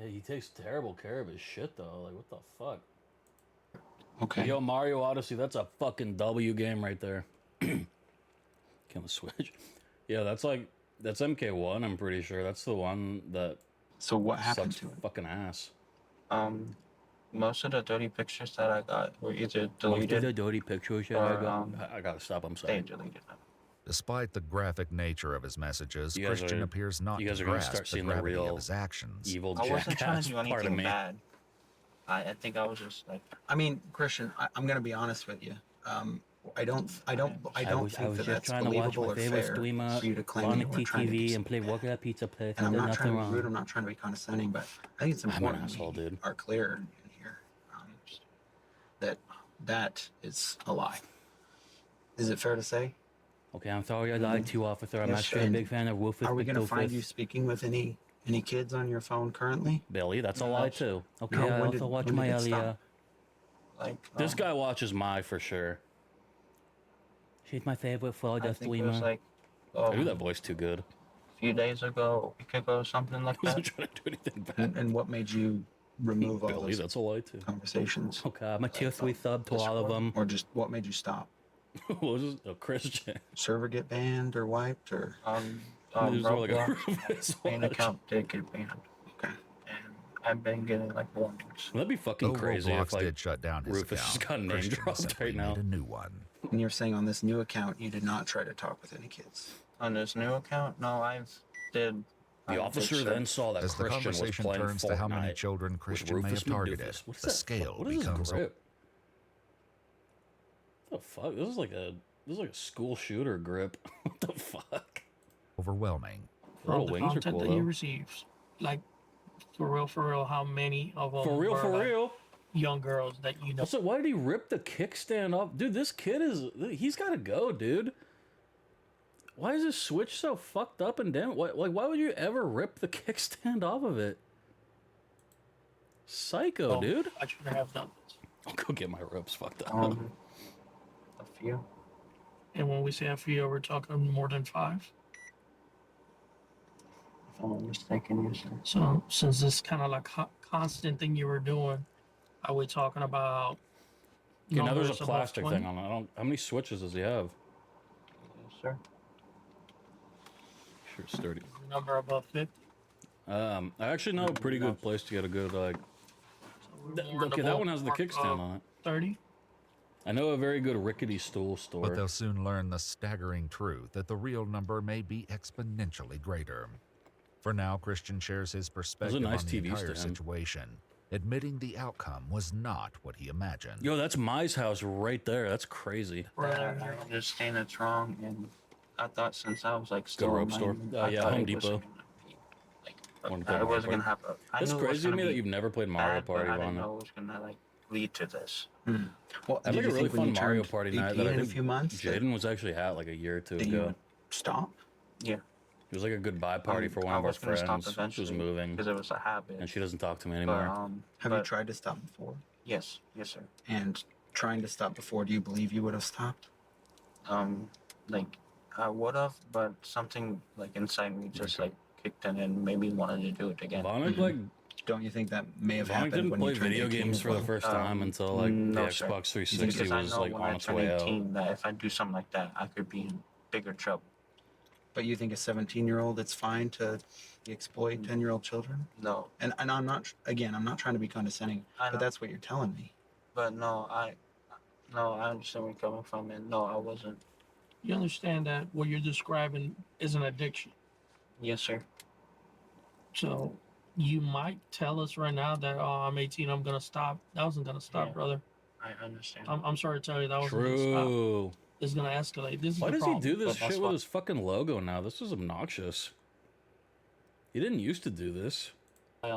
Yeah, he takes terrible care of his shit, though. Like, what the fuck? Okay. Yo, Mario Odyssey, that's a fucking W game right there. Can we switch? Yeah, that's MK1, I'm pretty sure. That's the one that So what happened sucks to it? fucking ass. Most of the dirty pictures that I got were either Most of deleted the dirty pictures that or, I got. I gotta stop, I'm they sorry. deleted them. Despite the graphic nature of his messages, You guys Christian are- appears not you guys to are gonna grasp start the seeing the gravity real of his actions. Evil I wasn't trying jackass to do part of anything me. bad. I think I was just like, I mean, Christian, I'm going to be honest with you. I don't think I that was that's just trying to watch believable my or favorite fair streamer for you to claim on you the were trying to do TTV and play something Walk bad. at Pizza Place. And I'm There's not trying nothing to be rude. wrong. I'm not trying to be condescending, but I think it's I'm an important asshole, we dude. are clear in here that is a lie. Is it fair to say? Okay, I'm sorry I lied to you, officer. I'm Yes, actually a and big fan of Rufus Are we going to find you McDoofus. speaking with any kids on your phone currently? Billy, that's a No, lie too. Okay, No, I when also did- watch when my did it stop? Elia. like This guy watches my for sure. She's my favorite I Florida think it was streamer. like I do that voice too good. a few days ago, a week ago, something like I wasn't that. trying to do anything bad. And what made you remove all Billy, those that's a lie too. conversations? Okay, I'm a tier 3 sub to all of them. Or just what made you stop? What was this? A Christian. Server get banned or wiped or? There's more like a Roblox, Rufus main watch. account did get banned. Okay. And I've been getting like warnings. That'd be fucking Though crazy Roblox if like did shut down his Rufus just account, got name Christian dropped simply right now. made a new one. And you're saying on this new account you did not try to talk with any kids? On this new account, no, The officer then saw that As the Christian was conversation playing turns to how many Fortnite children with Christian may Rufus have targeted, McDoofus. What is the that? scale What is this becomes grip? What the fuck? This is like a school shooter grip. What the fuck? overwhelming. The little the wings are content cool that you though. receive. Like, for real, how many of them For were, like, real. young girls that you know? Also, why did he rip the kickstand off? Dude, this kid he's gotta go, dude. Why is this Switch so fucked up and damn? Why would you ever rip the kickstand off of it? Psycho, dude. I should have done this. I'll go get my ropes fucked up. a few. And when we say a few, we're talking more than 5. If I'm not mistaken, yes, sir. So since this kind of like constant thing you were doing, are we talking about? Okay, now there's a numbers above plastic 20? thing on it. How many switches does he have? Yes, sir. Sure, sturdy. Number above 50. I actually know a pretty good place to get a good like. Okay, that one has the kickstand on it. 30. I know a very good rickety stool store. But they'll soon learn the staggering truth that the real number may be exponentially greater. For now, Christian shares his perspective nice on the TV entire stand. situation, admitting the outcome was not what he imagined. Yo, that's Mai's house right there. That's crazy. I understand it's wrong, and I thought since I was like still rope in store. my- I Yeah, thought Home it was Depot. gonna be, like, Wanna I play Mario wasn't gonna Party? have a. I That's knew it was crazy to gonna me that be you've never played Mario bad, but Party I didn't on know it. it was gonna like lead to this. Well, I did think a you really think when fun you Mario turned Party 18 night that I in a think few months that Jaden was actually at like a year or two you ago. would stop? Yeah. It was like a goodbye party for one I of our was gonna stop friends. She was eventually moving, because it was a habit. and she doesn't talk to me But, anymore. Have you tried to stop before? Yes, yes, sir. And trying to stop before, do you believe you would have stopped? Like I would have, but something like inside me just like kicked in and maybe wanted to do it again. Vonic like Don't you think that may have Vonic happened didn't when play you turned video 18 games as for the well? first time until like no, the sir. Xbox 360 Because I was know like when on I its turn way out. 18 that if I do something like that, I could be in bigger trouble. But you think a 17-year-old, it's fine to exploit 10-year-old children? No. And I'm not, again, I'm not trying to be condescending, I know. but that's what you're telling me. But no, I understand where you're coming from, and no, I wasn't You understand that what you're describing is an addiction. Yes, sir. So you might tell us right now that, oh, I'm 18, I'm gonna stop. That wasn't gonna stop, Yeah. brother. I understand. I'm sorry to tell you that wasn't gonna stop. True. It's gonna escalate. This is Why the does problem. he do this But that's shit why- with his fucking logo now? This is obnoxious. He didn't used to do this. I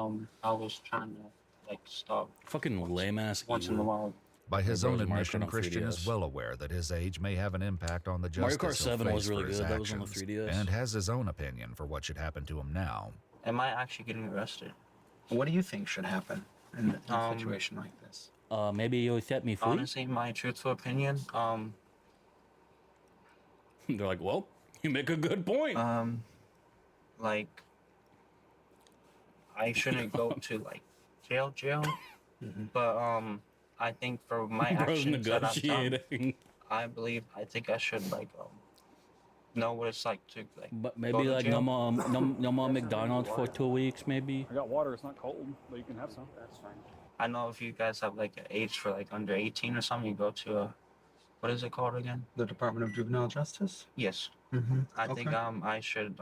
was trying to like stop Fucking lame ass. once in a while. By his Mario own Kart admission, on Christian is 3DS. well aware that his age may have an impact on the Mario justice Kart he'll 7 was face really for his good. That was on the actions, 3DS. and has his own opinion for what should happen to him now. Am I actually getting arrested? What do you think should happen in a Um, situation like this? Maybe you'll set me free. Honestly, my truthful opinion, They're like, well, you make a good point. like I shouldn't go to like jail. But I think for my Bro's actions that I've done, negotiating. I think I should like know what it's like to like. But go maybe to like jail. no more McDonald's for 2 weeks, maybe. I got water. It's not cold, but you can have some. That's fine. I know if you guys have like an age for like under 18 or something, you go to a, what is it called again? The Department of Juvenile Justice? Yes. Mm-hmm. I think I should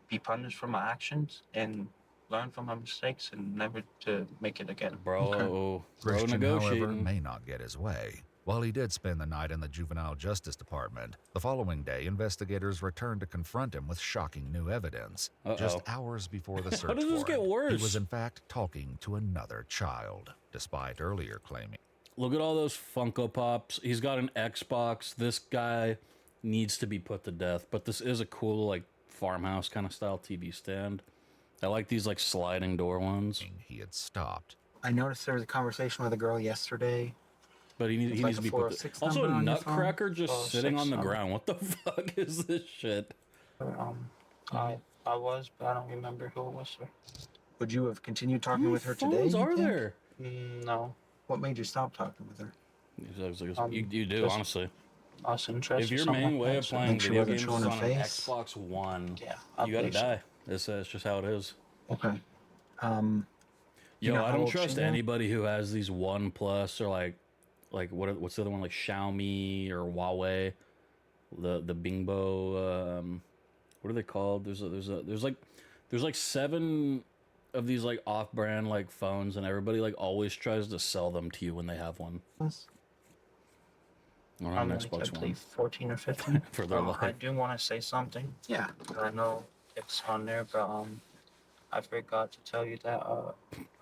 be punished for my actions and learn from my mistakes and never to make it again. Bro, Christian, however, negotiating. may not get his way. While he did spend the night in the Juvenile Justice Department, the following day, investigators returned to confront him with shocking new evidence. Just hours before the search How does this get warrant, worse? he was in fact talking to another child, despite earlier claiming. Look at all those Funko Pops. He's got an Xbox. This guy needs to be put to death. But this is a cool, like, farmhouse kind of style TV stand. I like these, like, sliding door ones. He had stopped. I noticed there was a conversation with a girl yesterday. But he With, needs like, to a be put to 406 Also, a number on your phone? nutcracker just sitting 406 on the number. ground. What the fuck is this shit? I was, but I don't remember who it was. Sir. Would you have continued How talking many with her today? phones you are think? there? No. What made you stop talking with her? You do, just honestly. Us interest. If your something main like way that, of so- playing Think she video wasn't games is showing on her an face? Xbox One, Yeah, I you gotta believe so. die. That's just how it is. Okay. Yo, know I how don't old she trust now? anybody who has these One Plus or like what's the other one, like Xiaomi or Huawei, the Bingbo. What are they called? There's like 7 of these like off-brand like phones, and everybody like always tries to sell them to you when they have one. Or on I'm an like, I Xbox One believe 14 or 15. for their I life. do want to say something. Yeah. I know it's on there, but I forgot to tell you that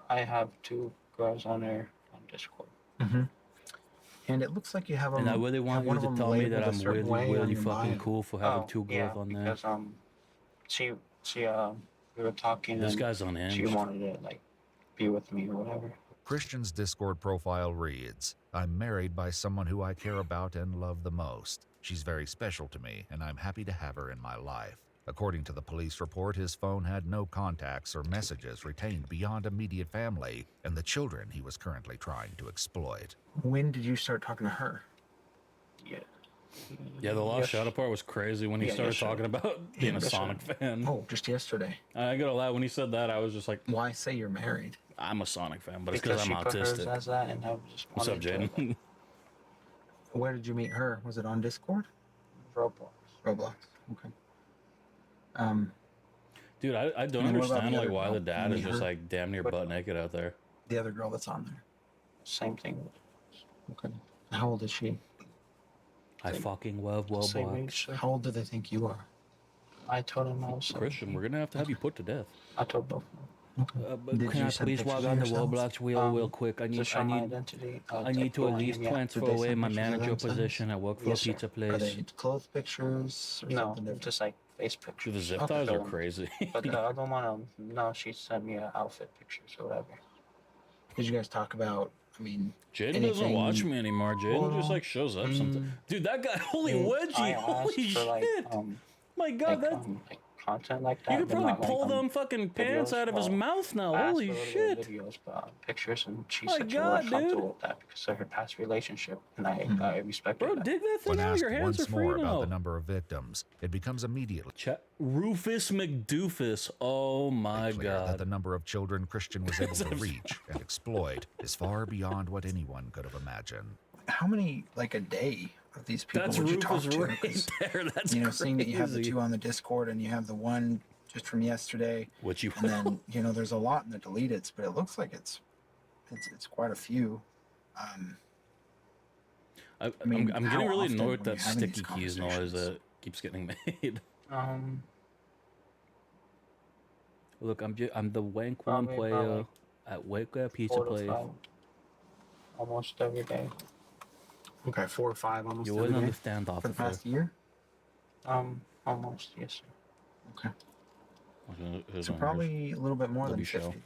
I have 2 girls on there on Discord. Mm-hmm. And it looks like you have them. And I really want you to tell me that I'm really, really fucking bio. cool for having Oh, 2 girls yeah, on there. because she we were talking. This and guy's on She Hinge. wanted to like be with me or whatever. Christian's Discord profile reads, "I'm married by someone who I care about and love the most. She's very special to me, and I'm happy to have her in my life." According to the police report, his phone had no contacts or messages retained beyond immediate family and the children he was currently trying to exploit. When did you start talking to her? Yeah. Yeah, the Lost Shadow part was crazy when he Yeah, started yesterday. talking about being a Sonic fan. Oh, just yesterday. I gotta lie, when he said that, I was just like, Why say you're married? I'm a Sonic fan, but it's Because because she I'm put hers autistic. as that, and I just What's up, wanted to, Jaden? like, Where did you meet her? Was it on Discord? Roblox. Roblox. Okay. Dude, I don't And what about understand the like other why girl? the dad You is meet just her? like damn near butt naked out there. The other girl that's on there. Same thing. Okay. How old is she? I fucking love Same Roblox. age, sir. How old do they think you are? I told him I was 17. Christian, we're gonna have you put to death. I told both of them. But Did can you I send please pictures log of on the yourself? Roblox real quick? I To need show my identity. I need to at least transfer Did they away send my pictures of manager themselves? position at work for Yes, a sir. pizza Are place. they clothes pictures or No, something different? just like face Dude, pictures. the zip Okay. ties are crazy. But the other one, no, she sent me outfit pictures or whatever. Did you guys talk about, I mean, Jaden doesn't anything- watch me anymore. Jaden just Well, like shows up sometimes. Dude, that guy, holy I wedgie, asked holy for, like, shit! My God, like, that's like content like that. you could but probably not, like, pull them fucking pants videos. out of his Well, mouth now. I asked Holy for a little shit! bit of videos, but pictures, and she My said she God, wasn't comfortable dude. with that because of her past relationship, and I respected Bro, that. dig that When thing out. asked Your hands are once free more about now. the number of victims, it becomes immediately Rufus McDoofus. Oh my clear that God. the number of children Christian was able to reach and exploit is far beyond what anyone could have imagined. how many, like a day, of these people That's would you talk Rufus to? right 'Cause, there. That's you know, seeing that you have the crazy. 2 on the Discord and you have the one just from yesterday, Which you and then you know there's a lot in the deleted, but it looks like it's quite a few. I mean, I'm how getting really often annoyed with were you that having these sticky keys noise conversations? that keeps getting made. Um, Look, I'm the wank one probably about player like at Wake Up Pizza 4 to Place. 5, almost every day. Okay, 4 or 5 almost You every wouldn't day understand, for the officer. past year. Almost, yes, sir. Okay, Here's so on yours. probably a little bit more than W show. 50 then.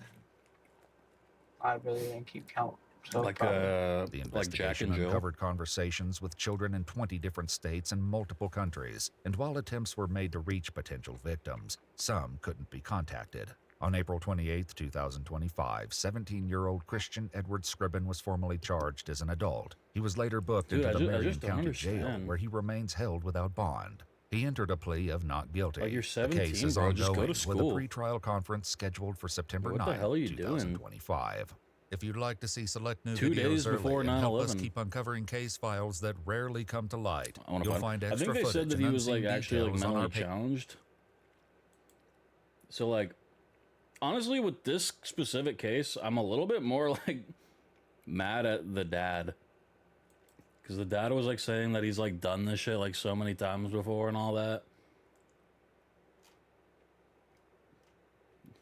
I really didn't keep count. So Like probably. The Jack investigation and Jill. uncovered conversations with children in 20 different states and multiple countries, and while attempts were made to reach potential victims, some couldn't be contacted. On April 28, 2025, 17-year-old Christian Edward Scribbin was formally charged as an adult. He was later booked Dude, into the I Marion just don't County Jail, understand. where he remains held without bond. He entered a plea of not guilty. Like, you're The 17, case is bro. Just go ongoing, to with school. a pre-trial conference scheduled for September What the 9, hell are you doing? 2025. If you'd like to see select new 2 videos days early before and help us 9/11. keep uncovering case files that rarely come to light, I wanna you'll find I extra think they footage said that and he was like unseen actually like details on mentally our page. challenged. So like, honestly, with this specific case, I'm a little bit more like mad at the dad, because the dad was like saying that he's like done this shit like so many times before and all that.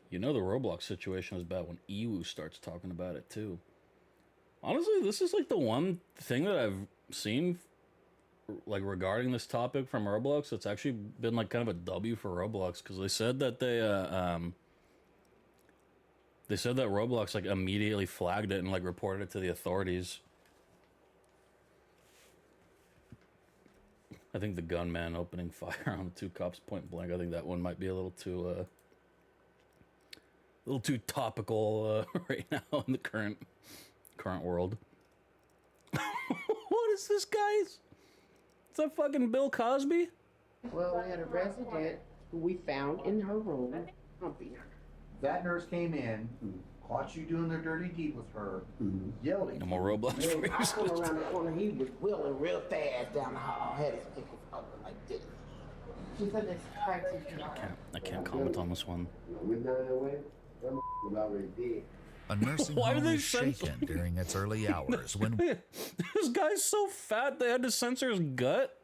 You know the Roblox situation is bad when Ewu starts talking about it too. Honestly, this is like the one thing that I've seen like regarding this topic from Roblox that's actually been like kind of a W for Roblox, because they said that they said that Roblox like immediately flagged it and like reported it to the authorities. I think the gunman opening fire on the 2 cops point blank, I think that one might be a little too topical right now in the current world. What is this, guys? Is that fucking Bill Cosby? Well, we had a resident who we found in her room humping her. That nurse came in, caught you doing the dirty deed with her, yelled at No more Roblox When for I come you. around the corner, he was wheeling real fast down the hall. Had his fingers over like this. She said this practice. I can't comment on this one. We're down that way. That was already dead. A nursing Why do home they is censor- shaken during its early hours when This guy's so fat they had to censor his gut.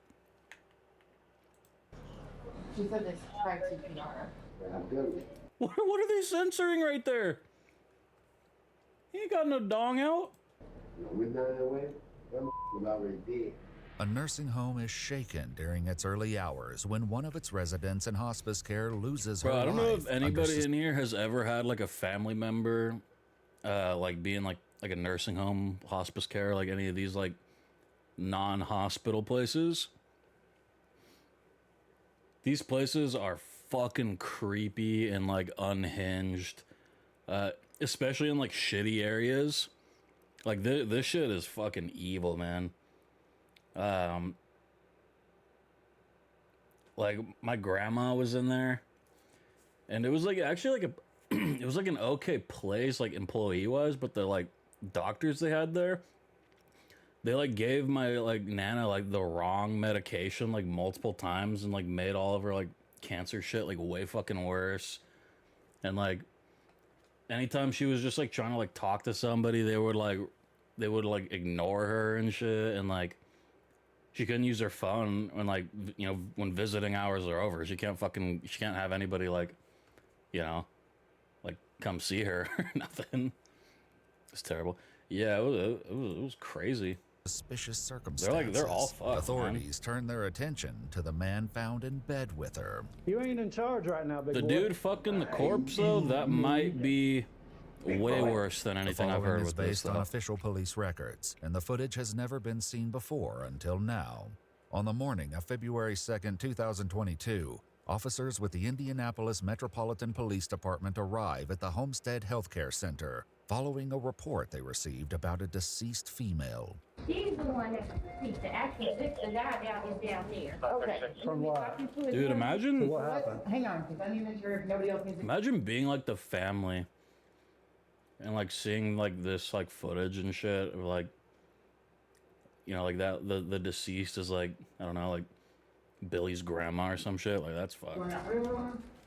She said this practice. What are they censoring right there? He ain't got no dong out. We're down that way. That was already dead. a nursing home is shaken during its early hours when one of its residents in hospice care loses her Bro, I don't know life if under anybody in here has ever had like a family member, like being like a nursing home, hospice care, like any of these like non-hospital places. These places are fucking creepy and like unhinged, especially in like shitty areas. Like this shit is fucking evil, man. Like my grandma was in there, and it was like actually like a, it was like an okay place, like employee wise, but the like doctors they had there, they like gave my like nana like the wrong medication like multiple times and like made all of her like cancer shit like way fucking worse. And like anytime she was just like trying to like talk to somebody, they would like ignore her and shit, and like she couldn't use her phone when like when visiting hours are over. She can't have anybody like like come see her or nothing. It's terrible. Yeah, it was crazy. Suspicious circumstances. They're all fucked. Authorities turned their attention to the man found in bed with her. You ain't in charge right now, big The boy. dude fucking the corpse though, that might be way worse than The anything I've following heard is with this based on stuff. official police records, and the footage has never been seen before until now. On the morning of February 2nd, 2022, officers with the Indianapolis Metropolitan Police Department arrive at the Homestead Healthcare Center following a report they received about a deceased female. He's the one that's deceased. The actual the guy down is down there. Okay. From what? Dude, imagine What happened? Hang on, because I need to make sure nobody else needs to. imagine being like the family and like seeing like this like footage and shit, or like you know, like that the deceased is like, I don't know, like Billy's grandma or some shit. Like that's fucked.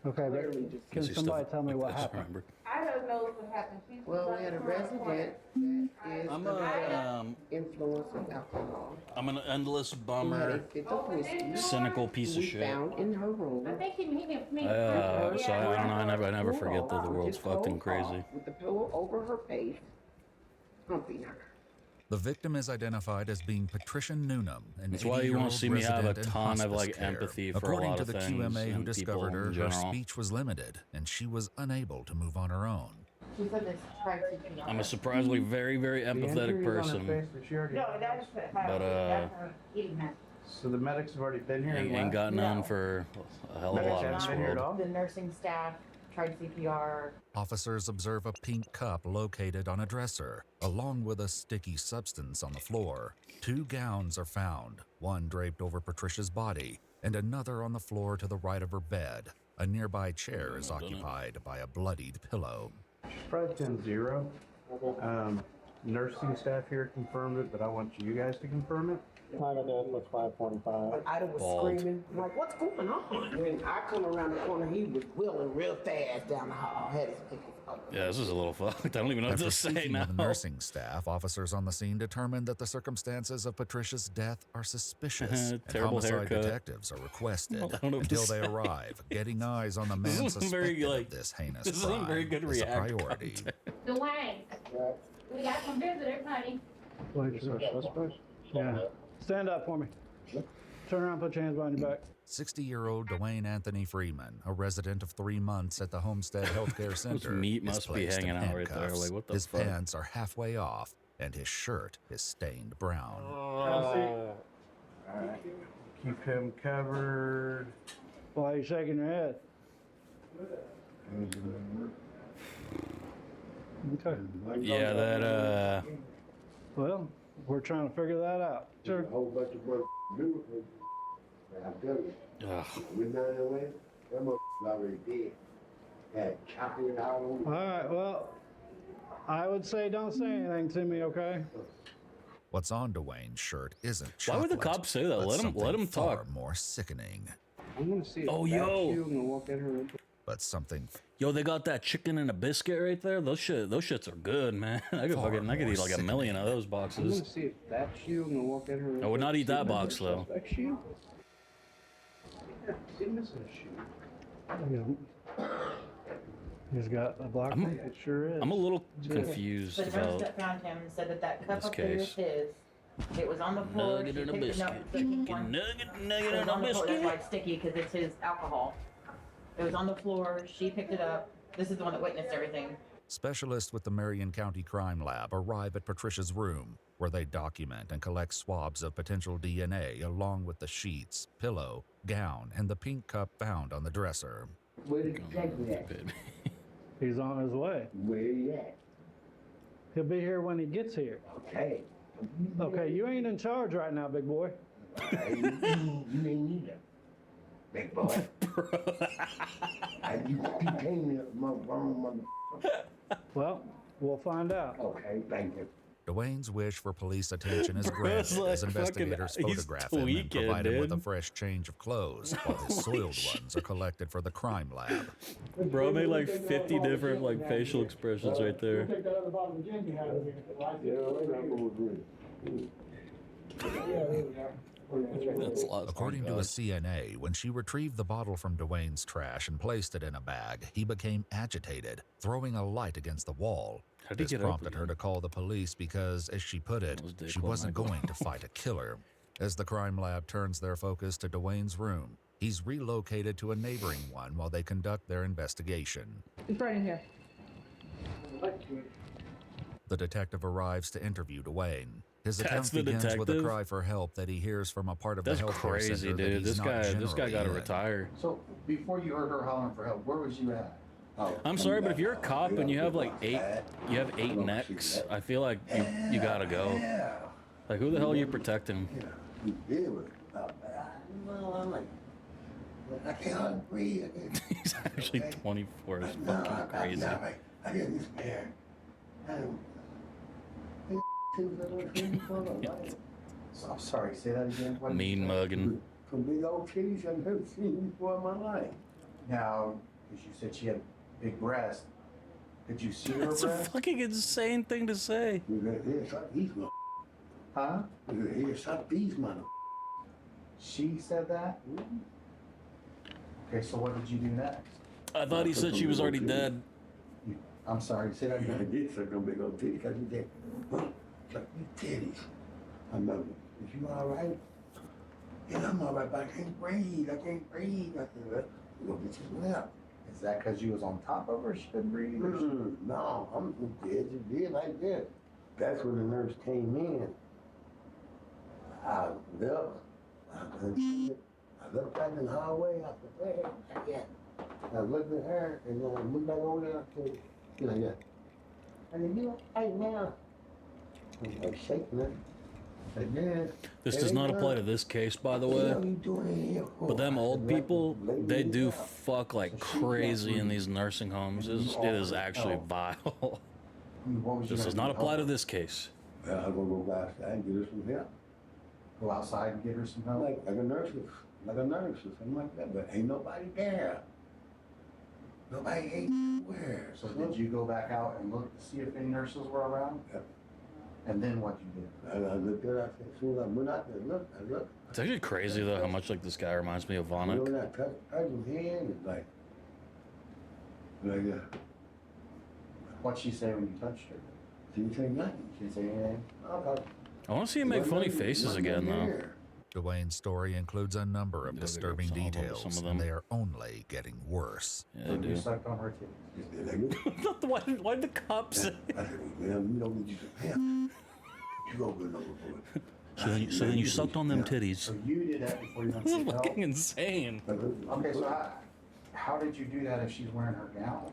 Okay, but can Is he somebody still- tell me what I just happened? remember. I don't know what happened. She's Well, we had a resident that is I'm the influence of alcohol. I'm an endless Who had a bummer, fifth of whiskey. cynical piece of We shit. found in her room. I think he So I don't know. I never forget that the world's fucking crazy. With the pillow over her face, humping her. The victim is identified as being Patricia Noonan, an That's why you won't 80-year-old see me have a resident in ton of, hospice like, care. empathy for a According lot to of the things QMA who and discovered people her, in her general. speech was limited, and she was unable to move on her own. She said this tried to. I'm a surprisingly very, very empathetic person. No, that's But, her eating that. So the medics have already been here and Ain't left? got none for a hell of a lot in this world. The nursing staff tried CPR. Officers observe a pink cup located on a dresser, along with a sticky substance on the floor. 2 gowns are found, one draped over Patricia's body, and another on the floor to the right of her bed. A nearby chair is occupied by a bloodied pillow. Probably 10-0. Nursing staff here confirmed it, but I want you guys to confirm it. Time of death was 5:25. Ida was Bald. screaming, like, what's going on? When I come around the corner, he was wheeling real fast down the hall. Had his pickles up. Yeah, this is a little fucked. I don't even know what After to say speaking now. with the nursing staff, officers on the scene determined that the circumstances of Patricia's death are suspicious, and Terrible homicide haircut. detectives are requested. I don't know what to Until they say. arrive, getting eyes on the This man isn't very, suspected like, of this heinous this isn't crime very good is a react priority. Dwayne, we got some visitors, honey. Wait, yeah. Stand up for me. Turn around, put your hands behind your back. 60-year-old Dwayne Anthony Freeman, a resident of 3 months at the Homestead Healthcare Center, meat is must be placed in hanging out right there. handcuffs. Like, what the His fuck? pants are halfway off, and his shirt is stained brown. Alright. Keep him covered. Why are you shaking your head? Okay. Yeah, that Well, we're trying to figure that out. Sure. A whole bunch of work to do. I'm telling you. Ugh. We're not away. That motherfucker already dead. Had chocolate out on All right, well, I would say don't say anything to me, okay? What's on Dwayne's shirt isn't Why chocolate. would the cops say that? but Let him something talk. far more sickening. I'm gonna see if Oh, that's yo. you. I'm gonna walk in her. But something Yo, they got that chicken and a biscuit right there. Those shits are good, man. I could Far eat more like a million of those I'm boxes. gonna see if that's you. I'm gonna walk in her. I would not eat that box though. That's you. Yeah, see, missing a shoe. He's got a black one. It sure is. I'm a little Yeah. confused The nurse about that found him said that cup this up there is case. his. It was on the floor. Nugget She and a picked it up. biscuit. The pink one. Nugget It and was a on the floor. That's why biscuit. it's sticky, because it's his alcohol. It was on the floor. She picked it up. This is the one that witnessed everything. Specialists with the Marion County Crime Lab arrive at Patricia's room, where they document and collect swabs of potential DNA along with the sheets, pillow, gown, and the pink cup found on the dresser. Where did you take me at? He's on his way. Where you at? He'll be here when he gets here. Okay. Okay, you ain't in charge right now, big boy. Okay, you ain't either. Big boy. And you paying me my wrong mother. Well, we'll find out. Okay, thank you. Dwayne's wish for police attention is Bro's granted as like investigators fucking- he's photograph him and tweaking, provide him with a dude. fresh change of clothes, while his soiled ones are collected for the crime lab. Bro made like 50 different like facial expressions right there. Take that other bottle of gin you had over here. Right? Yeah, I'm gonna agree. Yeah, there we go. That's lost. According to a CNA, when she retrieved the bottle from Dwayne's trash and placed it in a bag, he became agitated, throwing a light against the wall. How'd he This get up prompted her to call the police because, as she put it, Dick she White wasn't Michael. going to fight a killer. As the crime lab turns their focus to Dwayne's room, he's relocated to a neighboring one while they conduct their investigation. It's right in here. The detective arrives to interview Dwayne. His That's account the begins with a detective? cry for help that he hears from a part of That's the healthcare crazy, center that dude. he's This not guy generally got to in. retire. So before you heard her hollering for help, where was you at? Oh, I'm sorry, but if you're a cop and you have like eight necks, I feel like you gotta go. Like, who the hell are you protecting? You deal with it. Well, I'm like, I can't breathe. He's actually 24. It's No, fucking crazy. I get this man. So, I'm sorry, say that again. What did you Mean say? mugging. Some big old titties I've never seen before in my life. Now, because you said she had big breasts, did you see her That's a breast? fucking insane thing to say. Here's some these mother. Huh? Here's some these mother. She said that? Okay, so what did you do next? I thought he said she was already dead. I'm sorry, say that I again. did suck them big old titties because you did. Suck these titties. I remember. Is you all right? Yeah, I'm all right, but I can't breathe. I can't breathe. I said, go get your left. Is that because you was on top of her? She couldn't breathe? Or No, I'm dead. You did like that. That's when the nurse came in. I looked. I looked back in the hallway. I said, hey, yeah. I looked at her and then I looked back over there. I said, you know, yeah. I said, you right now. I'm like shaking her. I said, yeah. This does not apply to this case, by the way. But them old people, they do fuck like crazy in these nursing homes. It is actually vile. This does not apply to this case. Well, I'm gonna go outside and get her some help. Go outside and get her some help? Like a nurse or something like that, but ain't nobody there. Nobody ain't where. So did you go back out and look to see if any nurses were around? Yep. And then what you did? I looked at her, I said, as soon as I went out there, I looked. It's actually crazy though how much like this guy reminds me of You know, Vonik. when I touched his hand, it's like What'd she say when you touched her? She didn't say nothing. She didn't say anything? Okay. I want to see him make funny faces again though. Dwayne's story includes a number of disturbing details, some of them. and they are only getting worse. Yeah, they You do. sucked on her titties. Why did the cops say? I said, well, you don't need you some help. You go good over So then you sucked on them titties. So you did that before you went This to is get help? fucking insane. Okay, so how did you do that if she's wearing her gown?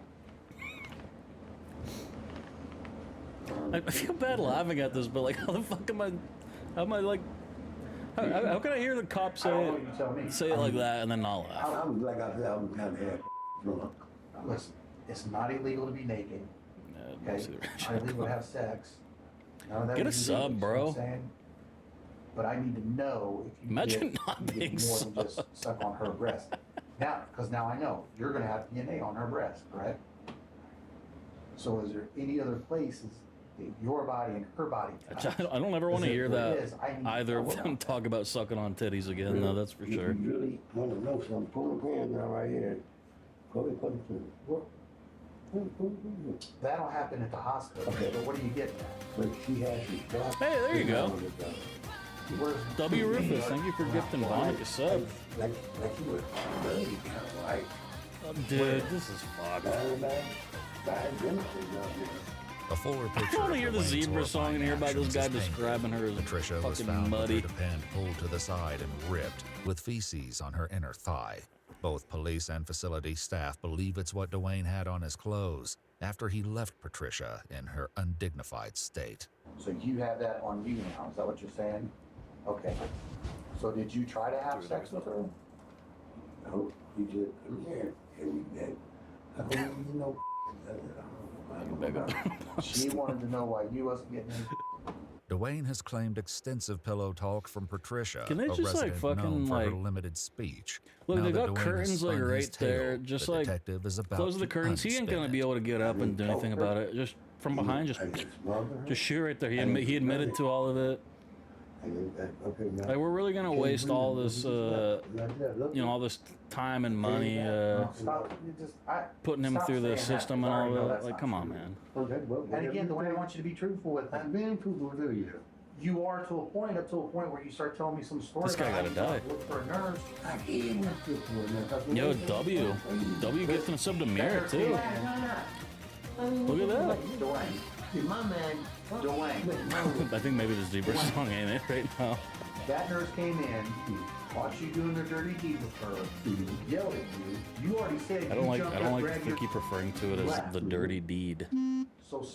I feel bad laughing at this, but like, how the fuck am I like, how can I hear the cop say it like that and then not laugh? I'm like I said, I'm kind of half drunk. Listen, it's not illegal to be naked. Okay? It's not illegal to have sex. None of that Get a is illegal, sub, you know bro. what I'm saying? But I need to know if you Imagine did, not you did being more than just suck on her breast. Now, because now I know you're going to have DNA on her breast, correct? So is there any other places that your body and her body touch? I don't ever want to hear If there that is, I need to either know of them about talk about sucking on titties again, though, that's for sure. If you really want to know something, pull the pan down right here. Put it through. That'll happen at the hospital. Okay. But what do you get at? But she has to stop. Hey, there you go. Where's W. Rufus, thank you for gifting Vonik a sub. Like you were bloody, kind of like. Dude, this is fucked. A fuller picture I want to hear of the Dwayne's zebra song and hear about this actions guy is painted. describing her as Patricia was fucking found muddy. with her pant pulled to the side and ripped, with feces on her inner thigh. Both police and facility staff believe it's what Dwayne had on his clothes after he left Patricia in her undignified state. So you have that on you now, is that what you're saying? Okay. So did you try to have sex with her? No, you just come here and we did. I think you know. She wanted to know why you wasn't getting in. Dwayne has claimed extensive pillow talk from Patricia, Can they a just, like, resident fucking, known for her like- limited speech. Look, Now they that got Dwayne has curtains like spun his right there. tale, Just the like detective is about close the to curtains. He ain't unspin gonna it. be able to get up and do anything about it. Just from behind, just shoot right there. He admitted to all of it. Like, we're really gonna waste all this, all this time and money, Stop. You just, putting him stop through the saying that, system and 'cause I all already know that. that's Like, not come on, true. man. And again, the way I want you to be truthful with I'm me. being truthful with you. You are up to a point where you start telling me some story. This guy about gotta how you die. Look for a nurse. I can't work this one. Yo, W gifting a sub to Mirror too. Look at that. Dwayne. My man. Dwayne. I think maybe the zebra song ain't it right now. That nurse came in, caught you doing the dirty deed with her, yelled at you. You already said I you don't like jumped up, to grabbed your keep referring to it as left. the dirty deed. So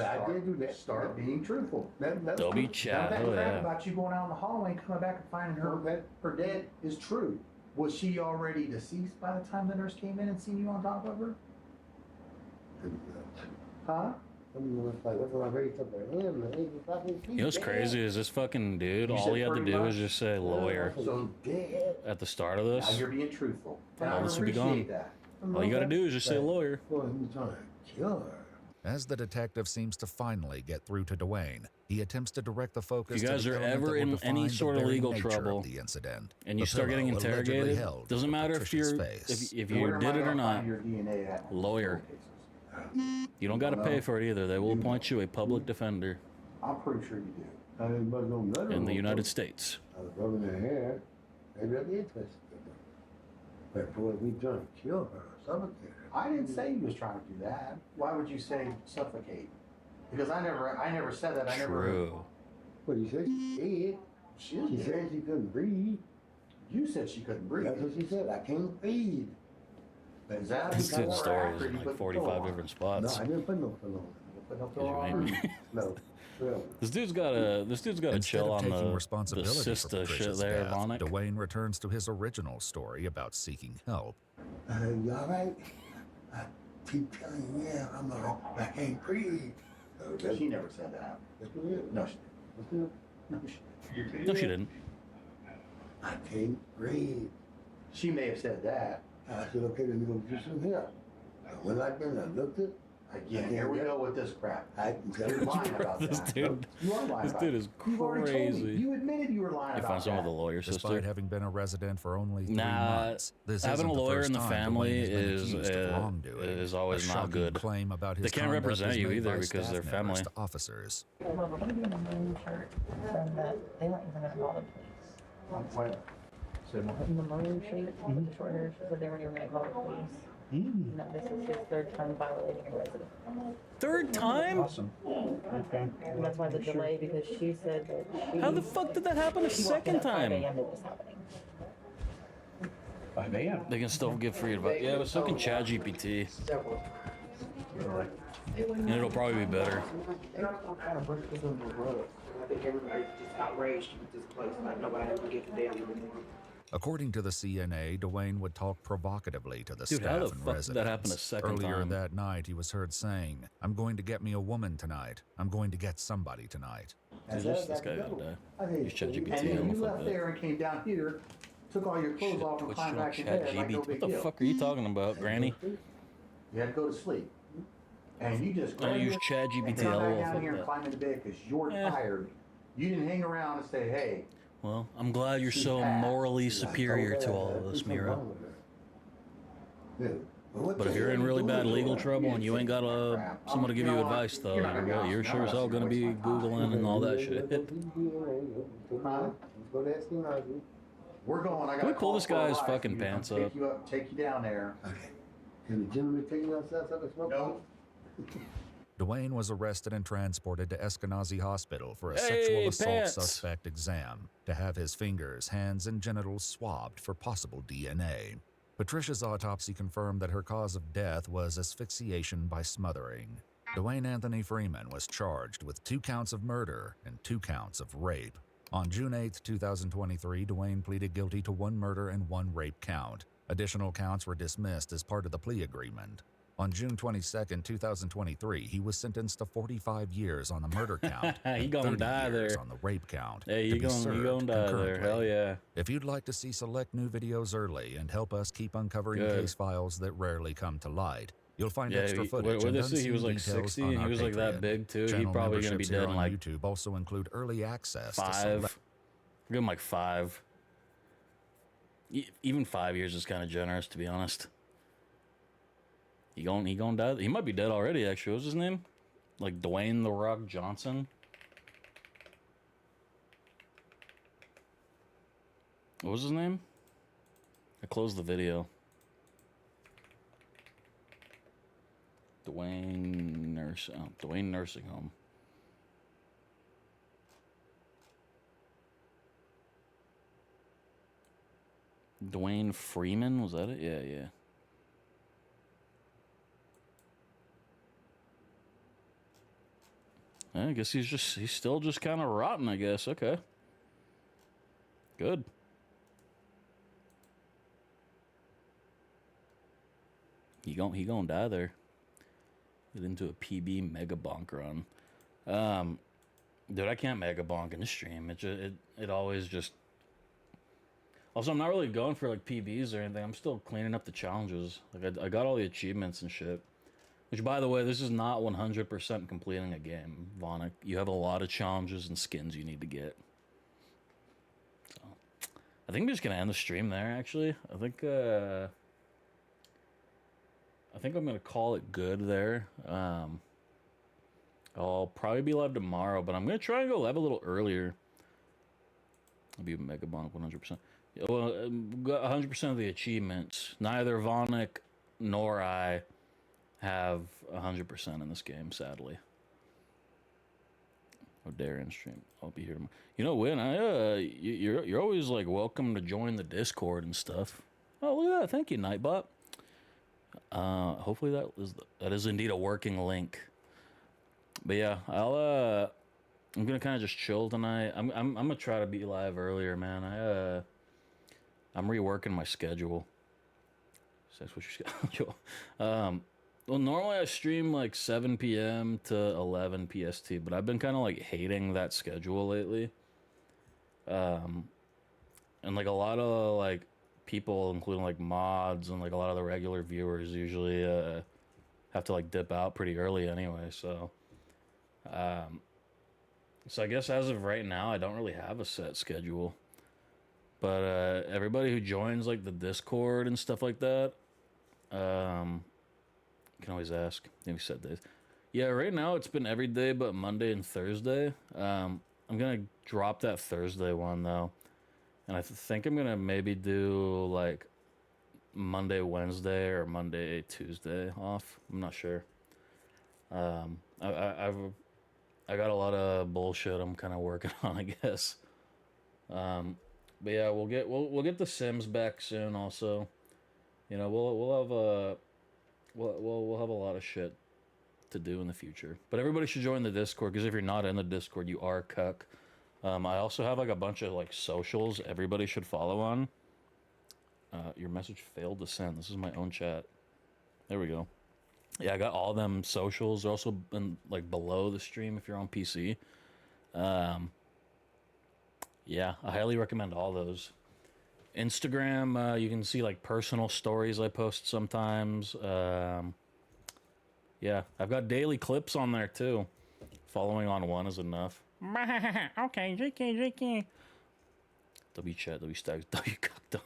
I did do that. Start being truthful. W Now chat, that oh crap yeah. about you going out in the hallway and coming back and finding her dead is true. Was she already deceased by the time the nurse came in and seen you on top of her? Huh? I mean, it's like, that's what I raised up for him. Man. He's fucking, You know what's crazy is this fucking dude, all he had to do was just say lawyer So dead. at the start of Now this. you're being truthful. All this would be gone. Appreciate that. All you gotta do is just say lawyer. Boy, he's trying to kill her. As the detective seems to finally get through to Dwayne, he attempts to direct the focus If you guys to the are element ever that will in define any the sort of very legal nature trouble of the incident. and you The start getting pillow allegedly interrogated, held doesn't over matter if Patricia's you're face. if Where you am did I it or gonna not, find your DNA at? lawyer. You don't got to pay for it either. They will appoint you a public defender I'm pretty sure you do. I didn't bust no nut in on the no United folks. States. I was rubbing her hair. Maybe I'd be interested. But boy, we trying to kill her, suffocate her. I didn't say he was trying to do that. Why would you say suffocate? Because I never said that. I never. True. Well, you said she did. She said she couldn't breathe. You said she couldn't breathe. That's what she said. I can't breathe. But Is that This dude's story was after in you like put the 45 pillow on? different No, spots. I didn't put no pillow on. You put no Did pillow you on? make me? No. Well, This dude's got to Instead chill of on taking the responsibility for Sista shit Patricia's there, death, Vonic. Dwayne returns to his original story about seeking help. you all right? I keep telling you, yeah, I'm all right. I can't breathe. She never said that. Yes, we did. No, she Yes, we did. no, she No, she didn't. I can't breathe. She may have said that. I said, okay, then we're gonna do some here. I went out there and I looked at. Again, here we go with this crap. I can tell You're you lying about This that. dude, You are lying this about dude it. is You've already told me. crazy. You admitted you were lying You about found someone that. with a lawyer, Despite sister. having been a resident for only 3 Nah, months, this having isn't a lawyer the in first the time family Dwayne has been is accused of wrongdoing. is always A not shocking good. claim about his They can't conduct represent is you made either by because staff they're members family. to officers. Well, the lady in the maroon shirt said that they weren't even gonna call the police. What? In the maroon shirt with the short hair, she said they weren't even gonna call the police. No, this is his third time violating a resident. Third time? Awesome. Okay. And that's why the delay, because she said that she. How the fuck did that happen a she walked in second at 5 time? a.m. it was happening. 5 a.m. They can still give free advice. Yeah, but so can ChatGPT. And it'll probably be better. I think everybody's just outraged with this place. Like nobody ever gives a damn anymore. According to the CNA, Dwayne would talk provocatively to the Dude, staff how the and fuck did residents. that happen a second Earlier time? that night, he was heard saying, "I'm going to get me a woman tonight. I'm going to get somebody tonight." Dude, this guy gotta die. Use And ChatGPT. then I don't you fuck left that. there and came down here, took all your clothes off and Twitch climbed back in Chat bed like no GBT. big What the deal. fuck are you talking about, Granny? You had to go to sleep. And you just I use and ChatGPT. come I back will down fuck here and that. climb into bed because you're Yeah. tired. You didn't hang around and say, hey, Well, I'm glad you're so morally superior to all of us, Mira. But if you're in really bad legal trouble and you ain't got someone to give you advice, though, you're sure as hell gonna be Googling and all that shit. we're going. I got Can we pull this guy's fucking pants up? Take you down there. Can the gentleman take me outside so I can smoke? No. Dwayne was arrested and transported to Eskenazi Hospital for a Hey, sexual assault pants. suspect exam to have his fingers, hands, and genitals swabbed for possible DNA. Patricia's autopsy confirmed that her cause of death was asphyxiation by smothering. Dwayne Anthony Freeman was charged with 2 counts of murder and 2 counts of rape. On June 8, 2023, Dwayne pleaded guilty to 1 murder and 1 rape count. Additional counts were dismissed as part of the plea agreement. On June 22, 2023, he was sentenced to 45 years on the murder count He and gonna 30 die years there. on the rape count. Hey, to you be gonna served die there? concurrently. Hell yeah! If you'd like to see select new videos early and help us keep uncovering Good. case files that rarely come to light, you'll find Yeah, extra footage what and they say he was unseen like details 60 on and he our was like that Patreon. big too. He Channel probably gonna be memberships here dead in on like YouTube also include early access to 5. select Give him like 5. Even 5 years is kind of generous, to be honest. He gonna die. He might be dead already. Actually, what's his name? Like Dwayne the Rock Johnson. What was his name? I closed the video. Dwayne Nursing Home. Dwayne Freeman, was that it? Yeah. I guess he's still just kind of rotten, I guess. Okay. Good. He gonna die there. Get into a PB mega bonk run. Dude, I can't mega bonk in the stream. It always just. Also, I'm not really going for like PBs or anything. I'm still cleaning up the challenges. Like I got all the achievements and shit. Which, by the way, this is not 100% completing a game, Vonic. You have a lot of challenges and skins you need to get. So, I think I'm just gonna end the stream there. Actually, I think I'm gonna call it good there. I'll probably be live tomorrow, but I'm gonna try and go live a little earlier. I'll be a mega bonk 100%. Well, 100% of the achievements. Neither Vonic nor I have 100% in this game, sadly. Oh, Darren stream. I'll be here tomorrow. You know, Win, you're always like welcome to join the Discord and stuff. Oh, look at that! Thank you, Nightbot. Hopefully that is indeed a working link. But yeah, I'm gonna kind of just chill tonight. I'm gonna try to be live earlier, man. I'm reworking my schedule. So that's what your schedule. Well, normally I stream like 7 p.m. to 11 PST, but I've been kind of like hating that schedule lately. And like a lot of like people, including like mods and like a lot of the regular viewers, usually have to like dip out pretty early anyway. So I guess as of right now, I don't really have a set schedule. But everybody who joins like the Discord and stuff like that, you can always ask. Maybe set days. Yeah, right now it's been every day but Monday and Thursday. I'm gonna drop that Thursday one though, and I think I'm gonna maybe do like Monday, Wednesday, or Monday, Tuesday off. I'm not sure. I got a lot of bullshit I'm kind of working on, I guess. But yeah, we'll get the Sims back soon. Also, you know, we'll have a lot of shit to do in the future. But everybody should join the Discord, because if you're not in the Discord, you are cuck. I also have like a bunch of like socials everybody should follow on. Your message failed to send. This is my own chat. There we go. Yeah, I got all them socials. They're also in, like below the stream if you're on PC. Yeah, I highly recommend all those. Instagram, you can see like personal stories I post sometimes. Yeah, I've got daily clips on there too. Following on one is enough. Okay, JK. W chat, W stags, W cuckdom.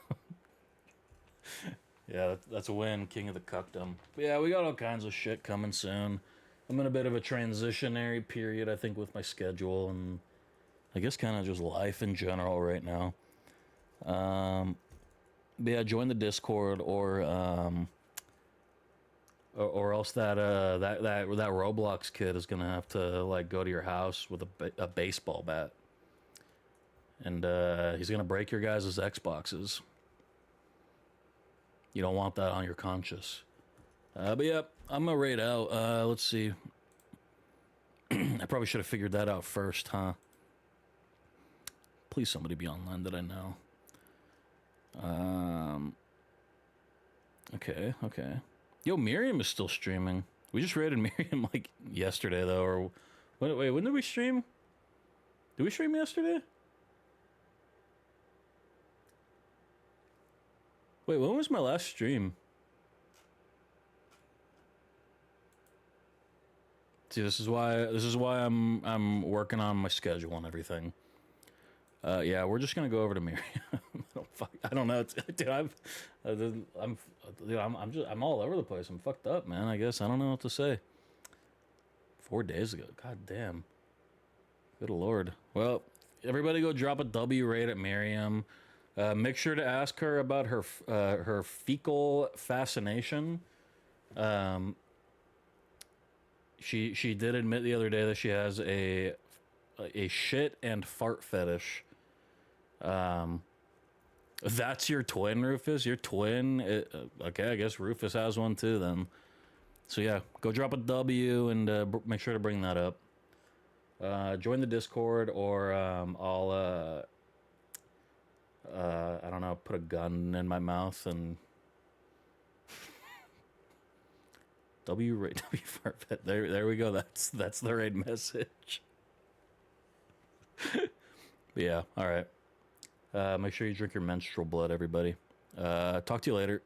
Yeah, that's a win, king of the cuckdom. But yeah, we got all kinds of shit coming soon. I'm in a bit of a transitionary period, I think, with my schedule and I guess kind of just life in general right now. But yeah, join the Discord or else that Roblox kid is gonna have to like go to your house with a baseball bat, and he's gonna break your guys' Xboxes. You don't want that on your conscience. But yeah, I'm gonna raid out. Let's see. I probably should have figured that out first, huh? Please, somebody be online that I know. Okay. Yo, Miriam is still streaming. We just raided Miriam like yesterday though, or wait, when did we stream? Did we stream yesterday? Wait, when was my last stream? See, this is why I'm working on my schedule and everything. Yeah, we're just gonna go over to Miriam. I don't know, dude. I'm all over the place. I'm fucked up, man. I guess I don't know what to say. 4 days ago, god damn. Good lord. Well, everybody, go drop a W rate at Miriam. Make sure to ask her about her fecal fascination. She did admit the other day that she has a shit and fart fetish. That's your twin, Rufus? Your twin? Okay, I guess Rufus has one too then. So yeah, go drop a W and make sure to bring that up. Join the Discord, or I'll I don't know, put a gun in my mouth and W Farvet. There we go. That's the right message. But yeah. All right. Make sure you drink your menstrual blood, everybody. Talk to you later.